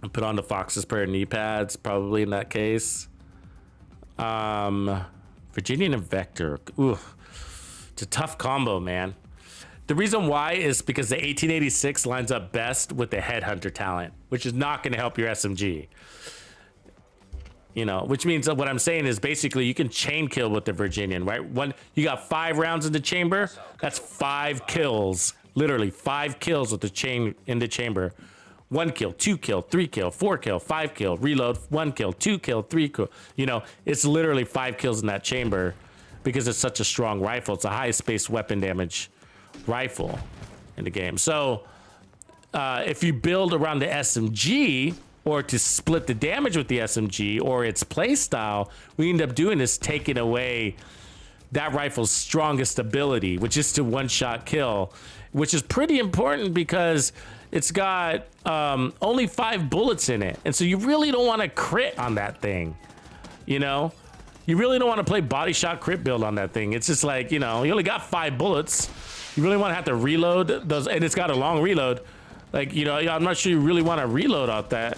And put on the Fox's pair of knee pads, probably in that case. Virginian and Vector. Ooh, it's a tough combo, man. The reason why is because the 1886 lines up best with the Headhunter talent, which is not going to help your SMG. You know, which means that what I'm saying is basically you can chain kill with the Virginian, right? You got 5 rounds in the chamber. That's 5 kills, literally 5 kills with the chain in the chamber. 1 kill, 2 kill, 3 kill, 4 kill, 5 kill, reload, 1 kill, 2 kill, 3 kill. You know, it's literally 5 kills in that chamber because it's such a strong rifle. It's a high space weapon damage rifle in the game. So if you build around the SMG or to split the damage with the SMG or its play style, we end up doing is taking away that rifle's strongest ability, which is to one-shot kill, which is pretty important because it's got only 5 bullets in it. And so you really don't want to crit on that thing, you know? You really don't want to play body shot crit build on that thing. It's just like, you know, you only got 5 bullets. You really want to have to reload those, and it's got a long reload. Like, you know, I'm not sure you really want to reload out that.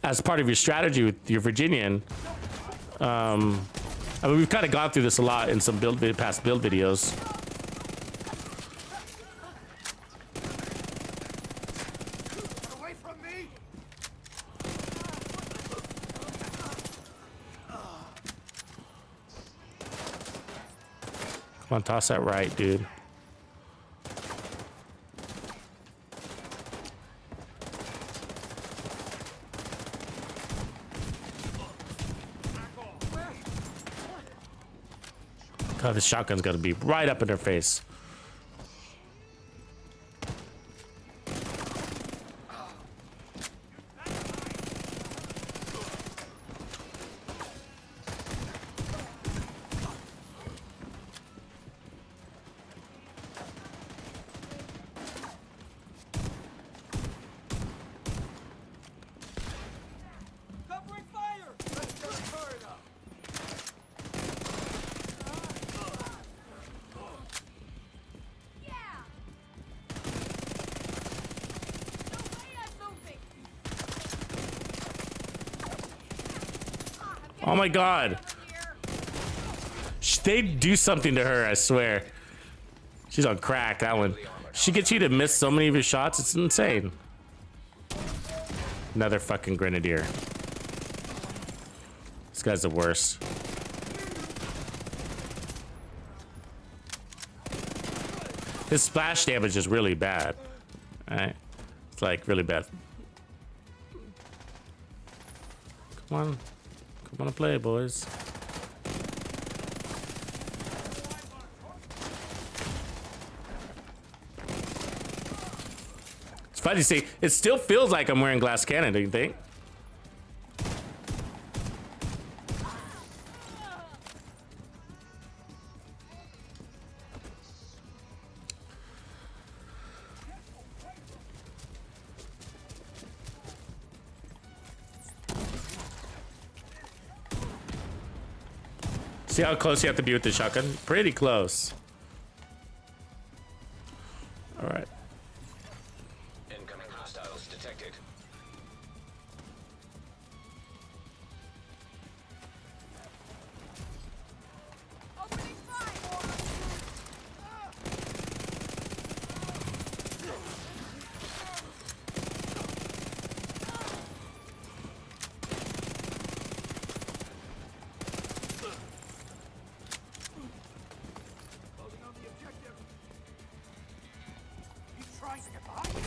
As part of your strategy with your Virginian. I mean, we've kind of gone through this a lot in some past build videos. Away from me! Come on, toss that right, dude. God, this shotgun's got to be right up in their face. Covering fire! Let's go far enough! Oh my God. They do something to her, I swear. She's on crack, that one. She gets you to miss so many of your shots, it's insane. Another fucking grenadier. This guy's the worst. His splash damage is really bad. Alright? It's like really bad. Come on. Come on and play, boys. It's funny to see. It still feels like I'm wearing glass cannon, do you think? See how close you have to be with the shotgun? Pretty close. All right. Incoming hostiles detected. Opening fire! Closing on the objective. He's trying to get behind us.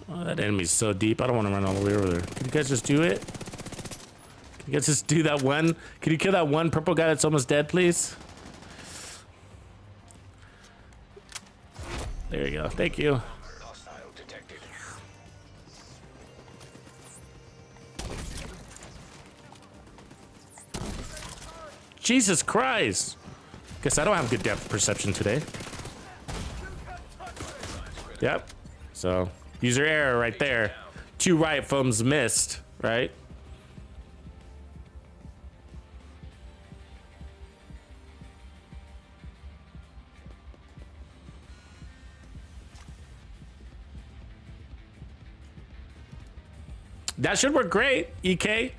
Oh, that enemy's so deep. I don't want to run all the way over there. Can you guys just do it? Can you guys just do that one? Can you kill that one purple guy that's almost dead, please? There you go. Thank you. Hostile detected. Jesus Christ. Guess I don't have good depth perception today. Yep. So, user error right there. 2 riot foams missed, right? That should work great, EK.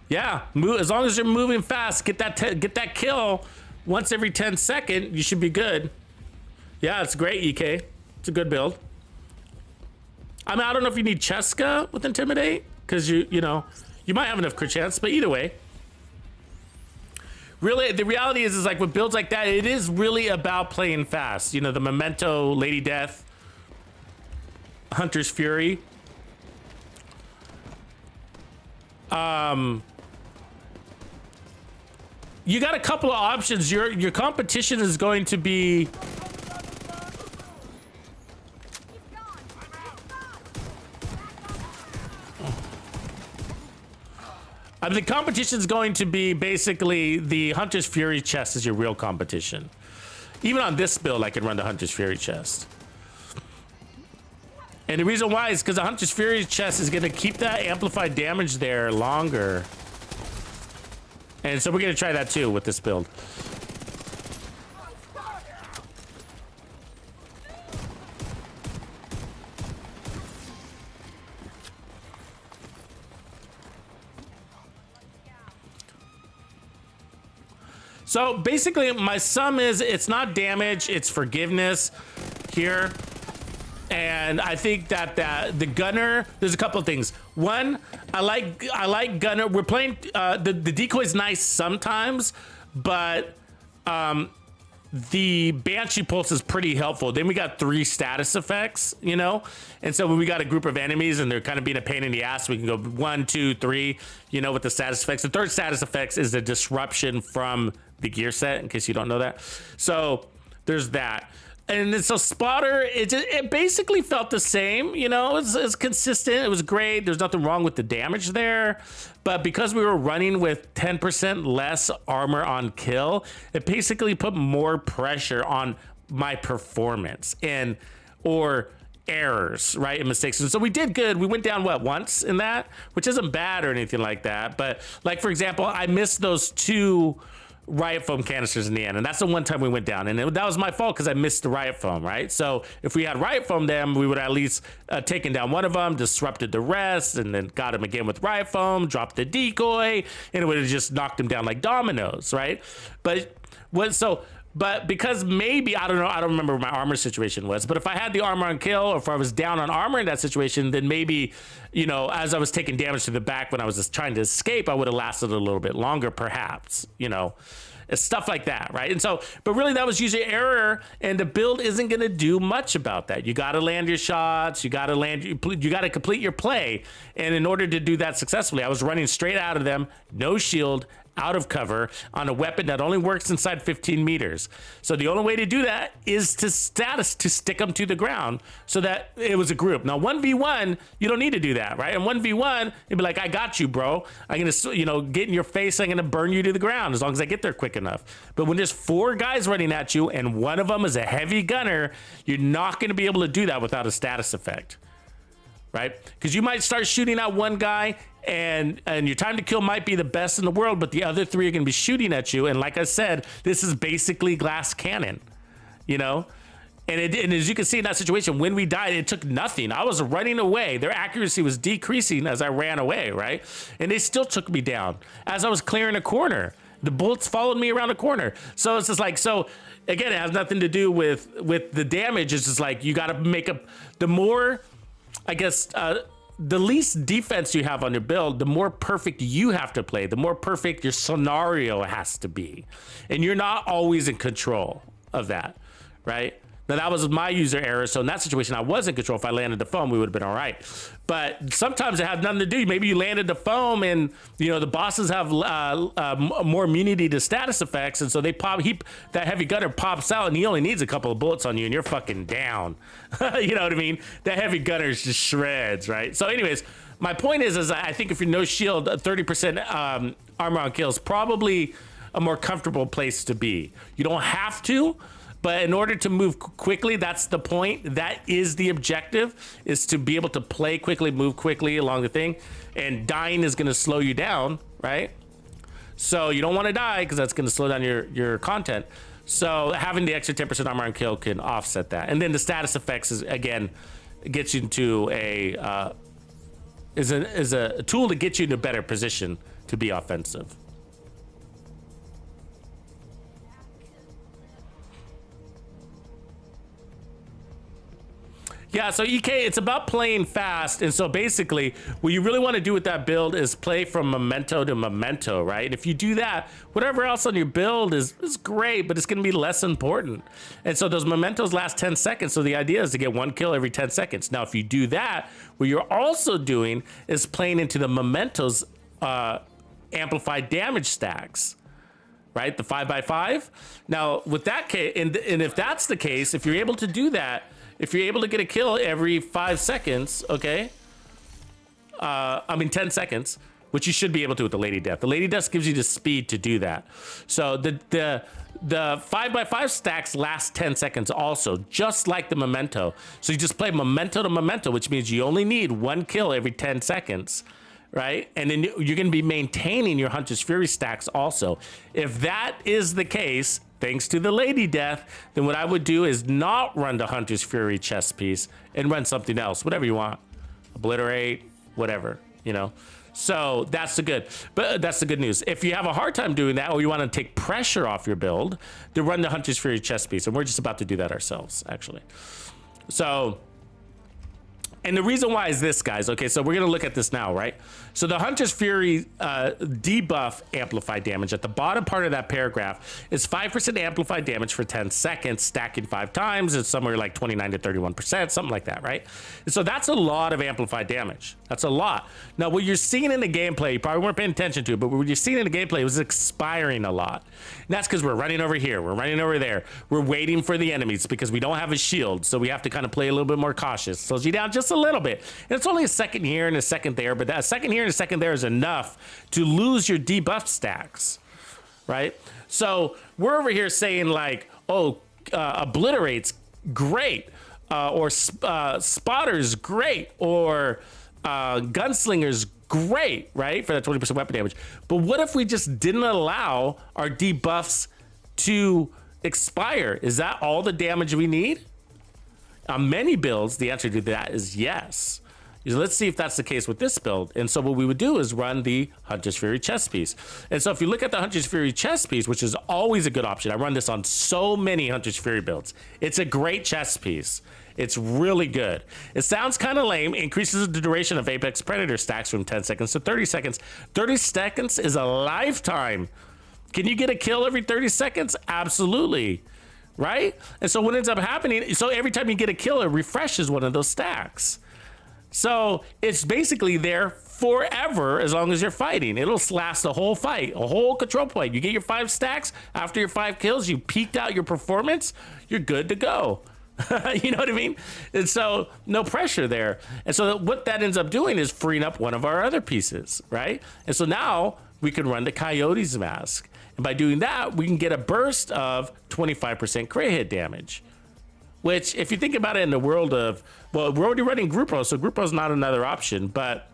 Yeah, move as long as you're moving fast. Get that kill once every 10 seconds. You should be good. Yeah, it's great, EK. It's a good build. I mean, I don't know if you need Cheska with Intimidate, because you know, you might have enough crit chance, but either way. Really, the reality is like with builds like that, it is really about playing fast. You know, the Memento, Lady Death, Hunter's Fury. You got a couple of options. Your competition is going to be the competition is going to be basically the Hunter's Fury chest is your real competition. Even on this build, I can run the Hunter's Fury chest. And the reason why is because the Hunter's Fury chest is going to keep that amplified damage there longer. And so we're going to try that too with this build. So basically my sum is it's not damage, it's forgiveness here. And I think that the gunner, there's a couple of things. One, I like gunner. We're playing the decoy's nice sometimes, but the Banshee Pulse is pretty helpful. Then we got 3 status effects, you know? And so when we got a group of enemies and they're kind of being a pain in the ass, we can go 1, 2, 3, you know, with the status effects. The 3rd status effects is a disruption from the gear set, in case you don't know that. So there's that. And then, so Spotter, it basically felt the same, you know, it's consistent. It was great. There's nothing wrong with the damage there. But because we were running with 10% less armor on kill, it basically put more pressure on my performance or errors, right, and mistakes. And so we did good. We went down, what, once in that, which isn't bad or anything like that. But like, for example, I missed those 2 riot foam canisters in the end, and that's the one time we went down, and that was my fault because I missed the riot foam, right? So if we had riot foam them, we would at least taken down one of them, disrupted the rest, and then got him again with riot foam, dropped the decoy, and it would have just knocked him down like dominoes, right? But because maybe, I don't know, I don't remember what my armor situation was, but if I had the armor on kill, or if I was down on armor in that situation, then maybe, you know, as I was taking damage to the back when I was just trying to escape, I would have lasted a little bit longer, perhaps, you know. It's stuff like that, right? And so, but really that was user error, and the build isn't gonna do much about that. You gotta land your shots, you gotta complete your play. And in order to do that successfully, I was running straight out of them, no shield, out of cover, on a weapon that only works inside 15 meters. So the only way to do that is to stick them to the ground, so that it was a group. Now 1v1, you don't need to do that, right? And 1v1, you'd be like, I got you, bro. I'm gonna, you know, get in your face, I'm gonna burn you to the ground as long as I get there quick enough. But when there's 4 guys running at you and one of them is a heavy gunner, you're not gonna be able to do that without a status effect, right? Because you might start shooting at one guy, and your time to kill might be the best in the world, but the other 3 are going to be shooting at you. And like I said, this is basically glass cannon, you know? And as you can see in that situation, when we died, it took nothing. I was running away. Their accuracy was decreasing as I ran away, right? And they still took me down as I was clearing a corner. The bullets followed me around a corner. So it's just like, so again, it has nothing to do with the damage. It's just like, you got to make up the more, I guess, the least defense you have on your build, the more perfect you have to play, the more perfect your scenario has to be. And you're not always in control of that, right? Now that was my user error. So in that situation, I was in control. If I landed the foam, we would have been all right. But sometimes it had nothing to do. Maybe you landed the foam and, you know, the bosses have more immunity to status effects. And so they that heavy gunner pops out and he only needs a couple of bullets on you and you're fucking down. You know what I mean? That heavy gunner just shreds, right? So anyways, my point is I think if you're no shield, 30% armor on kill is probably a more comfortable place to be. You don't have to, but in order to move quickly, that's the point. That is the objective, is to be able to play quickly, move quickly along the thing. And dying is going to slow you down, right? So you don't want to die because that's going to slow down your content. So having the extra 10% armor on kill can offset that. And then the status effects is, again, gets you into is a tool to get you in a better position to be offensive. Yeah, so EK, it's about playing fast. And so basically, what you really want to do with that build is play from memento to memento, right? And if you do that, whatever else on your build is great, but it's going to be less important. And so those mementos last 10 seconds. So the idea is to get 1 kill every 10 seconds. Now, if you do that, what you're also doing is playing into the mementos amplified damage stacks, right? The 5x5. Now, with that case, and if that's the case, if you're able to do that, if you're able to get a kill every 5 seconds, okay? 10 seconds, which you should be able to with the Lady Death. The Lady Death gives you the speed to do that. So the 5x5 stacks last 10 seconds also, just like the memento. So you just play memento to memento, which means you only need 1 kill every 10 seconds, right? And then you're gonna be maintaining your Hunter's Fury stacks also. If that is the case, thanks to the Lady Death, then what I would do is not run the Hunter's Fury chest piece and run something else, whatever you want. Obliterate, whatever, you know? So that's the good news. If you have a hard time doing that, or you want to take pressure off your build, then run the Hunter's Fury chest piece. And we're just about to do that ourselves, actually. So, And the reason why is this, guys. Okay, so we're gonna look at this now, right? So the Hunter's Fury debuff amplified damage at the bottom part of that paragraph is 5% amplified damage for 10 seconds, stacking 5 times. It's somewhere like 29 to 31%, something like that, right? And so that's a lot of amplified damage. That's a lot. Now, what you're seeing in the gameplay, you probably weren't paying attention to it, but what you're seeing in the gameplay was expiring a lot. And that's because we're running over here, we're running over there, we're waiting for the enemies because we don't have a shield, so we have to kind of play a little bit more cautious. Slows you down just a little bit. And it's only a second here and a second there, but that second here and a second there is enough to lose your debuff stacks, right? So we're over here saying like, oh, obliterates great, or spotters great, or gunslingers great, right? For that 20% weapon damage. But what if we just didn't allow our debuffs to expire? Is that all the damage we need? On many builds, the answer to that is yes. Let's see if that's the case with this build. And so what we would do is run the Hunter's Fury chest piece. And so if you look at the Hunter's Fury chest piece, which is always a good option, I run this on so many Hunter's Fury builds. It's a great chest piece. It's really good. It sounds kind of lame. Increases the duration of Apex Predator stacks from 10 seconds to 30 seconds. 30 seconds is a lifetime. Can you get a kill every 30 seconds? Absolutely. Right? And so what ends up happening, so every time you get a kill, it refreshes one of those stacks. So it's basically there forever as long as you're fighting. It'll last the whole fight, a whole control point. You get your 5 stacks. After your 5 kills, you peaked out your performance, you're good to go. You know what I mean? And so no pressure there. And so what that ends up doing is freeing up one of our other pieces, right? And so now we can run the Coyote's Mask. And by doing that, we can get a burst of 25% crit hit damage. Which, if you think about it in the world of, well, we're already running Grupo, so Grupo is not another option, but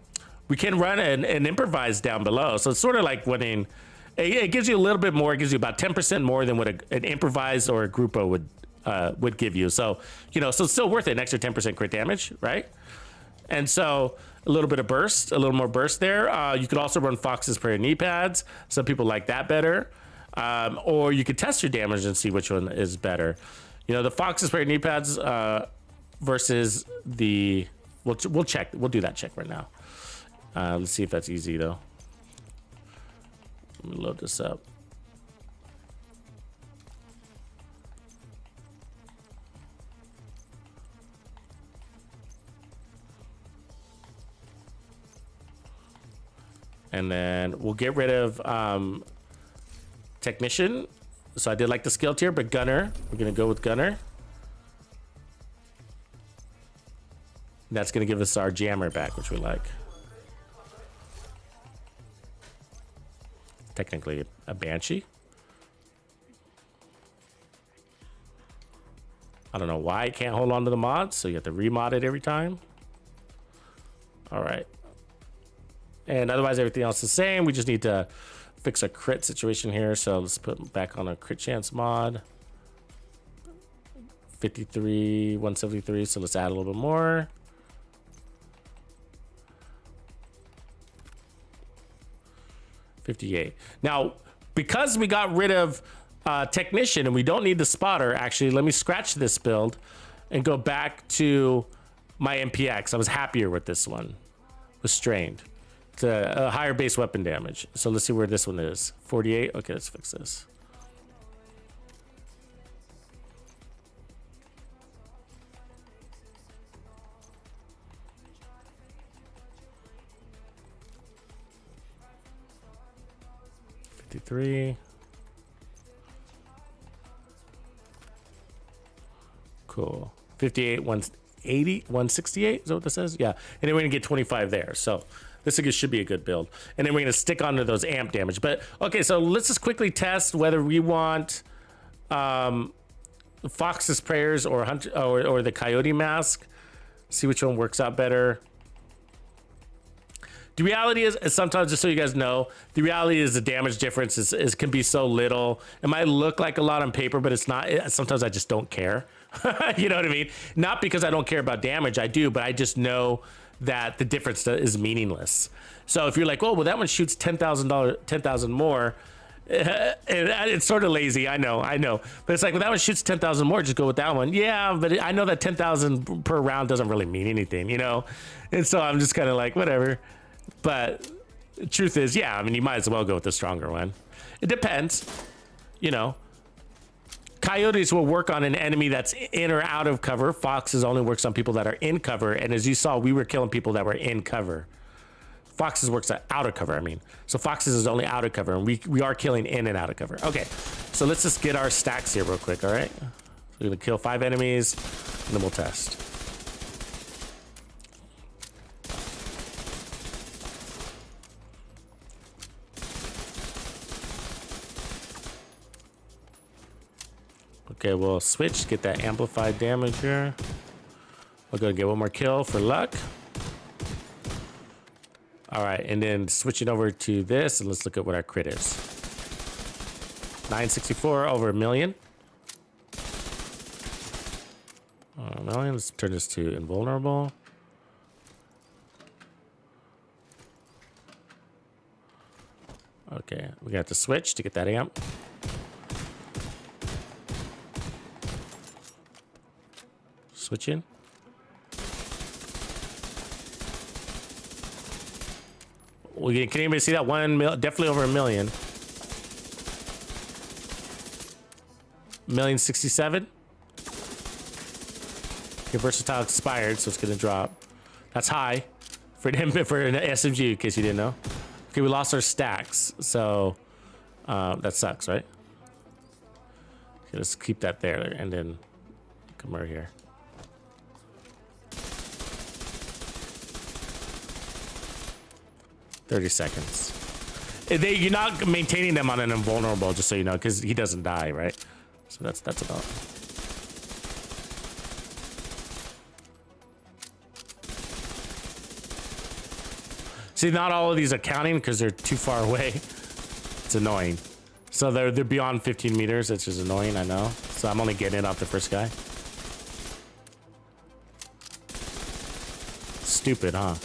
we can run an improvise down below. So it's sort of like winning, it gives you a little bit more, it gives you about 10% more than what an improvise or a Grupo would give you. So, you know, so it's still worth it, an extra 10% crit damage, right? And so a little bit of burst, a little more burst there. You could also run Fox's Prayer knee pads. Some people like that better. Or you could test your damage and see which one is better. You know, the Fox's Prayer knee pads versus the, we'll check. We'll do that check right now. Let's see if that's easy though. Let me load this up. And then we'll get rid of Technician. So I did like the skill tier, but Gunner, we're gonna go with Gunner. That's gonna give us our Jammer back, which we like. Technically a Banshee. I don't know why it can't hold on to the mods, so you have to remod it every time. All right. And otherwise everything else is the same. We just need to fix a crit situation here. So let's put back on a crit chance mod. 53, 173. So let's add a little bit more. $58. Now, because we got rid of Technician and we don't need the spotter, actually, let me scratch this build and go back to my MPX. I was happier with this one. Was strained. It's a higher base weapon damage. So let's see where this one is. 48. Okay, let's fix this. $53. Cool. 58, 180, 168. Is that what this says? Yeah. And then we're gonna get 25 there. So this should be a good build. And then we're gonna stick onto those amp damage. But okay, so let's just quickly test whether we want Fox's Prayers or or the Coyote Mask. See which one works out better. The reality is sometimes, just so you guys know, the reality is the damage difference is can be so little. It might look like a lot on paper, but it's not. Sometimes I just don't care. You know what I mean? Not because I don't care about damage, I do, but I just know that the difference is meaningless. So if you're like, oh, well, that one shoots $10,000 more, It's sort of lazy, I know. But it's like, well, that one shoots 10,000 more, just go with that one. Yeah, but I know that 10,000 per round doesn't really mean anything, you know? And so I'm just kind of like, whatever. But the truth is, yeah, I mean, you might as well go with the stronger one. It depends, you know. Coyotes will work on an enemy that's in or out of cover. Foxes only works on people that are in cover. And as you saw, we were killing people that were in cover. Foxes works out of cover, I mean. So Foxes is only out of cover, and we are killing in and out of cover. Okay, so let's just get our stacks here real quick, all right? We're gonna kill 5 enemies, and then we'll test. Okay, we'll switch, get that amplified damage here. We're gonna get one more kill for luck. All right, and then switching over to this, and let's look at what our crit is. 964 over 1,000,000. Let's turn this to invulnerable. Okay, we got to switch to get that amp. Switching. Can anybody see that? Definitely over 1,000,000. 1,067. Okay, versatile expired, so it's gonna drop. That's high for an SMG, in case you didn't know. Okay, we lost our stacks, so that sucks, right? Okay, let's keep that there, and then come over here. $30 seconds. You're not maintaining them on an invulnerable, just so you know, because he doesn't die, right? So that's about. See, not all of these are counting because they're too far away. It's annoying. So they're beyond 15 meters. It's just annoying, I know. So I'm only getting it off the first guy. Stupid, huh?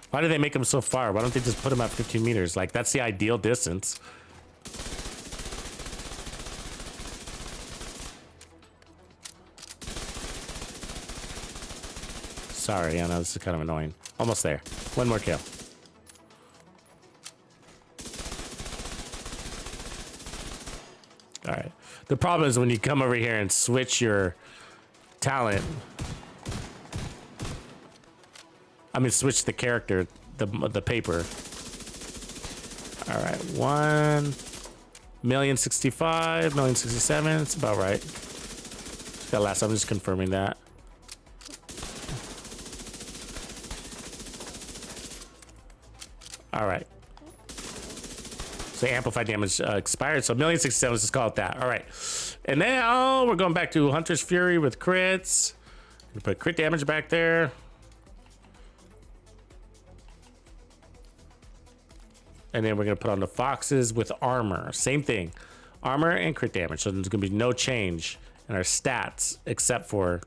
Why do they make them so far? Why don't they just put them at 15 meters? Like, that's the ideal distance. Sorry, I know this is kind of annoying. Almost there. One more kill. All right. The problem is when you come over here and switch your talent. I mean, switch the character, the paper. All right, 1,065, 1,067. It's about right. Got last. I'm just confirming that. All right. So amplified damage expired. So 1,067. Let's just call it that. All right. And now we're going back to Hunter's Fury with crits. We put crit damage back there. And then we're going to put on the Foxes with armor. Same thing. Armor and crit damage. So there's going to be no change in our stats except for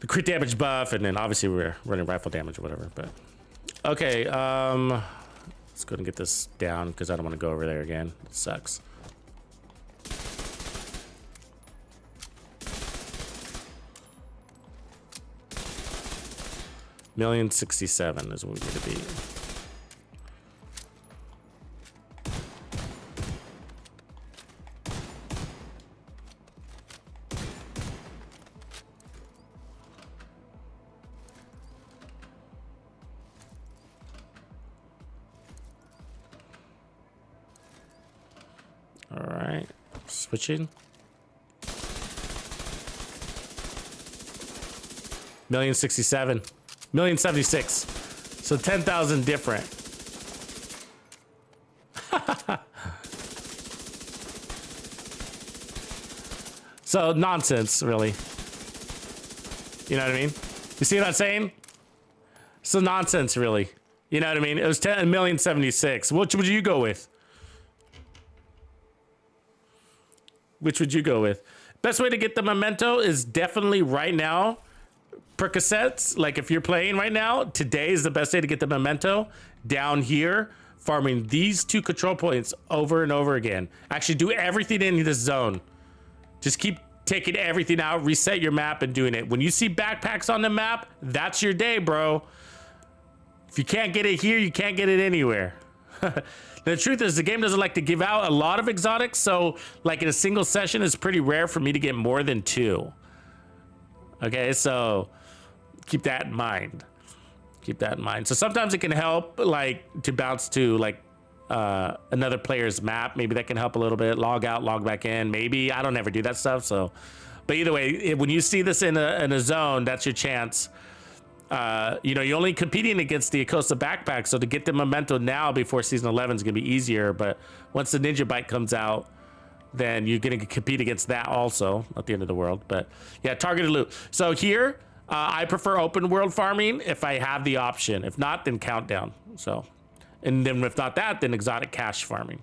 the crit damage buff. And then obviously we're running rifle damage or whatever. But okay. Let's go ahead and get this down because I don't want to go over there again. It sucks. $1,067 is what we need to be. All right, switching. 1,067, 1,076. So 10,000 different. So nonsense, really. You know what I mean? You see what I'm saying? So nonsense, really. You know what I mean? It was 1,076. Which would you go with? Which would you go with? Best way to get the memento is definitely right now. Percocets, like if you're playing right now, today is the best day to get the memento down here farming these 2 control points over and over again. Actually, do everything in this zone. Just keep taking everything out, reset your map, and doing it. When you see backpacks on the map, that's your day, bro. If you can't get it here, you can't get it anywhere. The truth is, the game doesn't like to give out a lot of exotics, so like in a single session, it's pretty rare for me to get more than 2. Okay, so keep that in mind. Keep that in mind. So sometimes it can help, like, to bounce to like another player's map. Maybe that can help a little bit. Log out, log back in. Maybe. I don't ever do that stuff. So, but either way, when you see this in a zone, that's your chance. You know, you're only competing against the Acosta backpack, so to get the memento now before season 11 is gonna be easier. But once the Ninja Bike comes out, then you're gonna compete against that also. Not the end of the world, but yeah, targeted loot. So here, I prefer open world farming if I have the option. If not, then countdown. So, and then if not that, then exotic cash farming.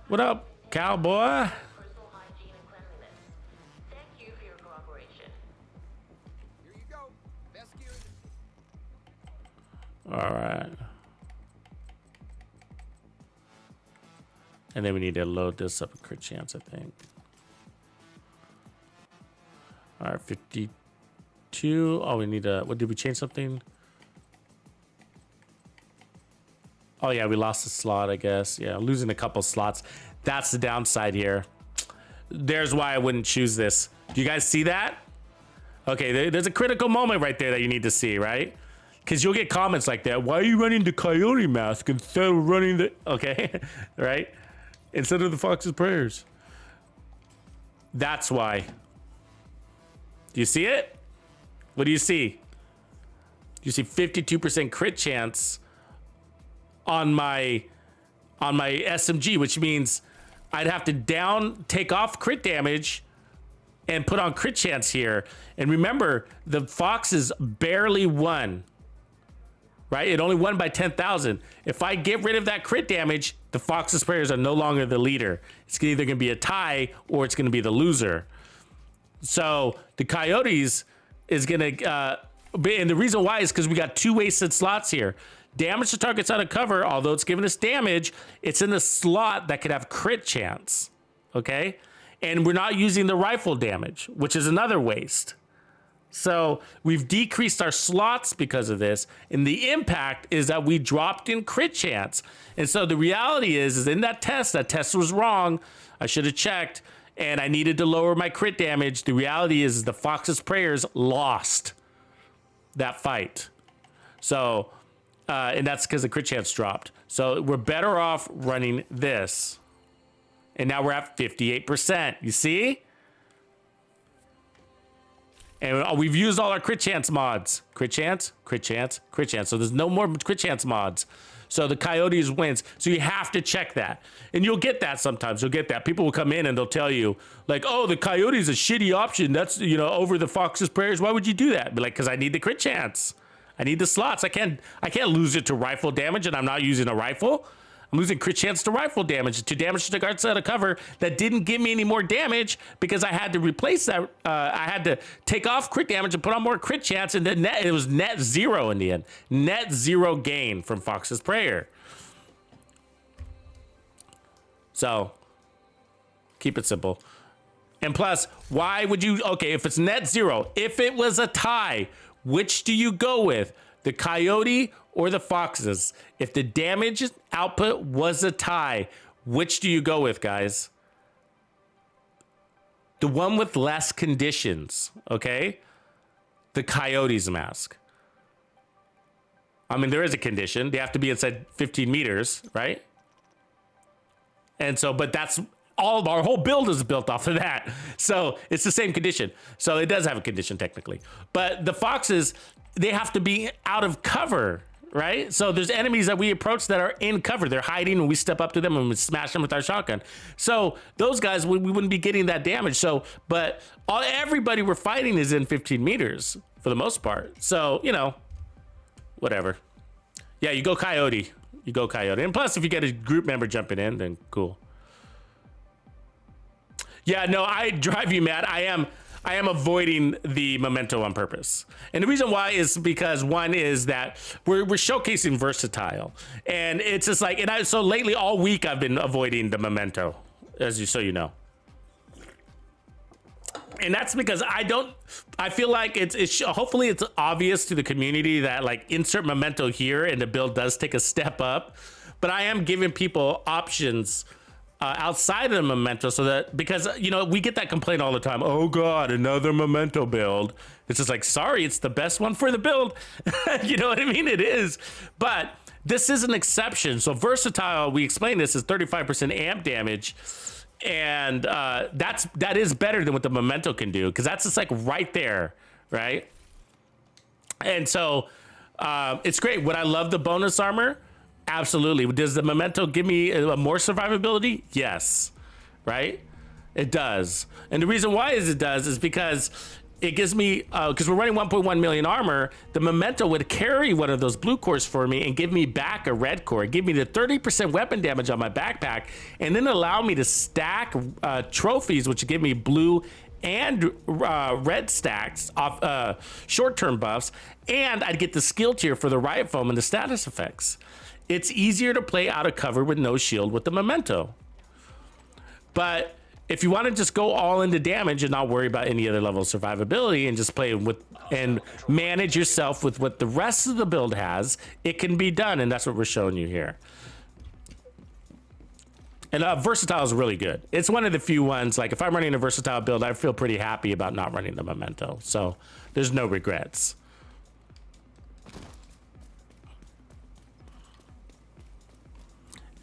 What up, cowboy? Personal hygiene and cleanliness. Thank you for your cooperation. Here you go. Best gear in the All right. And then we need to load this up a crit chance, I think. All right, 52. Oh, we need a, what, did we change something? Oh yeah, we lost a slot, I guess. Yeah, losing a couple slots. That's the downside here. There's why I wouldn't choose this. Do you guys see that? Okay, there's a critical moment right there that you need to see, right? Because you'll get comments like that. Why are you running the coyote mask instead of running the... Okay, right? Instead of the fox's prayers. That's why. Do you see it? What do you see? You see 52% crit chance on my SMG, which means I'd have to take off crit damage and put on crit chance here. And remember, the foxes barely won. Right? It only won by 10,000. If I get rid of that crit damage, the Fox's prayers are no longer the leader. It's either going to be a tie or it's going to be the loser. So the Coyotes is going to, and the reason why is because we got 2 wasted slots here. Damage to targets out of cover, although it's giving us damage, it's in the slot that could have crit chance. Okay? And we're not using the rifle damage, which is another waste. So we've decreased our slots because of this, and the impact is that we dropped in crit chance. And so the reality is in that test was wrong. I should have checked, and I needed to lower my crit damage. The reality is the Fox's prayers lost that fight. So, and that's because the crit chance dropped. So we're better off running this. And now we're at 58%. You see? And we've used all our crit chance mods. Crit chance, crit chance, crit chance. So there's no more crit chance mods. So the Coyotes wins. So you have to check that. And you'll get that sometimes. You'll get that. People will come in and they'll tell you, like, oh, the Coyotes a shitty option. That's, you know, over the Fox's prayers. Why would you do that? Be like, because I need the crit chance. I need the slots. I can't lose it to rifle damage, and I'm not using a rifle. I'm losing crit chance to rifle damage, to damage to guards out of cover that didn't give me any more damage because I had to replace that. I had to take off crit damage and put on more crit chance, and then it was net 0 in the end. Net 0 gain from Fox's Prayer. So keep it simple. And plus, why would you, okay, if it's net 0, if it was a tie, which do you go with? The Coyote or the Foxes? If the damage output was a tie, which do you go with, guys? The one with less conditions, okay? The Coyote's mask. I mean, there is a condition. They have to be inside 15 meters, right? And so, but that's all of our whole build is built off of that. So it's the same condition. So it does have a condition technically. But the Foxes, they have to be out of cover, right? So there's enemies that we approach that are in cover. They're hiding and we step up to them and we smash them with our shotgun. So those guys, we wouldn't be getting that damage. So, but everybody we're fighting is in 15 meters for the most part. So, you know, whatever. Yeah, you go Coyote. You go Coyote. And plus, if you get a group member jumping in, then cool. Yeah, no, I drive you mad. I am. I am avoiding the memento on purpose. And the reason why is because one is that we're showcasing versatile. And it's just like, so lately all week I've been avoiding the memento, so you know. And that's because I feel like it's hopefully it's obvious to the community that like insert memento here and the build does take a step up, but I am giving people options outside of the memento so that, because you know, we get that complaint all the time. Oh God, another memento build. It's just like, sorry, it's the best one for the build. You know what I mean? It is, but this is an exception. So versatile, we explained this, is 35% amp damage. And that is better than what the memento can do, because that's just like right there, right? And so it's great. Would I love the bonus armor? Absolutely. Does the memento give me more survivability? Yes, right? It does. And the reason why it does is because it gives me, because we're running 1.1 million armor, the memento would carry one of those blue cores for me and give me back a red core, give me the 30% weapon damage on my backpack, and then allow me to stack trophies, which give me blue and red stacks off short-term buffs, and I'd get the skill tier for the riot foam and the status effects. It's easier to play out of cover with no shield with the memento. But if you want to just go all into damage and not worry about any other level of survivability and just play with and manage yourself with what the rest of the build has, it can be done. And that's what we're showing you here. And versatile is really good. It's one of the few ones, like if I'm running a versatile build, I feel pretty happy about not running the memento. So there's no regrets.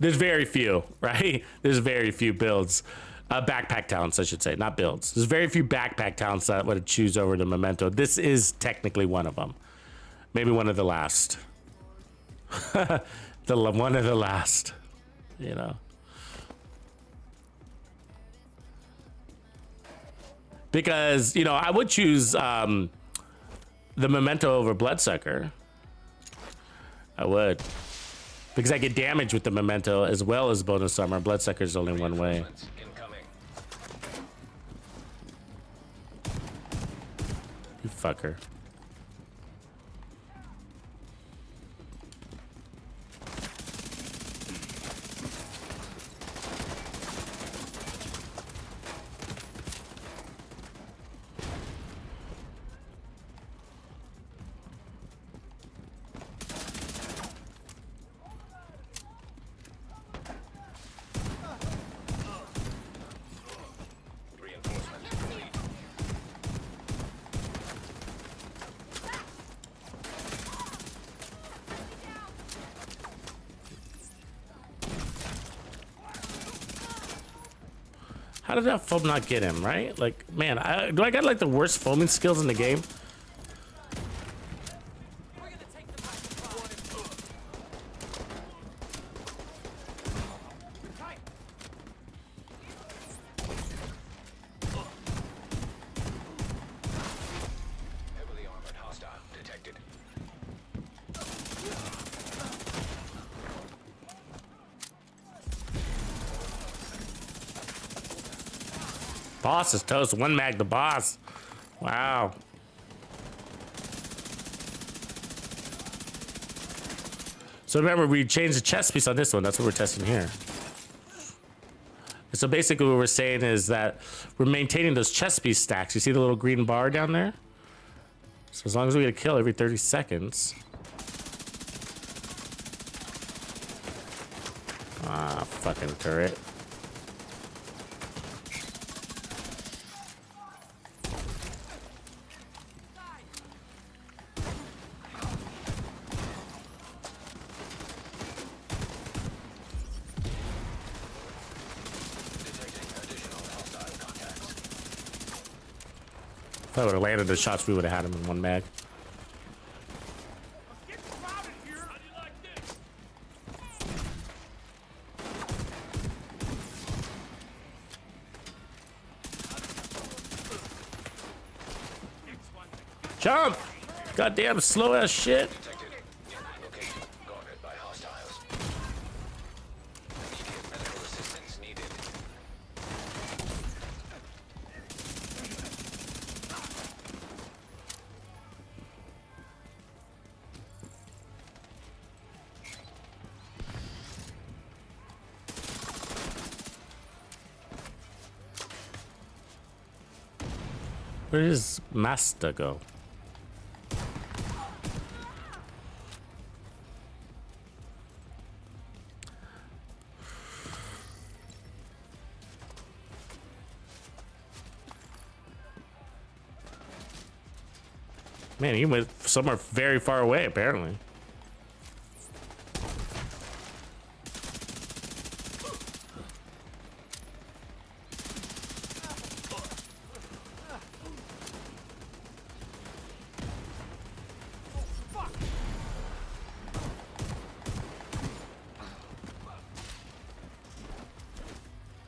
There's very few, right? There's very few builds. Backpack talents, I should say, not builds. There's very few backpack talents that would choose over the memento. This is technically one of them. Maybe one of the last. One of the last, you know. Because, you know, I would choose the memento over bloodsucker. I would. Because I get damage with the memento as well as bonus armor. Bloodsucker is only one way. You fucker. How did that foam not get him, right? Like, man, do I got like the worst foaming skills in the game? Heavily armored hostile detected. Boss is toast. One mag the boss. Wow. So remember, we changed the chest piece on this one. That's what we're testing here. So basically what we're saying is that we're maintaining those chest piece stacks. You see the little green bar down there? So as long as we get a kill every 30 seconds. Ah, fucking turret. If I would have landed the shots, we would have had him in one mag. Get crowded here. How do you like this? Jump! Goddamn slow ass shit. Detected. Location guarded by hostiles. Immediate medical assistance needed. Where does Masta go? Man, he went somewhere very far away, apparently.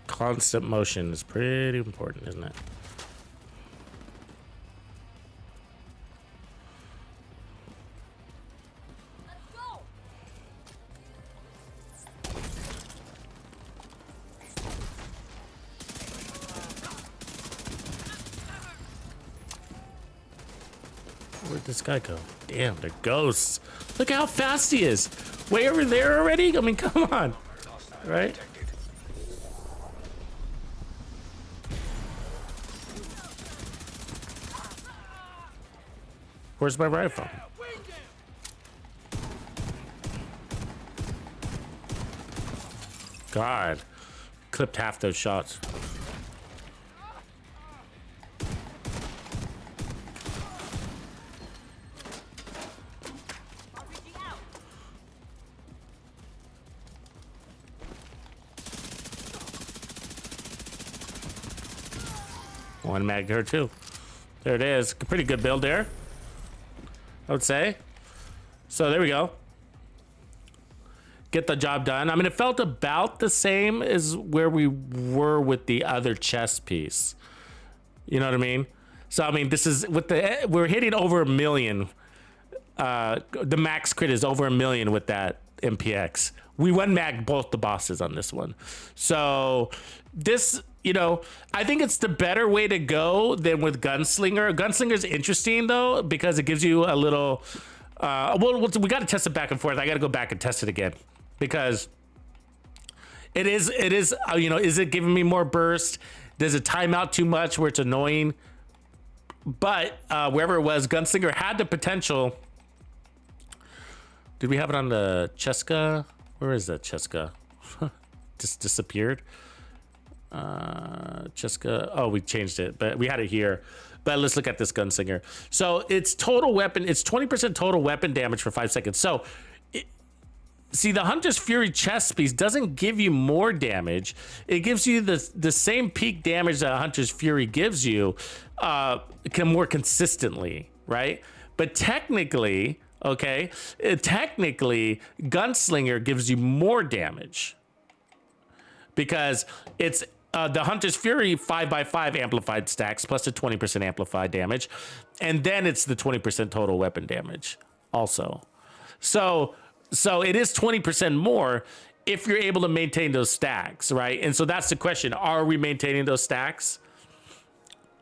Constant motion is pretty important, isn't it? Where'd this guy go? Damn, the ghosts. Look how fast he is. Way over there already? I mean, come on. Right? Where's my rifle? God. Clipped half those shots. One mag her too. There it is. Pretty good build there, I would say. So there we go. Get the job done. I mean, it felt about the same as where we were with the other chest piece. You know what I mean? So I mean, this is with the we're hitting over 1 million. The max crit is over 1 million with that MPX. We one mag both the bosses on this one. So this, you know, I think it's the better way to go than with Gunslinger. Gunslinger is interesting though because it gives you a little. Well, we got to test it back and forth. I got to go back and test it again because it is. You know, is it giving me more burst? Does it time out too much where it's annoying? But wherever it was, Gunslinger had the potential. Did we have it on the Cheska? Where is that Cheska? Just disappeared. Cheska. Oh, we changed it, but we had it here. But let's look at this Gunslinger. So it's total weapon. It's 20% total weapon damage for 5 seconds. So see, the Hunter's Fury chest piece doesn't give you more damage. It gives you the same peak damage that Hunter's Fury gives you more consistently, right? But technically, okay, technically, Gunslinger gives you more damage because it's the Hunter's Fury 5x5 amplified stacks plus the 20% amplified damage, and then it's the 20% total weapon damage also. So it is 20% more if you're able to maintain those stacks, right? And so that's the question: are we maintaining those stacks?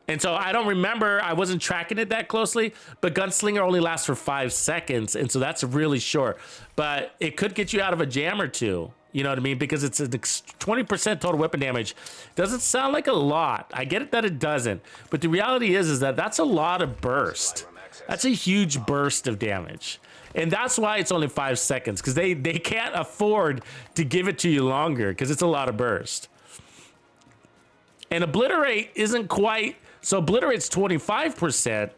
And so I don't remember, I wasn't tracking it that closely, but Gunslinger only lasts for 5 seconds. And so that's really short, but it could get you out of a jam or two. You know what I mean? Because it's 20% total weapon damage. Doesn't sound like a lot. I get it that it doesn't, but the reality is that that's a lot of burst. That's a huge burst of damage. And that's why it's only 5 seconds, because they can't afford to give it to you longer because it's a lot of burst. And Obliterate isn't quite, so Obliterate's 25%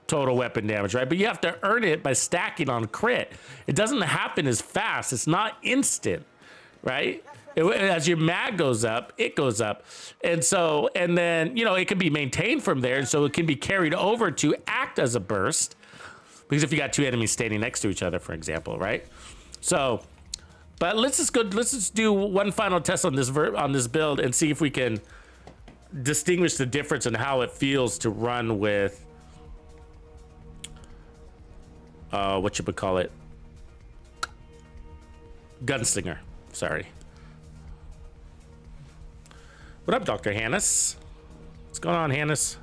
total weapon damage, right? But you have to earn it by stacking on crit. It doesn't happen as fast. It's not instant, right? As your mag goes up, it goes up. And so, and then, you know, it can be maintained from there. And so it can be carried over to act as a burst. Because if you got two enemies standing next to each other, for example, right? So, but let's just do one final test on this build and see if we can distinguish the difference in how it feels to run with what you would call it, Gunslinger. Sorry. What up, Dr. Hannes? What's going on, Hannes?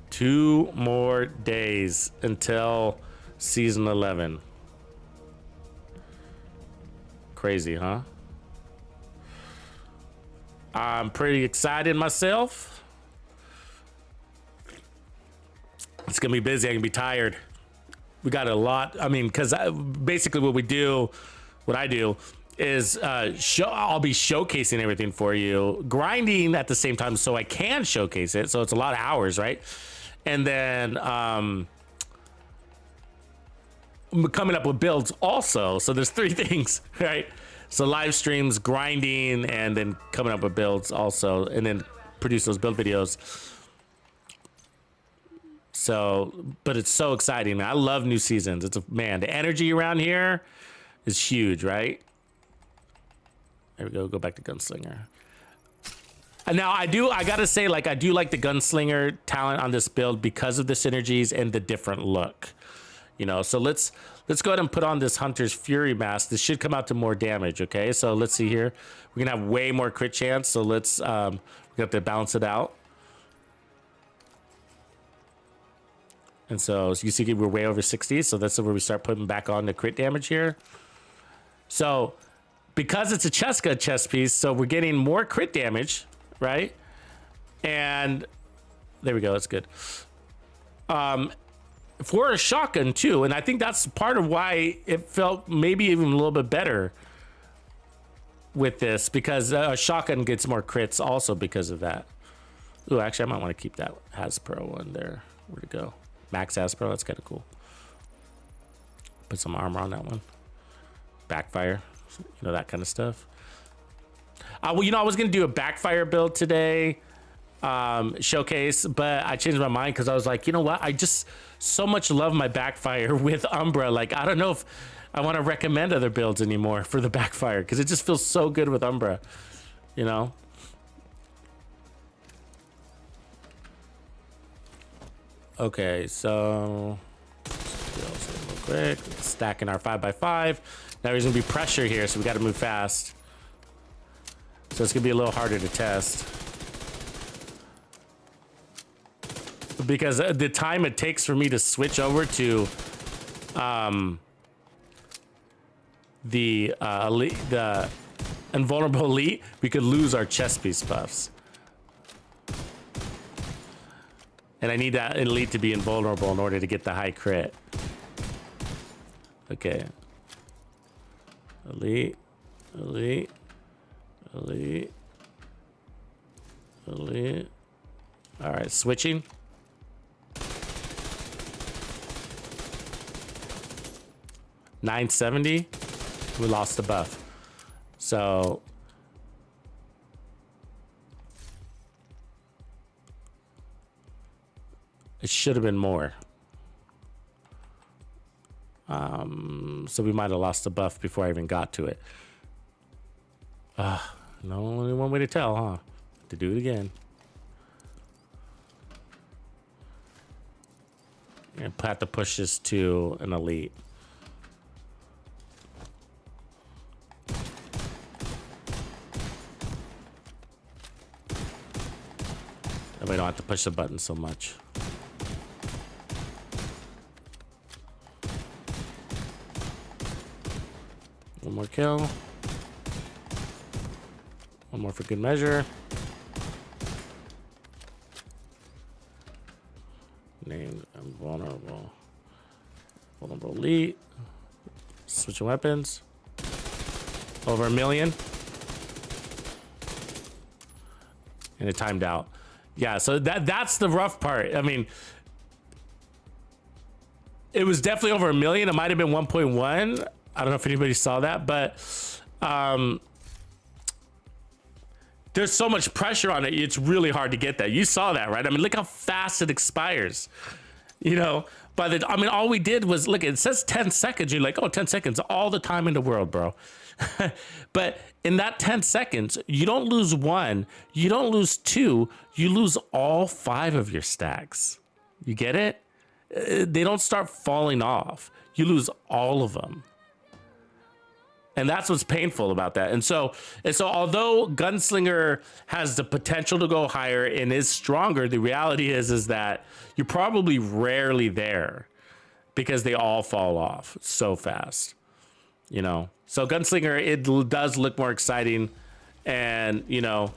Two more days until season 11. Crazy, huh? I'm pretty excited myself. It's gonna be busy. I'm gonna be tired. We got a lot. I mean, because basically what I do is I'll be showcasing everything for you, grinding at the same time so I can showcase it. So it's a lot of hours, right? And then coming up with builds also. So there's 3 things, right? So live streams, grinding, and then coming up with builds also, and then produce those build videos. So, but it's so exciting, man. I love new seasons. Man, the energy around here is huge, right? There we go. Go back to Gunslinger. And now I gotta say, like, I do like the Gunslinger talent on this build because of the synergies and the different look. You know, so let's go ahead and put on this Hunter's Fury mask. This should come out to more damage, okay? So let's see here. We're gonna have way more crit chance, so let's we have to balance it out. And so you see we're way over 60, so that's where we start putting back on the crit damage here. So because it's a Cheska chest piece, so we're getting more crit damage, right? And there we go, that's good. For a shotgun too, and I think that's part of why it felt maybe even a little bit better with this, because a shotgun gets more crits also because of that. Ooh, actually I might want to keep that Hasbro one there. Where'd it go? Max Hasbro, that's kind of cool. Put some armor on that one. Backfire, you know, that kind of stuff. Well, you know, I was gonna do a backfire build today, showcase, but I changed my mind because I was like, you know what, I just so much love my backfire with Umbra. Like, I don't know if I want to recommend other builds anymore for the backfire because it just feels so good with Umbra, you know. Okay, so real quick, stacking our 5x5. Now there's gonna be pressure here, so we got to move fast. So it's gonna be a little harder to test because the time it takes for me to switch over to the invulnerable elite, we could lose our chest piece buffs. And I need that elite to be invulnerable in order to get the high crit. Okay. Elite. Elite. Elite. Elite. All right, switching. $970. We lost the buff. So it should have been more. So we might have lost the buff before I even got to it. No, only one way to tell, huh? To do it again. And have to push this to an elite. And we don't have to push the button so much. One more kill. One more for good measure. Named invulnerable. Vulnerable elite. Switching weapons. Over 1 million. And it timed out. Yeah, so that's the rough part. I mean, it was definitely over 1 million. It might have been 1.1. I don't know if anybody saw that, but there's so much pressure on it. It's really hard to get that. You saw that, right? I mean, look how fast it expires. You know, I mean, all we did was look. It says 10 seconds. You're like, oh, 10 seconds, all the time in the world, bro. But in that 10 seconds, you don't lose 1, you don't lose 2, you lose all 5 of your stacks. You get it? They don't start falling off. You lose all of them. And that's what's painful about that. And so although Gunslinger has the potential to go higher and is stronger, the reality is that you're probably rarely there because they all fall off so fast. You know, so Gunslinger, it does look more exciting, and you know,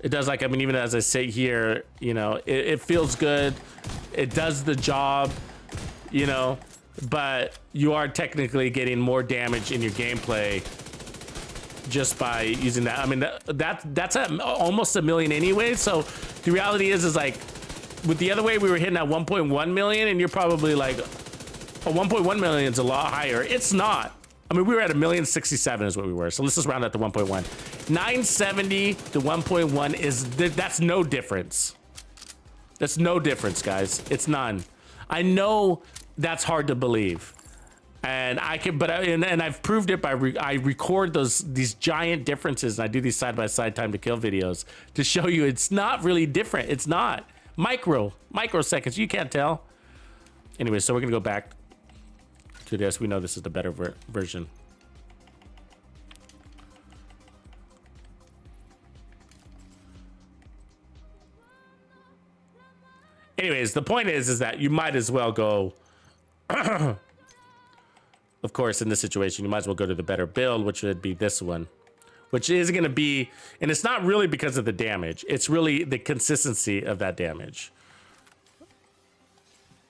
it does, like, I mean, even as I sit here, you know, it feels good. It does the job, you know, but you are technically getting more damage in your gameplay just by using that. I mean, that's at almost 1 million anyway. So the reality is like, with the other way we were hitting at 1.1 million, and you're probably like, oh, 1.1 million is a lot higher. It's not. I mean, we were at 1,067,000 is what we were. So let's just round out to 1.1. 970 to 1.1 is, that's no difference. That's no difference, guys. It's none. I know that's hard to believe. And I can, but and I've proved it by I record these giant differences, and I do these side-by-side time to kill videos to show you it's not really different. It's not microseconds. You can't tell. Anyway, so we're gonna go back to this. We know this is the better version. Anyways, the point is that you might as well go. Of course, in this situation, you might as well go to the better build, which would be this one, which is going to be, and it's not really because of the damage. It's really the consistency of that damage.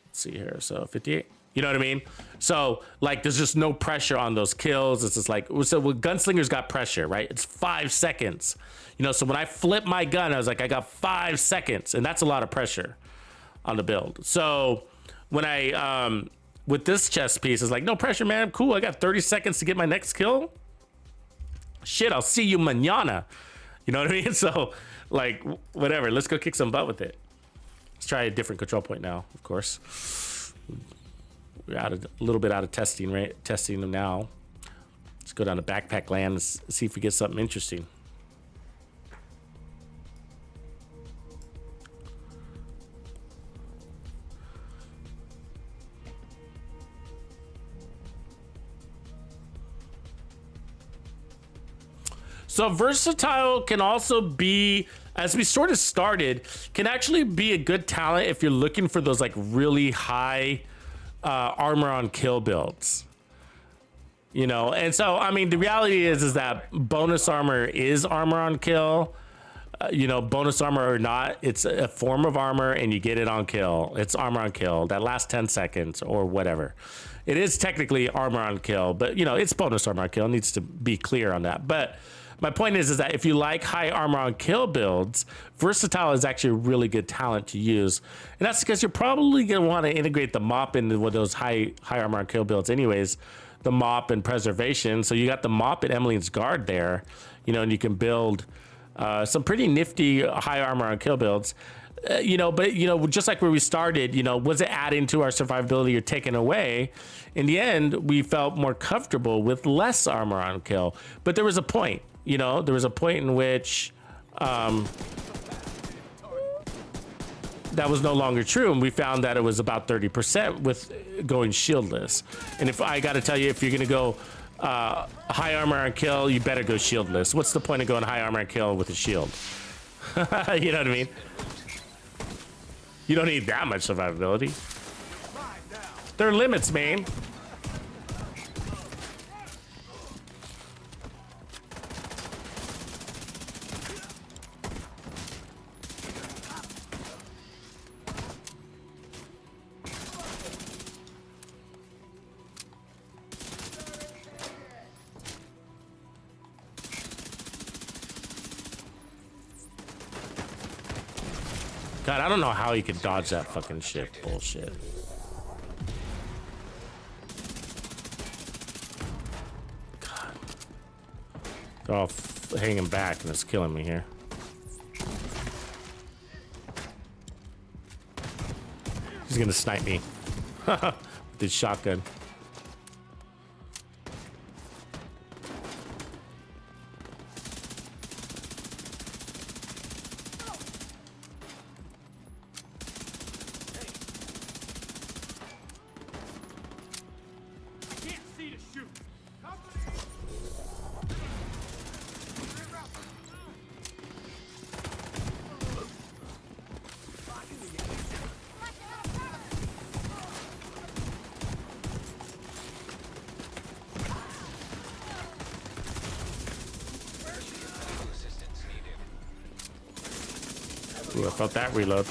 Let's see here. So 58, you know what I mean? So like, there's just no pressure on those kills. It's just like, so with Gunslinger's got pressure, right? It's 5 seconds, you know? So when I flip my gun, I was like, I got 5 seconds, and that's a lot of pressure on the build. So when I, with this chest piece, it's like, no pressure, man. Cool. I got 30 seconds to get my next kill. Shit, I'll see you mañana. You know what I mean? So, like, whatever. Let's go kick some butt with it. Let's try a different control point now, of course. We're a little bit out of testing, right? Testing them now. Let's go down to backpack land and see if we get something interesting. So versatile can also be, as we sort of started, can actually be a good talent if you're looking for those like really high armor on kill builds. You know, and so, I mean, the reality is that bonus armor is armor on kill. You know, bonus armor or not, it's a form of armor, and you get it on kill. It's armor on kill that lasts 10 seconds or whatever. It is technically armor on kill, but you know, it's bonus armor on kill. It needs to be clear on that. But my point is that if you like high armor on kill builds, versatile is actually a really good talent to use. And that's because you're probably going to want to integrate the mop into one of those high armor on kill builds anyways, the mop and preservation. So you got the mop and Emmeline's guard there, you know, and you can build some pretty nifty high armor on kill builds. You know, but, you know, just like where we started, you know, was it adding to our survivability or taking away? In the end, we felt more comfortable with less armor on kill. But there was a point, you know, there was a point in which that was no longer true. And we found that it was about 30% with going shieldless. And if I got to tell you, if you're going to go high armor on kill, you better go shieldless. What's the point of going high armor on kill with a shield? You know what I mean? You don't need that much survivability. There are limits, man. God, I don't know how you could dodge that fucking shit. Bullshit. God. They're all hanging back and it's killing me here. He's gonna snipe me. With his shotgun. Ooh, I felt that reload.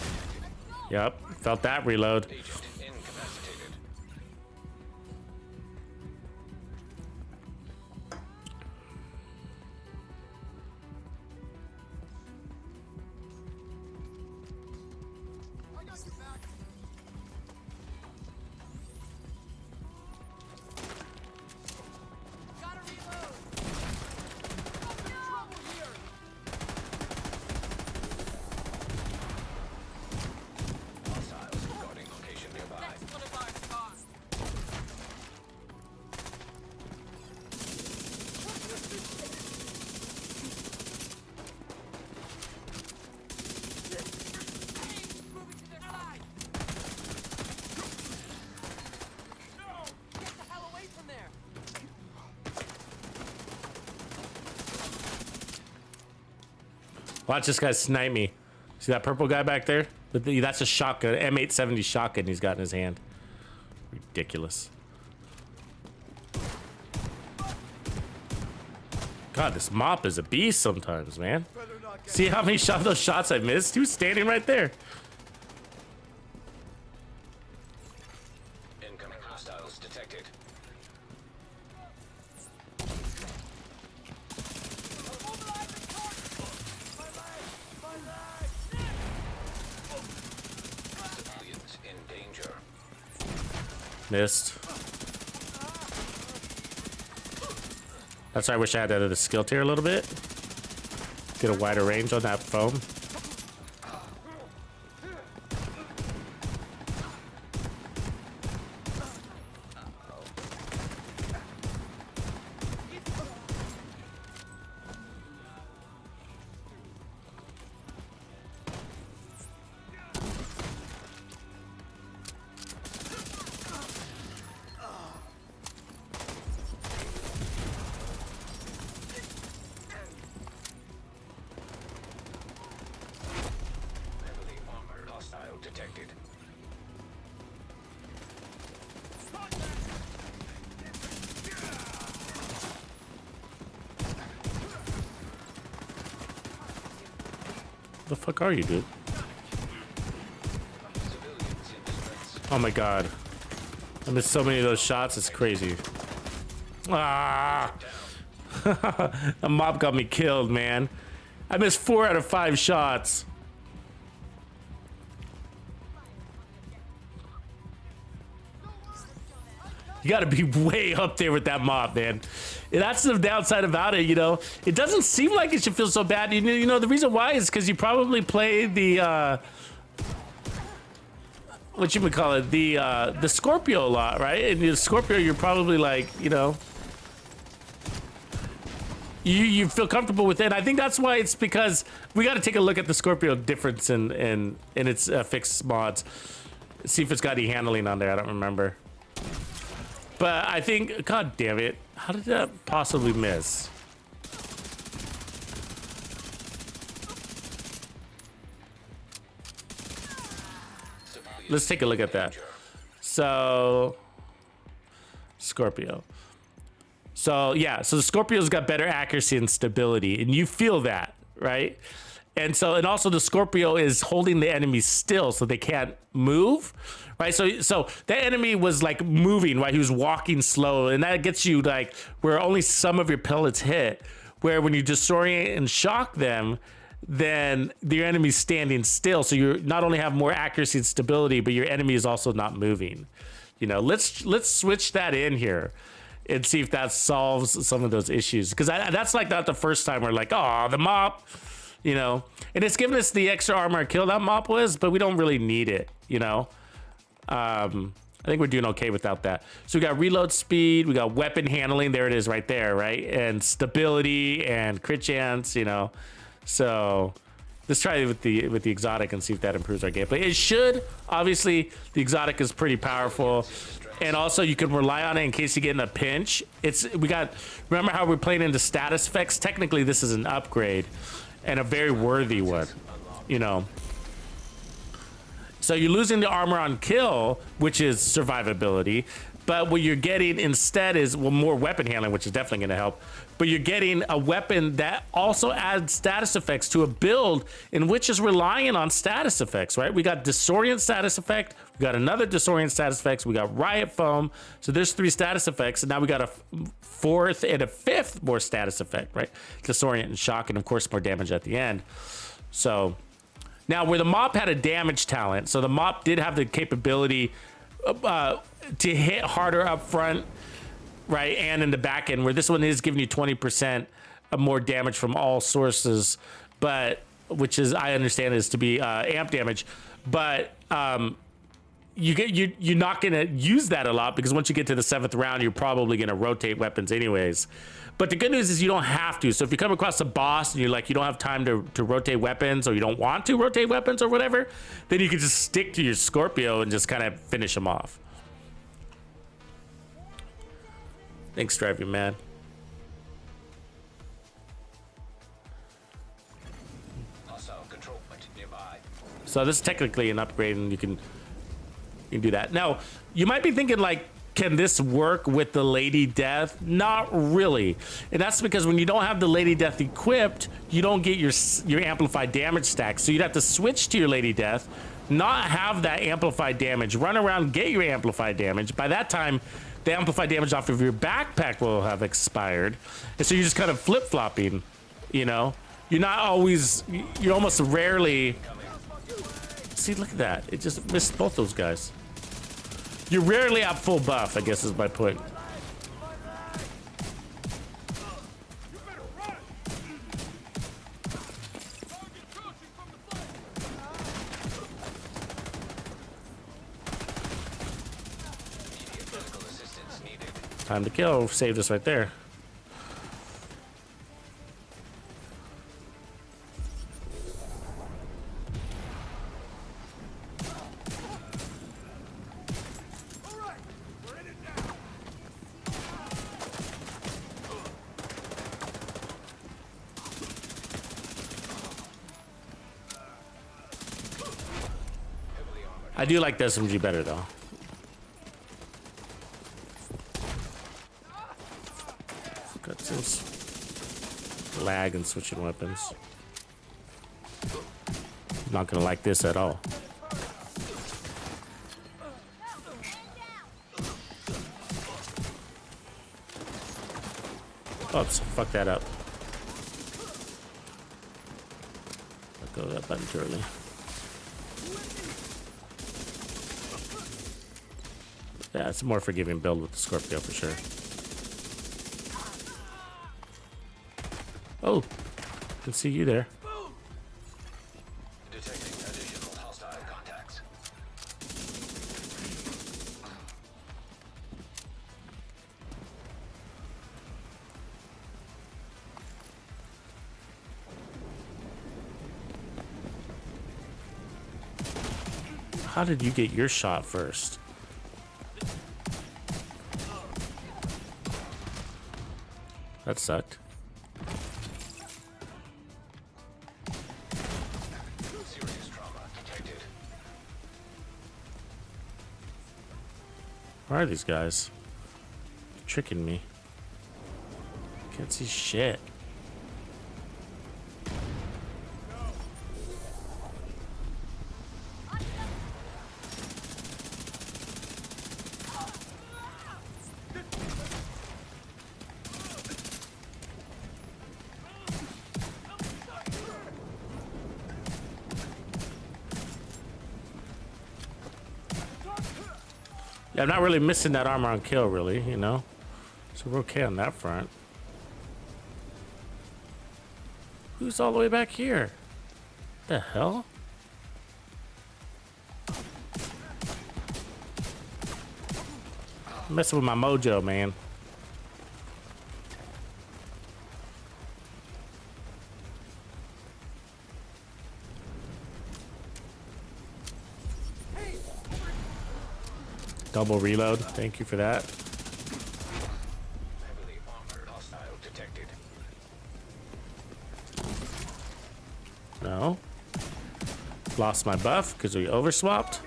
Yep, felt that reload. Agent incapacitated. I got your back. Gotta reload. Trouble here. Hostiles guarding location nearby. That's one of our cars. Moving to their side. Get the hell away from there. Watch this guy snipe me. See that purple guy back there? That's a shotgun, M870 shotgun he's got in his hand. Ridiculous. God, this mop is a beast sometimes, man. See how many those shots I missed? He was standing right there. Incoming hostiles detected. Civilians in danger. Missed. That's why I wish I had the skill tier a little bit. Get a wider range on that foam. Heavily armored hostile detected. The fuck are you, dude? Civilians in distress. Oh my god. I missed so many of those shots, it's crazy. Ah! A mob got me killed, man. I missed 4 out of 5 shots. You gotta be way up there with that mob, man. And that's the downside about it, you know. It doesn't seem like it should feel so bad. You know the reason why is because you probably play the what you would call it, the Scorpio a lot, right? And the Scorpio, you're probably like, you know, you feel comfortable with it. I think that's why it's because we got to take a look at the Scorpio difference in its fixed mods. See if it's got any handling on there. I don't remember. But I think, god damn it, how did that possibly miss? Let's take a look at that. So, Scorpio. So yeah, so the Scorpio's got better accuracy and stability, and you feel that, right? And so, and also the Scorpio is holding the enemy still so they can't move, right? So that enemy was like moving, right? He was walking slow, and that gets you like where only some of your pellets hit, where when you disorient and shock them, then your enemy's standing still. So you not only have more accuracy and stability, but your enemy is also not moving. You know, let's switch that in here and see if that solves some of those issues. Because that's like not the first time we're like, oh, the mop, you know. And it's given us the extra armor kill that mop was, but we don't really need it, you know. I think we're doing okay without that. So we got reload speed, we got weapon handling, there it is right there, right? And stability and crit chance, you know. So let's try it with the exotic and see if that improves our gameplay. It should. Obviously, the exotic is pretty powerful. And also you can rely on it in case you get in a pinch. Remember how we're playing into status effects? Technically, this is an upgrade and a very worthy one, you know. So you're losing the armor on kill, which is survivability, But what you're getting instead is, well, more weapon handling, which is definitely going to help. But you're getting a weapon that also adds status effects to a build in which is relying on status effects, right? We got Disorient status effect. We got another Disorient status effects. We got Riot Foam. So there's 3 status effects. And now we got a 4th and a 5th more status effect, right? Disorient and Shock, and of course more damage at the end. So now where the Mop had a damage talent, so the Mop did have the capability to hit harder up front, right, and in the back end, where this one is giving you 20% of more damage from all sources, but which is, I understand, is to be amp damage, but you're not gonna use that a lot, because once you get to the 7th round, you're probably gonna rotate weapons anyways. But the good news is you don't have to. So if you come across a boss and you're like, you don't have time to rotate weapons, or you don't want to rotate weapons or whatever, then you can just stick to your Scorpio and just kind of finish them off. Thanks, Drive You Mad. Hostile control point nearby. So this is technically an upgrade, and you can do that. Now, you might be thinking, like, can this work with the Lady Death? Not really. And that's because when you don't have the Lady Death equipped, you don't get your amplified damage stack. So you'd have to switch to your Lady Death, not have that amplified damage, run around, get your amplified damage. By that time, the amplified damage off of your backpack will have expired. And so you're just kind of flip-flopping, you know? You're not always, you're almost rarely. See, look at that. It just missed both those guys. You're rarely at full buff, I guess is my point. Time to kill saved us right there. I do like the SMG better though. Got this lag and switching weapons. Not gonna like this at all. Oops, fuck that up. Let go of that button too early. Yeah, it's a more forgiving build with the Scorpio for sure. Oh, can see you there. Detecting additional hostile contacts. How did you get your shot first? That sucked. Serious trauma detected. Where are these guys? They're tricking me. Can't see shit. Yeah, I'm not really missing that armor on kill, really, you know? So we're okay on that front. Who's all the way back here? The hell? Messing with my mojo, man. Double reload. Thank you for that. Heavily armored hostile detected. No. Lost my buff because we overswapped.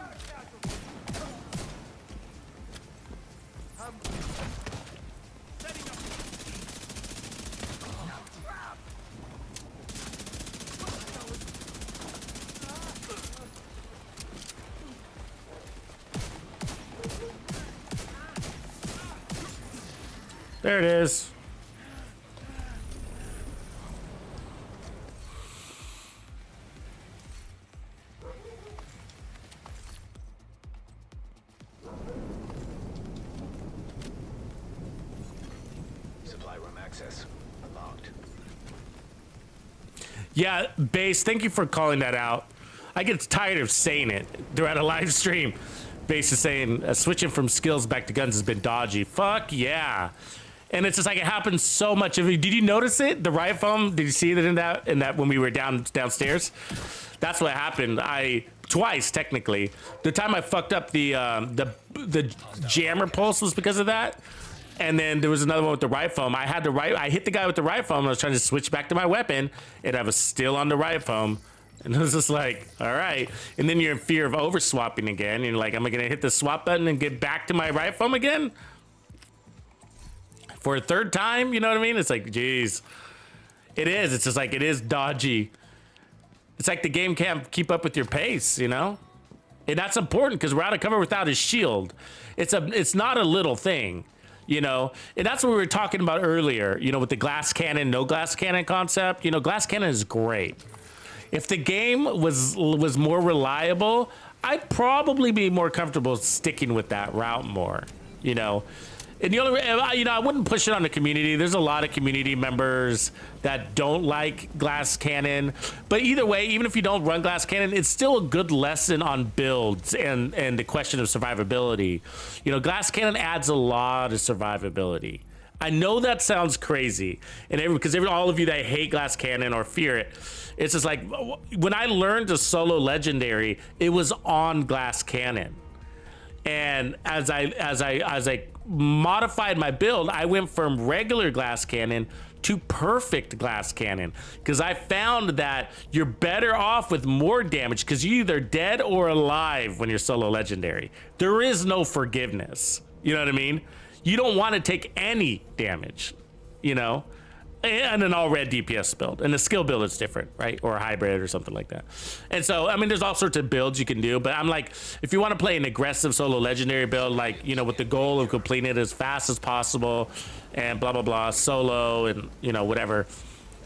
There it is. Supply room access unlocked. Yeah, Base, thank you for calling that out. I get tired of saying it throughout a live stream. Base is saying switching from skills back to guns has been dodgy. Fuck yeah. And it's just like it happens so much. Did you notice it? The riot foam? Did you see it in that when we were downstairs? That's what happened. Twice technically. The time I fucked up the jammer pulse was because of that. And then there was another one with the riot foam. I hit the guy with the riot foam. I was trying to switch back to my weapon, and I was still on the riot foam. And it was just like, all right. And then you're in fear of over swapping again. You're like, am I gonna hit the swap button and get back to my riot foam again? For a third time, you know what I mean? It's like, geez. It is. It's just like, it is dodgy. It's like the game can't keep up with your pace, you know? And that's important because we're out of cover without his shield. It's not a little thing, you know? And that's what we were talking about earlier, you know, with the glass cannon, no glass cannon concept. You know, glass cannon is great. If the game was more reliable, I'd probably be more comfortable sticking with that route more, you know? And the only, you know, I wouldn't push it on the community. There's a lot of community members that don't like glass cannon. But either way, even if you don't run glass cannon, it's still a good lesson on builds and the question of survivability. You know, glass cannon adds a lot of survivability. I know that sounds crazy, and because all of you that hate glass cannon or fear it, it's just like when I learned to solo legendary, it was on glass cannon. And as I modified my build, I went from regular glass cannon to perfect glass cannon because I found that you're better off with more damage because you're either dead or alive when you're solo legendary. There is no forgiveness. You know what I mean? You don't want to take any damage, you know? And an all red DPS build, and the skill build is different, right? Or a hybrid or something like that. And so, I mean, there's all sorts of builds you can do, but I'm like, if you want to play an aggressive solo legendary build, like, you know, with the goal of completing it as fast as possible and blah, blah, blah, solo and, you know, whatever,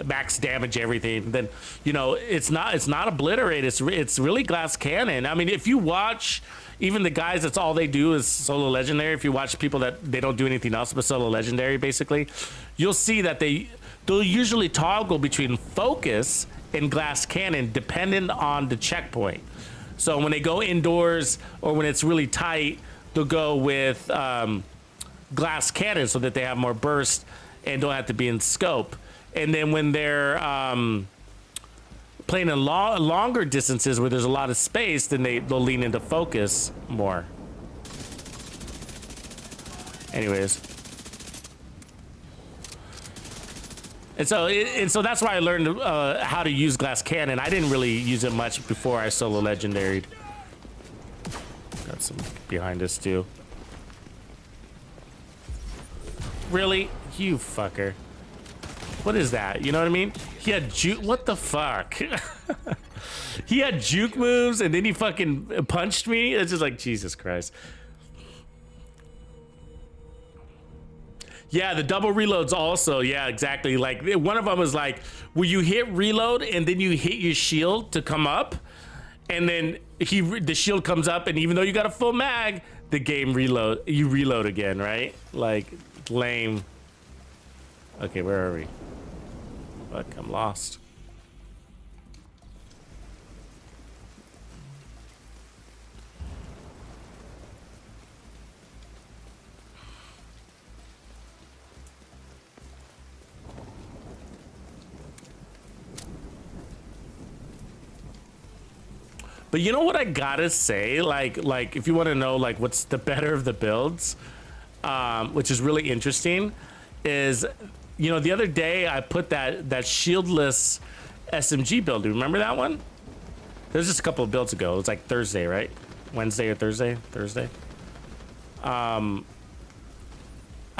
max damage everything, then, you know, it's not obliterate. It's really glass cannon. I mean, if you watch even the guys that's all they do is solo legendary, if you watch people that they don't do anything else but solo legendary, basically, you'll see that they'll usually toggle between focus and glass cannon dependent on the checkpoint. So when they go indoors or when it's really tight, they'll go with glass cannon so that they have more burst and don't have to be in scope. And then when they're playing in longer distances where there's a lot of space, then they'll lean into focus more. Anyways. And so that's why I learned how to use glass cannon. I didn't really use it much before I solo legendaried. Got some behind us too. Really? You fucker. What is that? You know what I mean? He had juke. What the fuck? He had juke moves and then he fucking punched me. It's just like, Jesus Christ. Yeah, the double reloads also. Yeah, exactly. Like one of them was like, where you hit reload and then you hit your shield to come up, and then the shield comes up, and even though you got a full mag, the game you reload again, right? Like lame. Okay, where are we? Fuck, I'm lost. But you know what I gotta say? Like if you want to know like what's the better of the builds, which is really interesting, is, you know, the other day I put that shieldless SMG build. Do you remember that one? It was just a couple of builds ago. It was like Thursday, right? Wednesday or Thursday? Thursday. I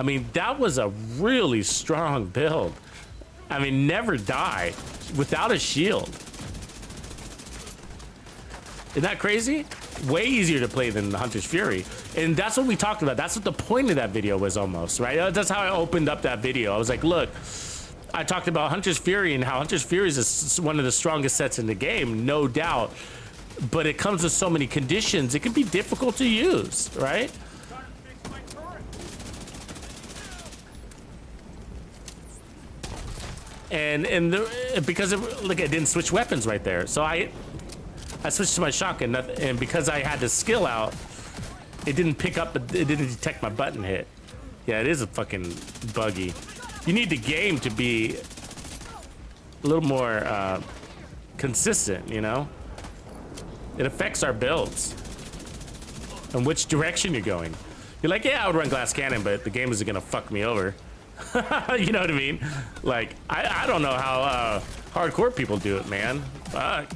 mean, that was a really strong build. I mean, never die without a shield. Isn't that crazy? Way easier to play than the Hunter's Fury. And that's what we talked about. That's what the point of that video was almost, right? That's how I opened up that video. I was like, look, I talked about Hunter's Fury and how Hunter's Fury is one of the strongest sets in the game, no doubt. But it comes with so many conditions, it can be difficult to use, right? Because look, I didn't switch weapons right there, so I switched to my shotgun, and because I had the skill out, it didn't pick up, it didn't detect my button hit. Yeah, it is a fucking buggy. You need the game to be a little more consistent, you know? It affects our builds and which direction you're going. You're like, yeah, I would run glass cannon, but the game isn't gonna fuck me over. You know what I mean? Like, I don't know how hardcore people do it, man. Fuck.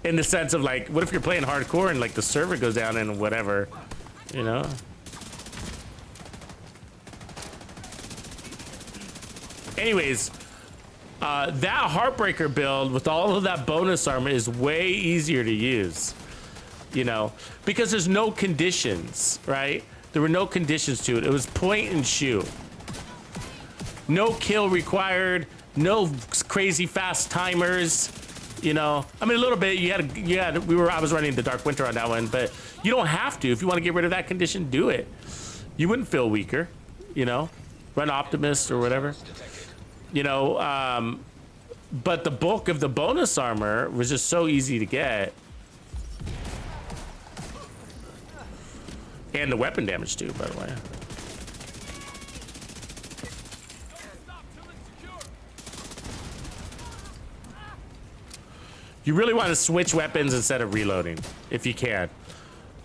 In the sense of like, what if you're playing hardcore and like the server goes down and whatever, you know? Anyways, that Heartbreaker build with all of that bonus armor is way easier to use, you know, because there's no conditions, right? There were no conditions to it. It was point and shoot. No kill required, no crazy fast timers, you know. I mean, a little bit, I was running the Dark Winter on that one, but you don't have to. If you want to get rid of that condition, do it. You wouldn't feel weaker, you know. Run Optimist or whatever. You know, but the bulk of the bonus armor was just so easy to get. And the weapon damage too, by the way. You really want to switch weapons instead of reloading, if you can.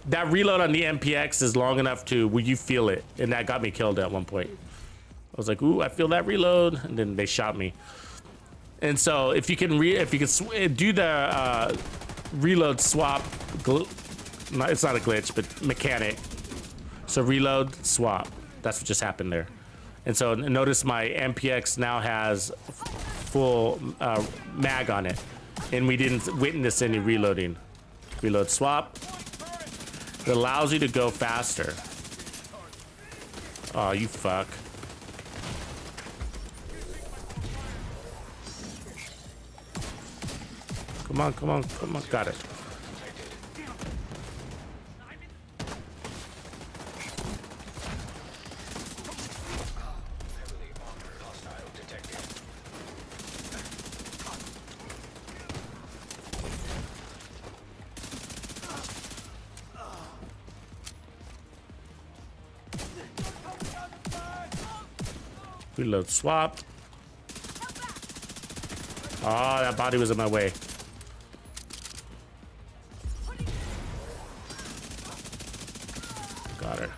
That reload on the MPX is long enough to where you feel it, and that got me killed at one point. I was like, ooh, I feel that reload, and then they shot me. And so if you can do the reload swap, it's not a glitch, but mechanic. So reload, swap. That's what just happened there. And so notice my MPX now has full mag on it, and we didn't witness any reloading. Reload, swap. It allows you to go faster. Oh, you fuck. Come on, come on, come on. Got it. Reload, swap. Oh, that body was in my way. Got her.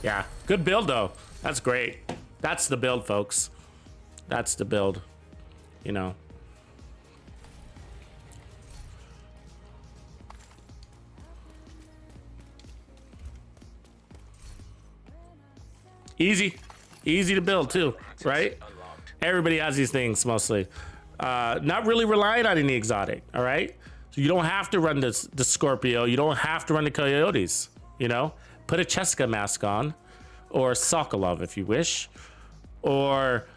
Yeah, good build though. That's great. That's the build, folks. That's the build. You know. Easy to build too, right? Everybody has these things mostly. Not really relying on any exotic, all right? So you don't have to run the Scorpio. You don't have to run the Coyotes, you know? Put a Cheska mask on, or Sokolov if you wish, or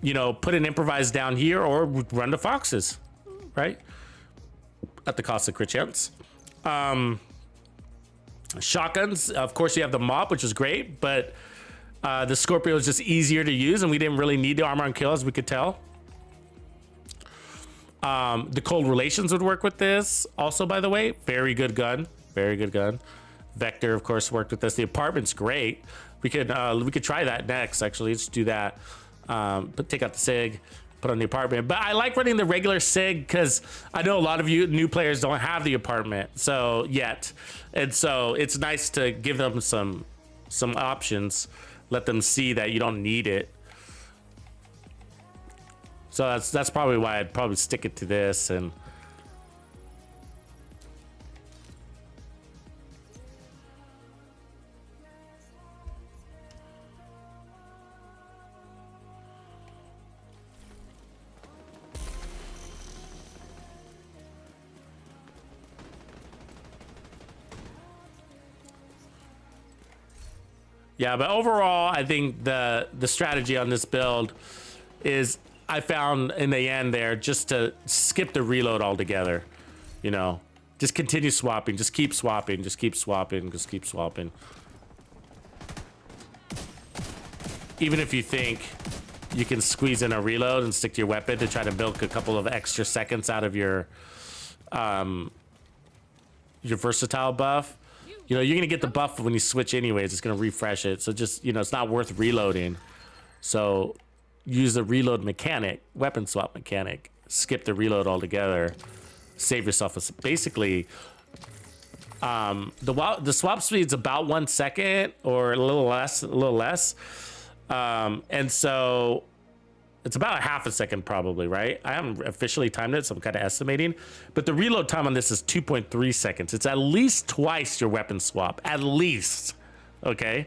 you know, put an improvised down here, or run the Foxes, right? At the cost of crit chance. Shotguns, of course, you have the mop, which is great, but the Scorpio is just easier to use, and we didn't really need the armor on kill, as we could tell. The Cold Relations would work with this. Also, by the way, very good gun. Very good gun. Vector, of course, worked with this. The Apartment's great. We could try that next, actually. Let's do that. But take out the SIG, put on the Apartment. But I like running the regular SIG because I know a lot of you new players don't have the Apartment yet. And so it's nice to give them some options, let them see that you don't need it. So that's probably why I'd probably stick it to this. And Yeah, but overall, I think the strategy on this build is, I found in the end there, just to skip the reload altogether. You know, just continue swapping, just keep swapping, just keep swapping, just keep swapping. Even if you think you can squeeze in a reload and stick to your weapon to try to milk a couple of extra seconds out of your versatile buff, you know, you're gonna get the buff when you switch anyways. It's gonna refresh it. So just, you know, it's not worth reloading. So use the reload mechanic, weapon swap mechanic, skip the reload altogether, save yourself basically the swap speed's about 1 second or a little less. And so it's about a half a second probably, right? I haven't officially timed it, so I'm kind of estimating. But the reload time on this is 2.3 seconds. It's at least twice your weapon swap, at least, okay?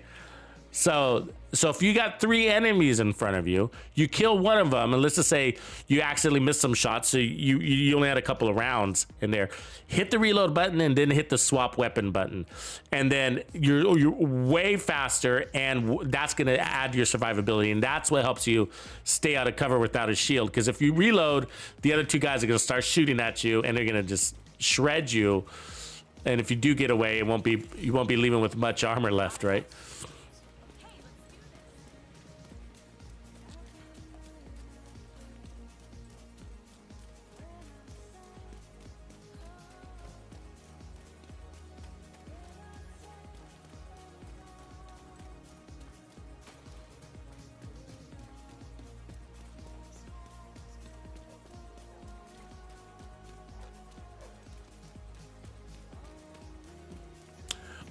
So if you got 3 enemies in front of you, you kill one of them, and let's just say you accidentally missed some shots, so you only had a couple of rounds in there. Hit the reload button and then hit the swap weapon button, and then you're way faster, and that's gonna add to your survivability, and that's what helps you stay out of cover without a shield. Because if you reload, the other 2 guys are gonna start shooting at you, and they're gonna just shred you. And if you do get away, you won't be leaving with much armor left, right?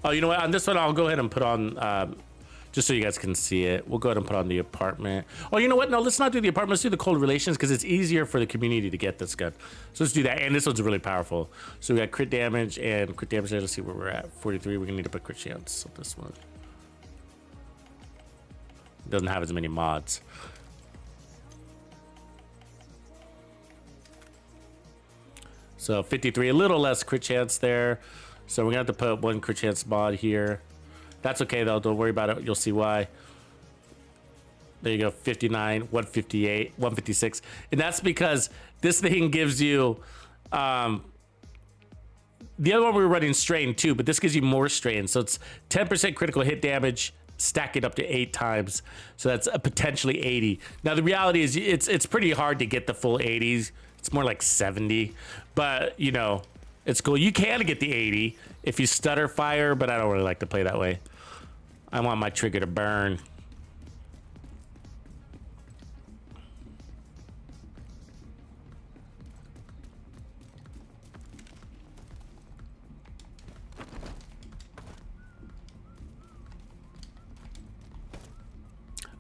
Oh, you know what? On this one, I'll go ahead and put on, just so you guys can see it. We'll go ahead and put on the apartment. Oh, you know what? No, let's not do the apartment. Let's do the cold relations because it's easier for the community to get this gun. So let's do that. And this one's really powerful. So we got crit damage and crit damage there. Let's see where we're at. 43. We're going to need to put crit chance on this one. It doesn't have as many mods. So 53, a little less crit chance there. So we're gonna have to put 1 crit chance mod here. That's okay though, don't worry about it, you'll see why. There you go, 59, 158, 156. And that's because this thing gives you, the other one we were running strain too, but this gives you more strain. So it's 10% critical hit damage, stack it up to 8 times. So that's a potentially 80. Now the reality is it's pretty hard to get the full 80s. It's more like 70, but you know, it's cool. You can get the 80 if you stutter fire, but I don't really like to play that way. I want my trigger to burn.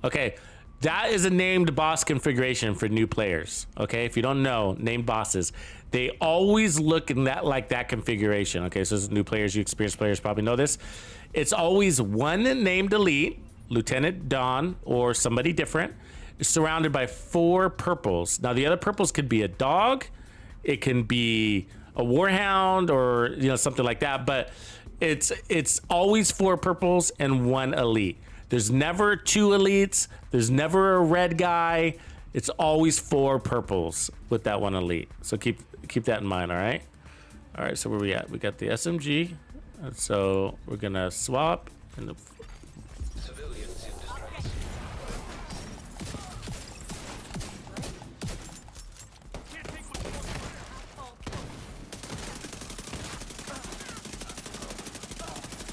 Okay, that is a named boss configuration for new players. Okay, if you don't know, named bosses, they always look in that like that configuration. Okay, so as new players, you experienced players probably know this. It's always one named elite, Lieutenant Dawn or somebody different, surrounded by 4 purples. Now the other purples could be a dog, it can be a warhound, or you know, something like that. But it's always 4 purples and 1 elite. There's never 2 elites. There's never a red guy. It's always 4 purples with that 1 elite. So keep that in mind, all right? All right, so where we at? We got the SMG. And so we're gonna swap. And the Civilians in distress.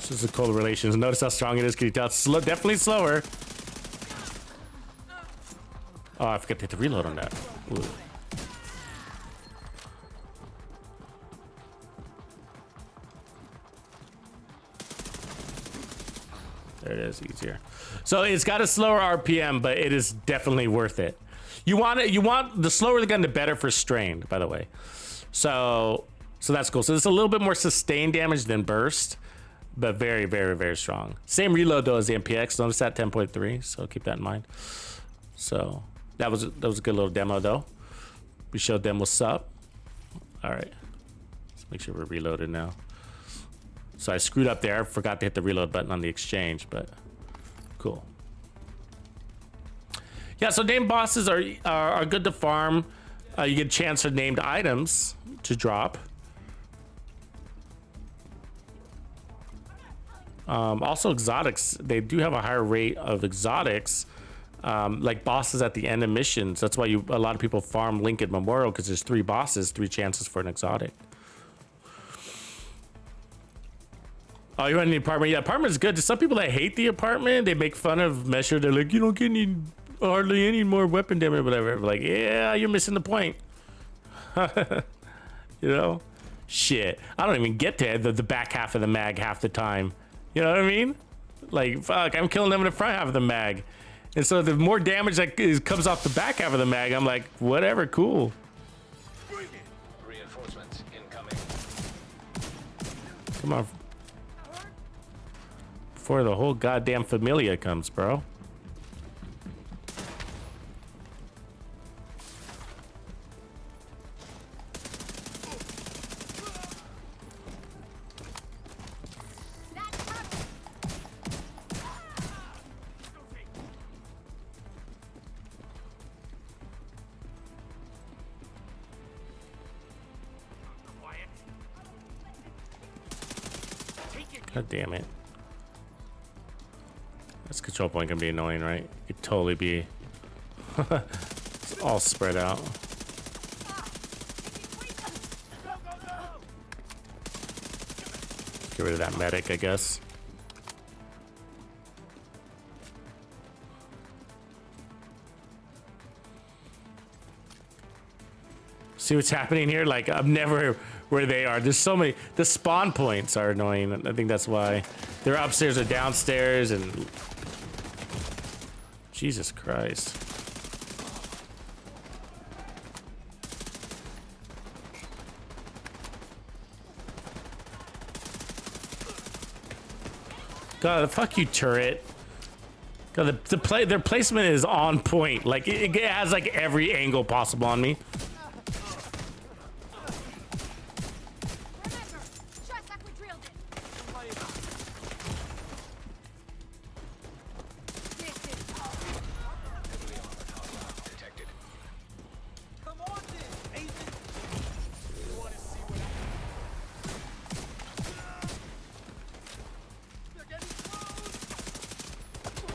this is the cold relations. Notice how strong it is. Can you tell? It's definitely slower. Oh, I forgot to hit the reload on that. Ooh. There it is, easier. So it's got a slower RPM, but it is definitely worth it. You want it. You want the slower the gun, the better for strain. By the way, so that's cool. So it's a little bit more sustained damage than burst, but very, very, very strong. Same reload though as the MPX. Notice that 10.3. So keep that in mind. So that was a good little demo though. We showed them what's up. All right, let's make sure we're reloaded now. So I screwed up there. I forgot to hit the reload button on the exchange, but Yeah, so named bosses are good to farm. You get a chance for named items to drop. Also exotics, they do have a higher rate of exotics, like bosses at the end of missions. That's why a lot of people farm Lincoln Memorial, because there's 3 bosses, 3 chances for an exotic. Oh, you want the apartment? Yeah, apartment is good. There's some people that hate the apartment. They make fun of Mesher. They're like, you don't get hardly any more weapon damage or whatever. I'm like, yeah, you're missing the point. You know? Shit. I don't even get to the back half of the mag half the time. You know what I mean? Like, fuck, I'm killing them in the front half of the mag. And so the more damage that comes off the back half of the mag, I'm like, whatever, cool. Reinforcements incoming. Come on. Before the whole goddamn familia comes, bro. God damn it. This control point can be annoying, right? It could totally be it's all spread out. Get rid of that medic, I guess. See what's happening here? Like, I'm never where they are. There's so many. The spawn points are annoying. I think that's why. They're upstairs or downstairs and... Jesus Christ. God, fuck you, turret. God, their placement is on point. Like, it has like every angle possible on me.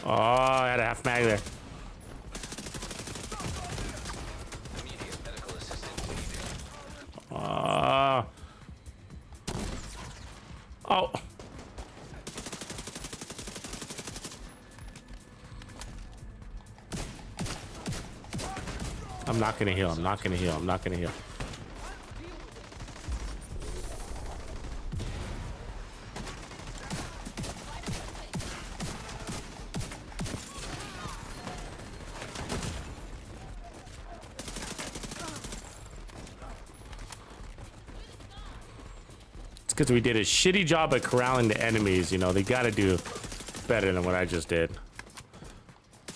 Oh, I had a half mag there. Immediate medical assistance needed. Oh. I'm not gonna heal. I'm not gonna heal. I'm not gonna heal. Because we did a shitty job at corralling the enemies, you know, they gotta do better than what I just did.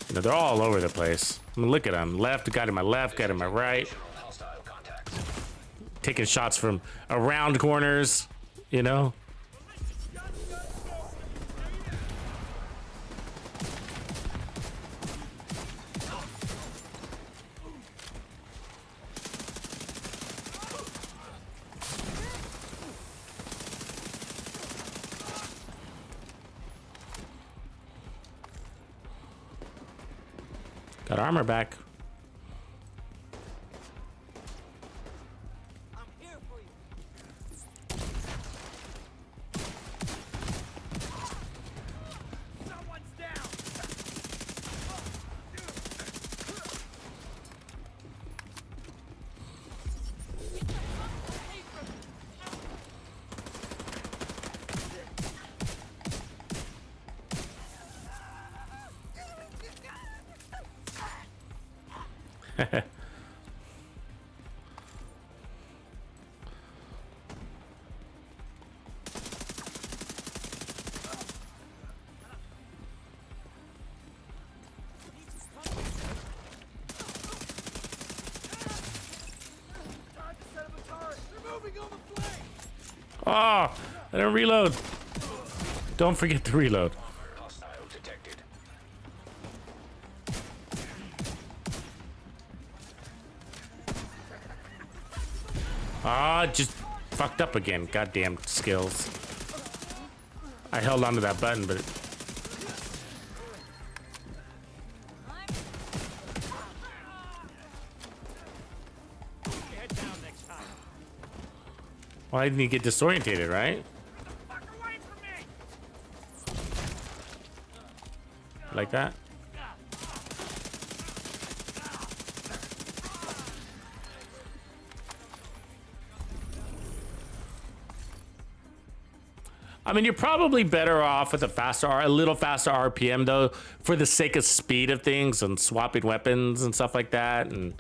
You know, they're all over the place. I mean, look at them. Left, guy to my left, guy to my right. Hostile contacts. Taking shots from around corners, you know. Got armor back. I'm here for you. Someone's down. Oh, I didn't reload. Don't forget to reload. Hostile detected. Ah, just fucked up again. Goddamn skills. I held onto that button, but Head down next time. why didn't he get disorientated, right? Fuck away from me! Like that? I mean, you're probably better off with a little faster RPM though, for the sake of speed of things and swapping weapons and stuff like that. And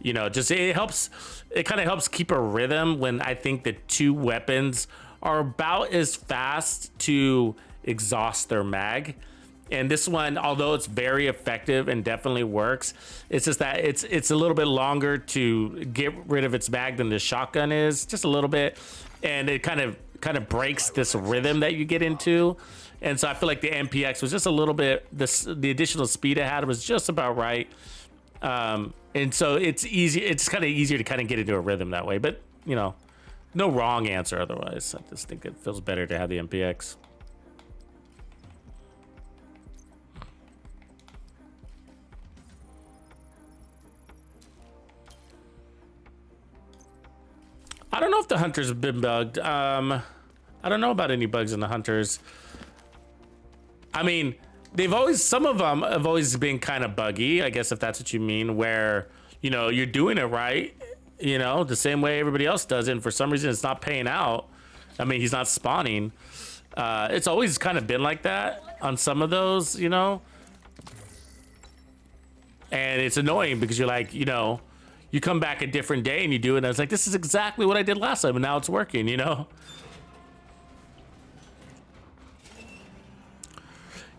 you know, just it kind of helps keep a rhythm when I think the two weapons are about as fast to exhaust their mag. And this one, although it's very effective and definitely works, it's just that it's a little bit longer to get rid of its mag than the shotgun is, just a little bit. And it kind of breaks this rhythm that you get into. And so I feel like the MPX was just a little bit, the additional speed it had was just about right. And so it's kind of easier to kind of get into a rhythm that way, but you know, no wrong answer otherwise. I just think it feels better to have the MPX. I don't know if the hunters have been bugged. I don't know about any bugs in the hunters. I mean, some of them have always been kind of buggy, I guess, if that's what you mean, where, you know, you're doing it right, you know, the same way everybody else does it, and for some reason it's not paying out. I mean, he's not spawning. It's always kind of been like that on some of those, you know. And it's annoying because you're like, you know, you come back a different day and you do it, and I was like, this is exactly what I did last time, and now it's working, you know?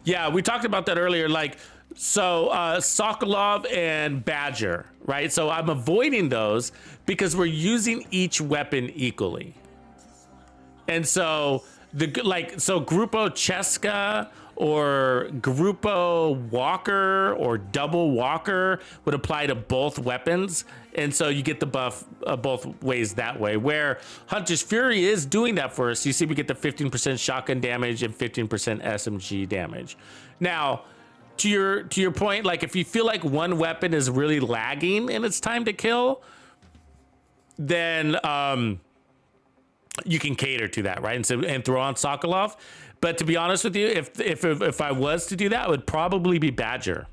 Yeah, we talked about that earlier. Like, so Sokolov and Badger, right? So I'm avoiding those because we're using each weapon equally. And so so Grupo Cheska or Grupo Walker or Double Walker would apply to both weapons. And so you get the buff both ways that way, where Hunter's Fury is doing that for us. You see we get the 15% shotgun damage and 15% SMG damage. Now, to your point, like if you feel like one weapon is really lagging and it's time to kill, then you can cater to that, right? And throw on Sokolov. But to be honest with you, if I was to do that, it would probably be Badger.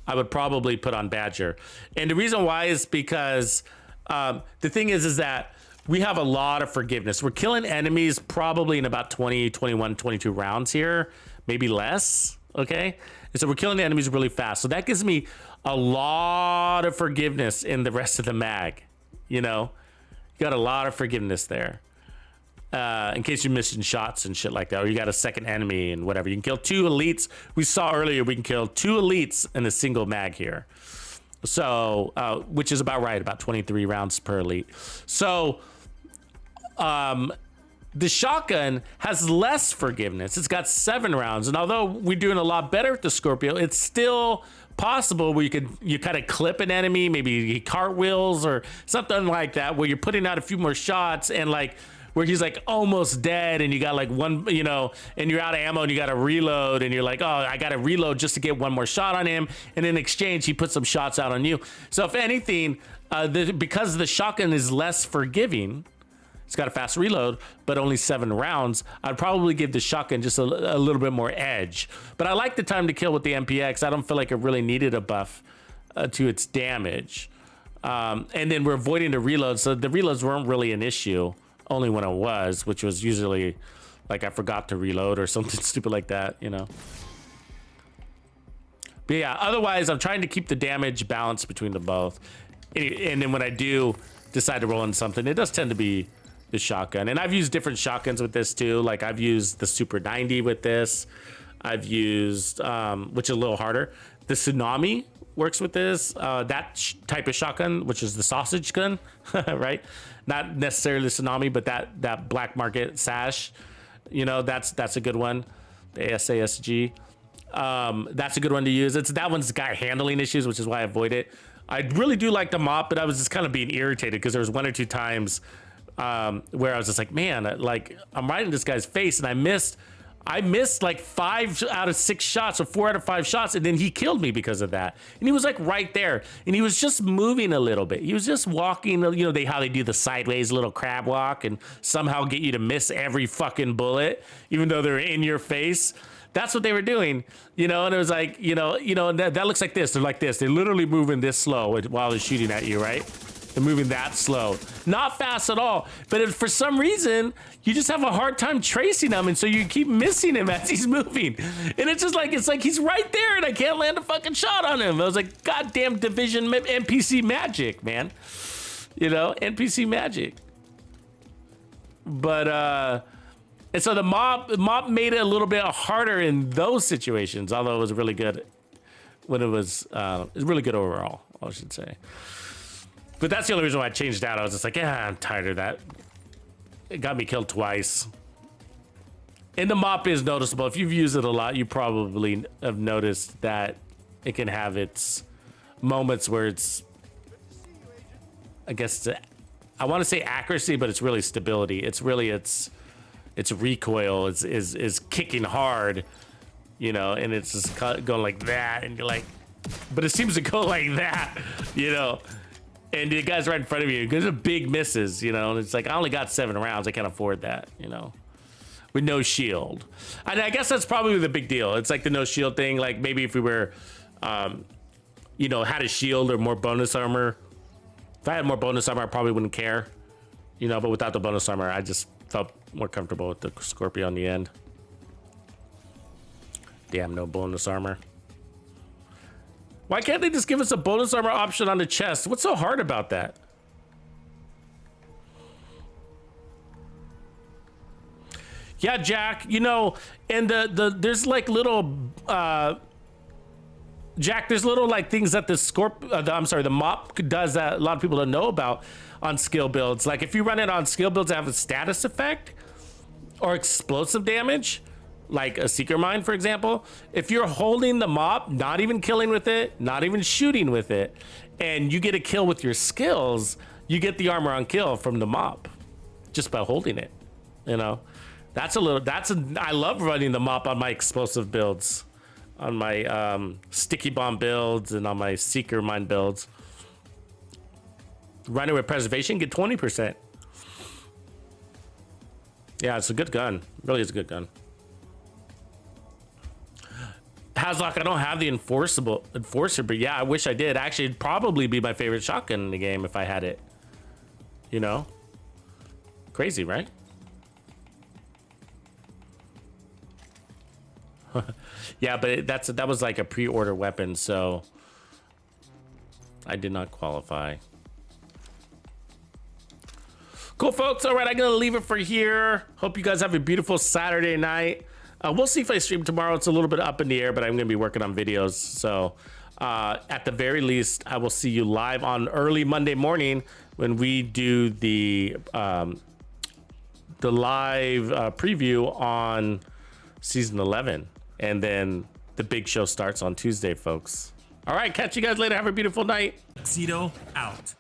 I would probably put on Badger. And the reason why is because the thing is that we have a lot of forgiveness. We're killing enemies probably in about 20, 21, 22 rounds here, maybe less, okay? And so we're killing the enemies really fast. So that gives me a lot of forgiveness in the rest of the mag, you know? You got a lot of forgiveness there. In case you're missing shots and shit like that, or you got a second enemy and whatever. You can kill 2 elites. We saw earlier we can kill 2 elites in a single mag here. So, which is about right, about 23 rounds per elite. So, the shotgun has less forgiveness. It's got 7 rounds. And although we're doing a lot better with the Scorpio, it's still possible where you kind of clip an enemy, maybe he cartwheels or something like that, where you're putting out a few more shots and like, where he's like almost dead and you got like one, you know, and you're out of ammo and you got to reload and you're like, oh, I got to reload just to get one more shot on him. And in exchange, he puts some shots out on you. So if anything, because the shotgun is less forgiving, it's got a fast reload, but only 7 rounds, I'd probably give the shotgun just a little bit more edge. But I like the time to kill with the MPX. I don't feel like it really needed a buff to its damage. And then we're avoiding the reloads. So the reloads weren't really an issue. Only when it was, which was usually like I forgot to reload or something stupid like that, you know. But yeah, otherwise I'm trying to keep the damage balance between the both. And then when I do decide to roll in something, it does tend to be the shotgun. And I've used different shotguns with this too. Like I've used the Super 90 with this. I've used, which is a little harder, the Tsunami works with this. That type of shotgun, which is the sausage gun, right? Not necessarily the Tsunami, but that black market sash, you know, that's a good one. The SASG, that's a good one to use. That one's got handling issues, which is why I avoid it. I really do like the mop, but I was just kind of being irritated because there was 1 or 2 times where I was just like, man, like I'm right in this guy's face, and I missed like 5 out of 6 shots or 4 out of 5 shots, and then he killed me because of that. And he was like right there, and he was just moving a little bit. He was just walking, you know, how they do the sideways little crab walk and somehow get you to miss every fucking bullet, even though they're in your face. That's what they were doing, you know, and it was like, you know, that looks like this. They're like this. They're literally moving this slow while they're shooting at you, right? They're moving that slow. Not fast at all. But for some reason, you just have a hard time tracing him, and so you keep missing him as he's moving. And it's like he's right there, and I can't land a fucking shot on him. I was like, goddamn Division NPC magic, man. You know, NPC magic. But, and so the mop made it a little bit harder in those situations, although it was really good when it was really good overall, I should say. But that's the only reason why I changed out. I was just like, yeah, I'm tired of that. It got me killed twice. And the mop is noticeable. If you've used it a lot, you probably have noticed that it can have its moments where it's, I guess, I want to say accuracy, but it's really stability. It's really its recoil is kicking hard, you know, and it's just going like that, and you're like, but it seems to go like that, you know. And the guy's right in front of you because of big misses, you know. And it's like, I only got 7 rounds. I can't afford that, you know, with no shield. And I guess that's probably the big deal. It's like the no shield thing. Like maybe if we were, you know, had a shield or more bonus armor. If I had more bonus armor, I probably wouldn't care, you know. But without the bonus armor, I just felt more comfortable with the Scorpio in the end. Damn, no bonus armor. Why can't they just give us a bonus armor option on the chest? What's so hard about that? Yeah, Jack, you know, and there's like little Jack, there's little like things that the mop does that a lot of people don't know about on skill builds. Like if you run it on skill builds that have a status effect or explosive damage, like a Seeker Mine, for example, if you're holding the mop, not even killing with it, not even shooting with it, and you get a kill with your skills, you get the armor on kill from the mop just by holding it, you know. I love running the mop on my explosive builds, on my sticky bomb builds, and on my Seeker Mine builds. Run it with preservation, get 20%. Yeah, it's a good gun. It really is a good gun. Hazlock, I don't have the enforcer, but yeah, I wish I did. Actually, it'd probably be my favorite shotgun in the game if I had it. You know? Crazy, right? Yeah, but that was like a pre-order weapon, so I did not qualify. Cool, folks. All right, I'm going to leave it for here. Hope you guys have a beautiful Saturday night. We'll see if I stream tomorrow. It's a little bit up in the air, but I'm going to be working on videos. So at the very least, I will see you live on early Monday morning when we do the live preview on season 11. And then the big show starts on Tuesday, folks. All right, catch you guys later. Have a beautiful night. Tuxedo out.